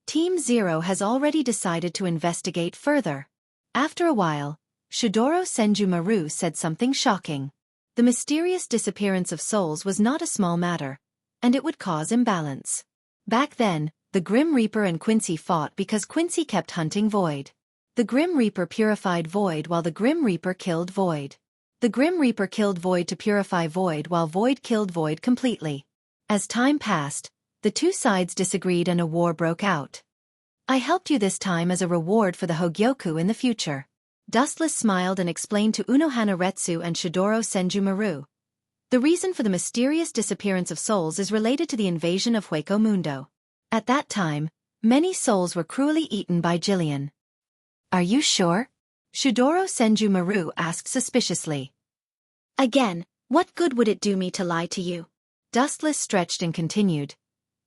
Team Zero has already decided to investigate further. After a while, Shidoro Senjumaru said something shocking. The mysterious disappearance of souls was not a small matter, and it would cause imbalance. Back then, the Grim Reaper and Quincy fought because Quincy kept hunting Void. The Grim Reaper purified Void while the Grim Reaper killed Void. The Grim Reaper killed Void to purify Void while Void killed Void completely. As time passed, the two sides disagreed and a war broke out. I helped you this time as a reward for the Hogyoku in the future. Dustless smiled and explained to Unohana Retsu and Shidoro Senjumaru. The reason for the mysterious disappearance of souls is related to the invasion of Hueco Mundo. At that time, many souls were cruelly eaten by Jillian. Are you sure? Shidoro Senjumaru asked suspiciously. Again, what good would it do me to lie to you? Dustless stretched and continued.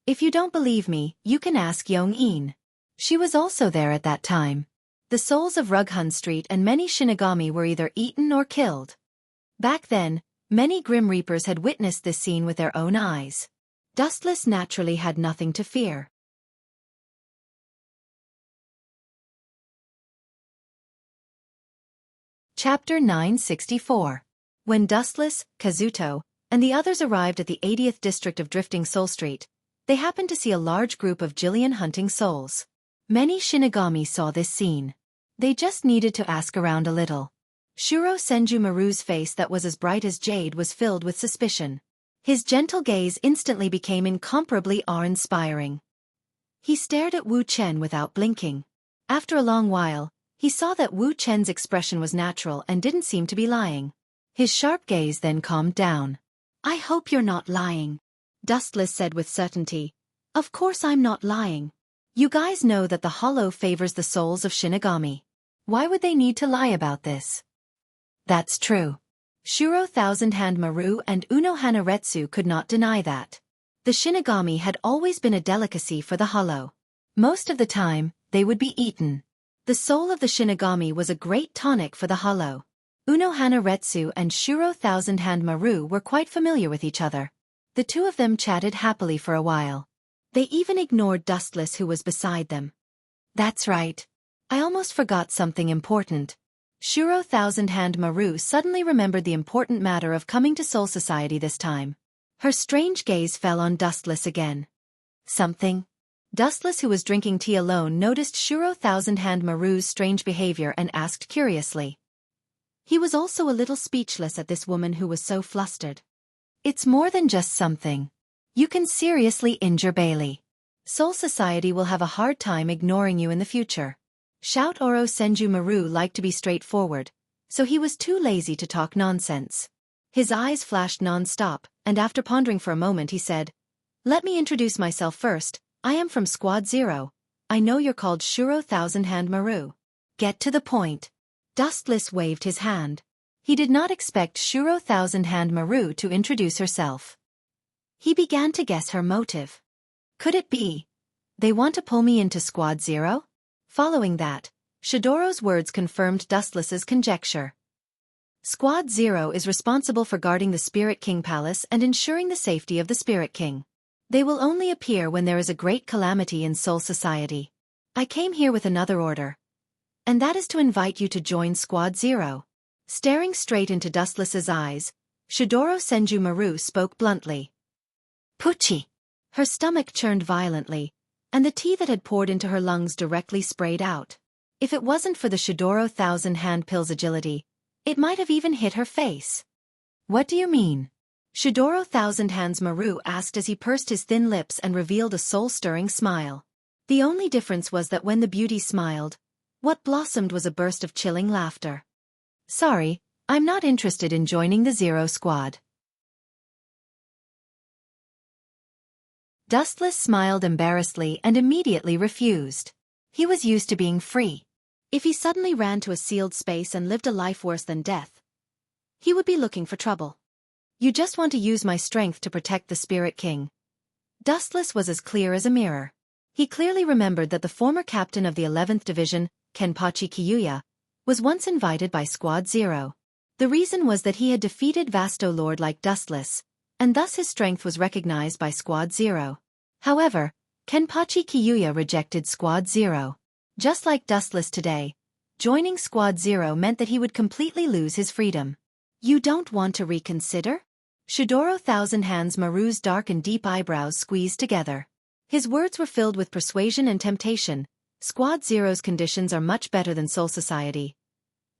If you don't believe me, you can ask Yong-in. She was also there at that time. The souls of Rughun Street and many Shinigami were either eaten or killed. Back then, many Grim Reapers had witnessed this scene with their own eyes. Dustless naturally had nothing to fear. Chapter 964. When Dustless, Kazuto, and the others arrived at the 80th district of Drifting Soul Street, they happened to see a large group of Jillian hunting souls. Many Shinigami saw this scene. They just needed to ask around a little. Shuro Senjumaru's face that was as bright as jade was filled with suspicion. His gentle gaze instantly became incomparably awe-inspiring. He stared at Wu Chen without blinking. After a long while, he saw that Wu Chen's expression was natural and didn't seem to be lying. His sharp gaze then calmed down. I hope you're not lying, Dustless said with certainty. Of course I'm not lying. You guys know that the Hollow favors the souls of Shinigami. Why would they need to lie about this? That's true. Shuro Thousand-Hand Maru and Unohana Retsu could not deny that. The Shinigami had always been a delicacy for the Hollow. Most of the time, they would be eaten. The soul of the Shinigami was a great tonic for the Hollow. Unohana Retsu and Shuro Thousand-Hand Maru were quite familiar with each other. The two of them chatted happily for a while. They even ignored Dustless who was beside them. That's right. I almost forgot something important. Shuro Thousand-Hand Maru suddenly remembered the important matter of coming to Soul Society this time. Her strange gaze fell on Dustless again. Something? Dustless, who was drinking tea alone, noticed Shuro Thousand-Hand Maru's strange behavior and asked curiously. He was also a little speechless at this woman who was so flustered. It's more than just something. You can seriously injure Bailey. Soul Society will have a hard time ignoring you in the future. Oro Senjumaru liked to be straightforward, so he was too lazy to talk nonsense. His eyes flashed non-stop, and after pondering for a moment he said, Let me introduce myself first. I am from Squad Zero. I know you're called Shuro Thousand-Hand Maru. Get to the point. Dustless waved his hand. He did not expect Shuro Thousand-Hand Maru to introduce herself. He began to guess her motive. Could it be? They want to pull me into Squad Zero? Following that, Shidoro's words confirmed Dustless's conjecture. Squad Zero is responsible for guarding the Spirit King Palace and ensuring the safety of the Spirit King. They will only appear when there is a great calamity in Soul Society. I came here with another order. And that is to invite you to join Squad Zero. Staring straight into Dustless's eyes, Shidoro Senjumaru spoke bluntly. Pucci! Her stomach churned violently, and the tea that had poured into her lungs directly sprayed out. If it wasn't for the Shidoro Thousand-Hand Pill's agility, it might have even hit her face. What do you mean? Shidoro Thousand-Hands Maru asked as he pursed his thin lips and revealed a soul-stirring smile. The only difference was that when the beauty smiled, what blossomed was a burst of chilling laughter. Sorry, I'm not interested in joining the Zero Squad. Dustless smiled embarrassedly and immediately refused. He was used to being free. If he suddenly ran to a sealed space and lived a life worse than death, he would be looking for trouble. You just want to use my strength to protect the Spirit King. Dustless was as clear as a mirror. He clearly remembered that the former captain of the 11th Division, Kenpachi Kyuya, was once invited by Squad Zero. The reason was that he had defeated Vasto Lord like Dustless, and thus his strength was recognized by Squad Zero. However, Kenpachi Kyuya rejected Squad Zero. Just like Dustless today, joining Squad Zero meant that he would completely lose his freedom. You don't want to reconsider? Shidoro Thousand Hands Maru's dark and deep eyebrows squeezed together. His words were filled with persuasion and temptation. Squad Zero's conditions are much better than Soul Society.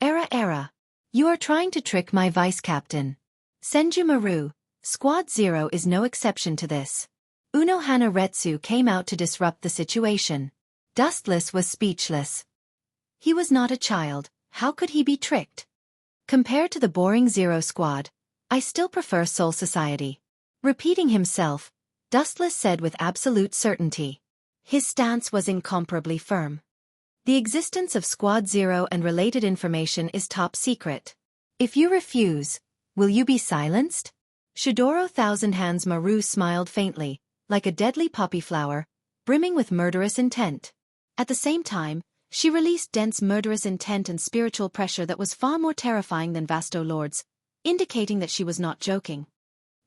Era. You are trying to trick my vice-captain. Senju Maru, Squad Zero is no exception to this. Unohana Retsu came out to disrupt the situation. Dustless was speechless. He was not a child, how could he be tricked? Compared to the boring Zero Squad, I still prefer Soul Society. Repeating himself, Dustless said with absolute certainty. His stance was incomparably firm. The existence of Squad Zero and related information is top secret. If you refuse, will you be silenced? Shidoro Thousand Hands Maru smiled faintly, like a deadly poppy flower, brimming with murderous intent. At the same time, she released dense murderous intent and spiritual pressure that was far more terrifying than Vasto Lord's, indicating that she was not joking.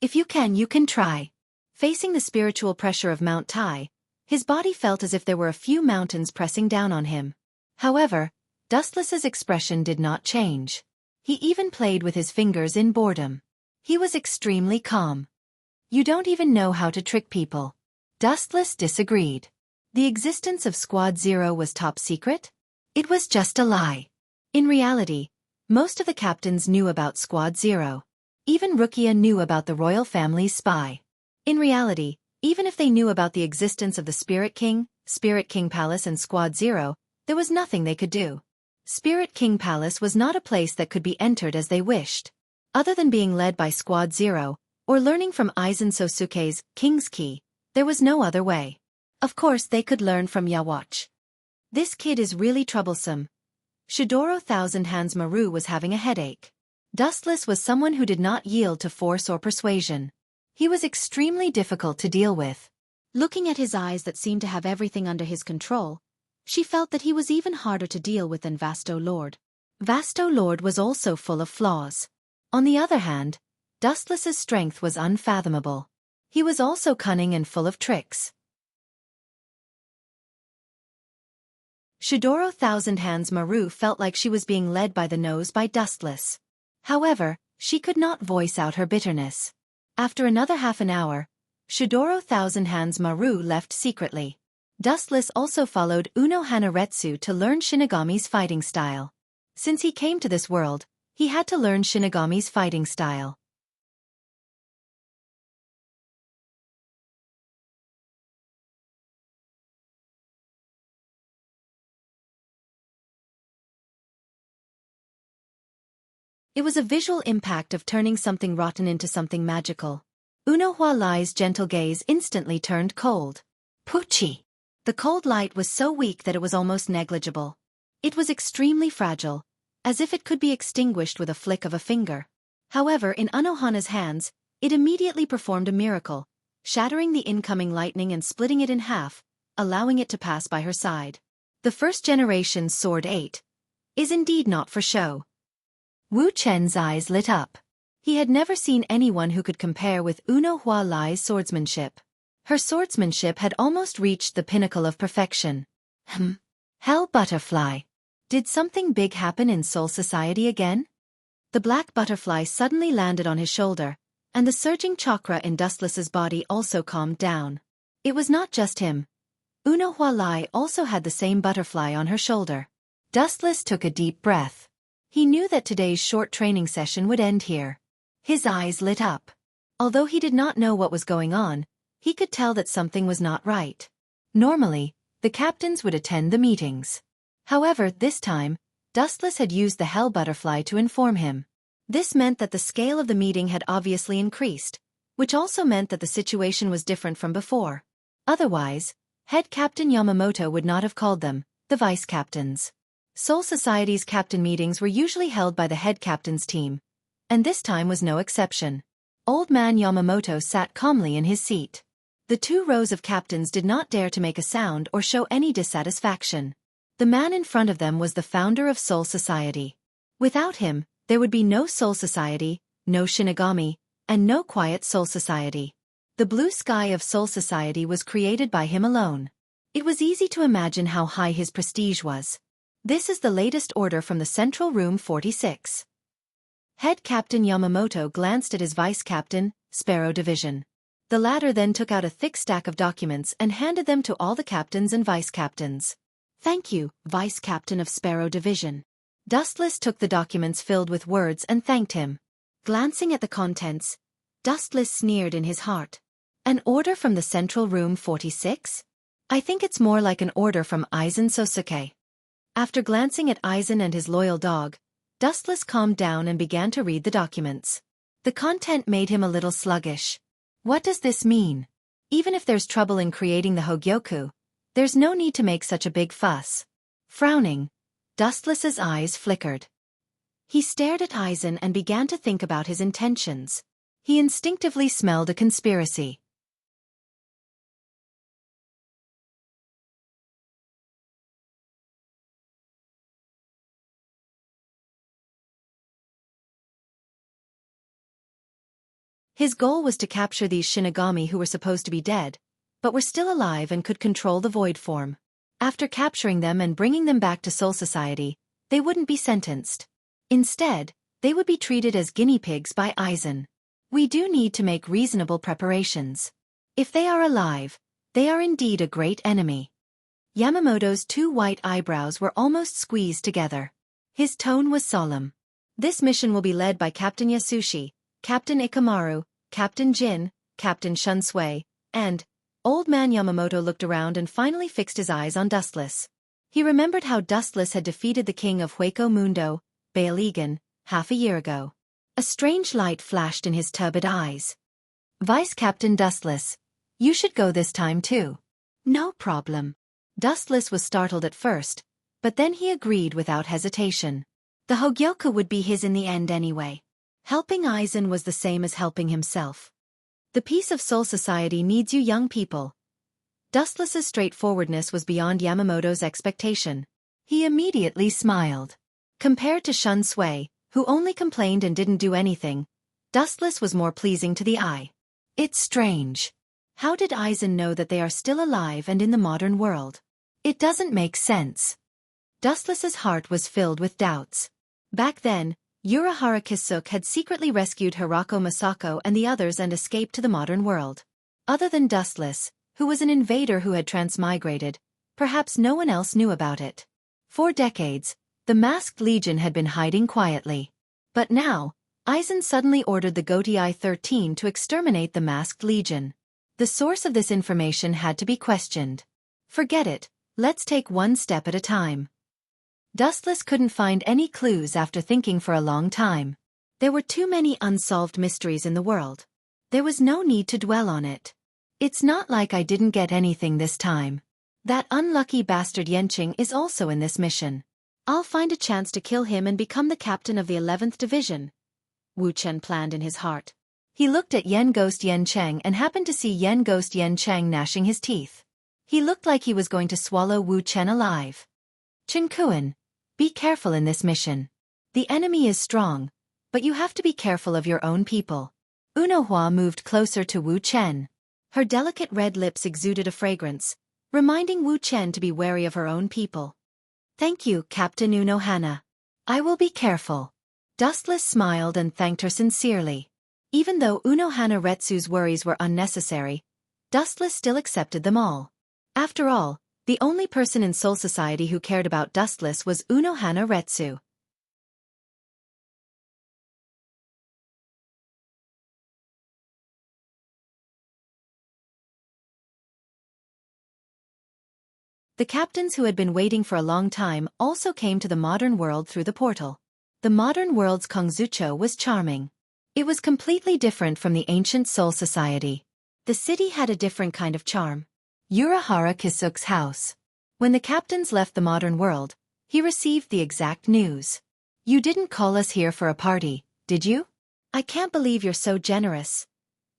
If you can try. Facing the spiritual pressure of Mount Tai, his body felt as if there were a few mountains pressing down on him. However, Dustless's expression did not change. He even played with his fingers in boredom. He was extremely calm. You don't even know how to trick people. Dustless disagreed. The existence of Squad Zero was top secret? It was just a lie. In reality, most of the captains knew about Squad Zero. Even Wuxia knew about the royal family's spy. In reality, even if they knew about the existence of the Spirit King Palace and Squad Zero, there was nothing they could do. Spirit King Palace was not a place that could be entered as they wished. Other than being led by Squad Zero, or learning from Aizen Sosuke's King's Key, there was no other way. Of course they could learn from Yawatch. This kid is really troublesome. Shidoro Thousand Hands Maru was having a headache. Dustless was someone who did not yield to force or persuasion. He was extremely difficult to deal with. Looking at his eyes that seemed to have everything under his control, she felt that he was even harder to deal with than Vasto Lord. Vasto Lord was also full of flaws. On the other hand, Dustless's strength was unfathomable. He was also cunning and full of tricks. Shidoro Thousand Hands Maru felt like she was being led by the nose by Dustless. However, she could not voice out her bitterness. After another half an hour, Shidoro Thousand Hands Maru left secretly. Dustless also followed Unohana Retsu to learn Shinigami's fighting style. Since he came to this world, he had to learn Shinigami's fighting style. It was a visual impact of turning something rotten into something magical. Unohua Lai's gentle gaze instantly turned cold. Pucci! The cold light was so weak that it was almost negligible. It was extremely fragile, as if it could be extinguished with a flick of a finger. However, in Unohana's hands, it immediately performed a miracle, shattering the incoming lightning and splitting it in half, allowing it to pass by her side. The first generation Sword 8 is indeed not for show. Wu Chen's eyes lit up. He had never seen anyone who could compare with Unohua Lai's swordsmanship. Her swordsmanship had almost reached the pinnacle of perfection. Hell Butterfly. Did something big happen in Soul Society again? The black butterfly suddenly landed on his shoulder, and the surging chakra in Dustless's body also calmed down. It was not just him. Unohua Lai also had the same butterfly on her shoulder. Dustless took a deep breath. He knew that today's short training session would end here. His eyes lit up. Although he did not know what was going on, he could tell that something was not right. Normally, the captains would attend the meetings. However, this time, Dustless had used the Hell Butterfly to inform him. This meant that the scale of the meeting had obviously increased, which also meant that the situation was different from before. Otherwise, Head Captain Yamamoto would not have called them, the vice captains. Soul Society's captain meetings were usually held by the head captain's team, and this time was no exception. Old man Yamamoto sat calmly in his seat. The 2 rows of captains did not dare to make a sound or show any dissatisfaction. The man in front of them was the founder of Soul Society. Without him, there would be no Soul Society, no Shinigami, and no quiet Soul Society. The blue sky of Soul Society was created by him alone. It was easy to imagine how high his prestige was. This is the latest order from the Central Room 46. Head Captain Yamamoto glanced at his vice captain, Sparrow Division. The latter then took out a thick stack of documents and handed them to all the captains and vice captains. "Thank you, Vice Captain of Sparrow Division." Dustless took the documents filled with words and thanked him. Glancing at the contents, Dustless sneered in his heart. "An order from the Central Room 46? I think it's more like an order from Aizen Sosuke." After glancing at Aizen and his loyal dog, Dustless calmed down and began to read the documents. The content made him a little sluggish. What does this mean? Even if there's trouble in creating the Hogyoku, there's no need to make such a big fuss. Frowning, Dustless's eyes flickered. He stared at Aizen and began to think about his intentions. He instinctively smelled a conspiracy. His goal was to capture these Shinigami who were supposed to be dead, but were still alive and could control the void form. After capturing them and bringing them back to Soul Society, they wouldn't be sentenced. Instead, they would be treated as guinea pigs by Aizen. We do need to make reasonable preparations. If they are alive, they are indeed a great enemy. Yamamoto's 2 white eyebrows were almost squeezed together. His tone was solemn. This mission will be led by Captain Yasushi, Captain Ikamaru, Captain Jin, Captain Shunsui, and... Old man Yamamoto looked around and finally fixed his eyes on Dustless. He remembered how Dustless had defeated the king of Hueco Mundo, Bailigan, half a year ago. A strange light flashed in his turbid eyes. "Vice Captain Dustless, you should go this time too." "No problem." Dustless was startled at first, but then he agreed without hesitation. The Hogyoku would be his in the end anyway. Helping Aizen was the same as helping himself. The peace of Soul Society needs you young people. Dustless's straightforwardness was beyond Yamamoto's expectation. He immediately smiled. Compared to Shunsui, who only complained and didn't do anything, Dustless was more pleasing to the eye. It's strange. How did Aizen know that they are still alive and in the modern world? It doesn't make sense. Dustless's heart was filled with doubts. Back then, Urahara Kisuke had secretly rescued Hirako Masako and the others and escaped to the modern world. Other than Dustless, who was an invader who had transmigrated, perhaps no one else knew about it. For decades, the Masked Legion had been hiding quietly. But now, Aizen suddenly ordered the Goatee I-13 to exterminate the Masked Legion. The source of this information had to be questioned. Forget it, let's take one step at a time. Dustless couldn't find any clues after thinking for a long time. There were too many unsolved mysteries in the world. There was no need to dwell on it. It's not like I didn't get anything this time. That unlucky bastard Yenching is also in this mission. I'll find a chance to kill him and become the captain of the 11th Division. Wu Chen planned in his heart. He looked at Yen Ghost Yen Cheng and happened to see Yen Ghost Yen Cheng gnashing his teeth. He looked like he was going to swallow Wu Chen alive. Chinkuan, be careful in this mission. The enemy is strong, but you have to be careful of your own people. Unohua moved closer to Wu Chen. Her delicate red lips exuded a fragrance, reminding Wu Chen to be wary of her own people. Thank you, Captain Unohana. I will be careful. Dustless smiled and thanked her sincerely. Even though Unohana Retsu's worries were unnecessary, Dustless still accepted them all. After all, the only person in Soul Society who cared about Dustless was Unohana Retsu. The captains who had been waiting for a long time also came to the modern world through the portal. The modern world's Kongzucho was charming. It was completely different from the ancient Soul Society. The city had a different kind of charm. Urahara Kisuke's house. When the captains left the modern world, he received the exact news. You didn't call us here for a party, did you? I can't believe you're so generous.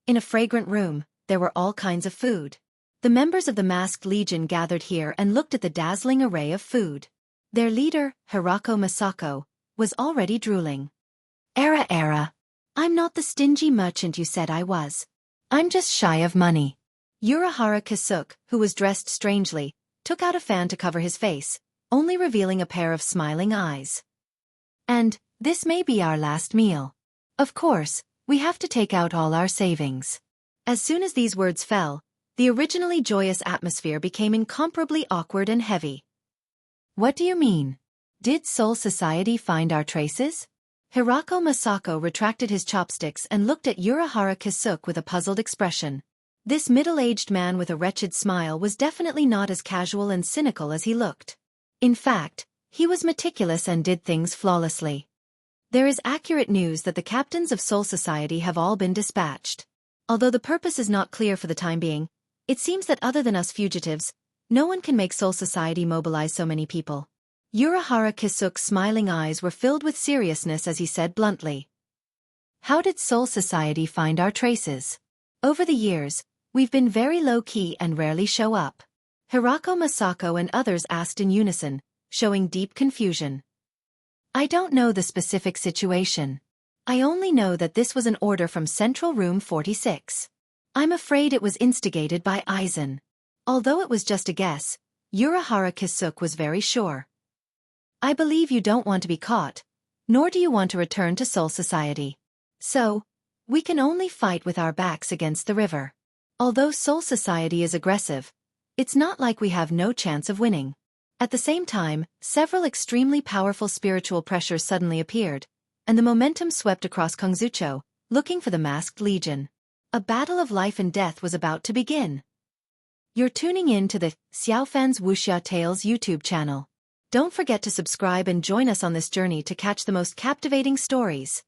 In a fragrant room, there were all kinds of food. The members of the Masked Legion gathered here and looked at the dazzling array of food. Their leader, Hirako Masako, was already drooling. Era. I'm not the stingy merchant you said I was. I'm just shy of money. Urahara Kisuke, who was dressed strangely, took out a fan to cover his face, only revealing a pair of smiling eyes. And, this may be our last meal. Of course, we have to take out all our savings. As soon as these words fell, the originally joyous atmosphere became incomparably awkward and heavy. What do you mean? Did Soul Society find our traces? Hirako Masako retracted his chopsticks and looked at Urahara Kisuke with a puzzled expression. This middle-aged man with a wretched smile was definitely not as casual and cynical as he looked. In fact, he was meticulous and did things flawlessly. There is accurate news that the captains of Soul Society have all been dispatched. Although the purpose is not clear for the time being, it seems that other than us fugitives, no one can make Soul Society mobilize so many people. Urahara Kisuke's smiling eyes were filled with seriousness as he said bluntly. How did Soul Society find our traces? Over the years, we've been very low-key and rarely show up. Hirako Masako and others asked in unison, showing deep confusion. I don't know the specific situation. I only know that this was an order from Central Room 46. I'm afraid it was instigated by Aizen. Although it was just a guess, Urahara Kisuke was very sure. I believe you don't want to be caught, nor do you want to return to Soul Society. So, we can only fight with our backs against the river. Although Soul Society is aggressive, it's not like we have no chance of winning. At the same time, several extremely powerful spiritual pressures suddenly appeared, and the momentum swept across Kongzucho, looking for the Masked Legion. A battle of life and death was about to begin. You're tuning in to the Xiaofan's Wuxia Tales YouTube channel. Don't forget to subscribe and join us on this journey to catch the most captivating stories.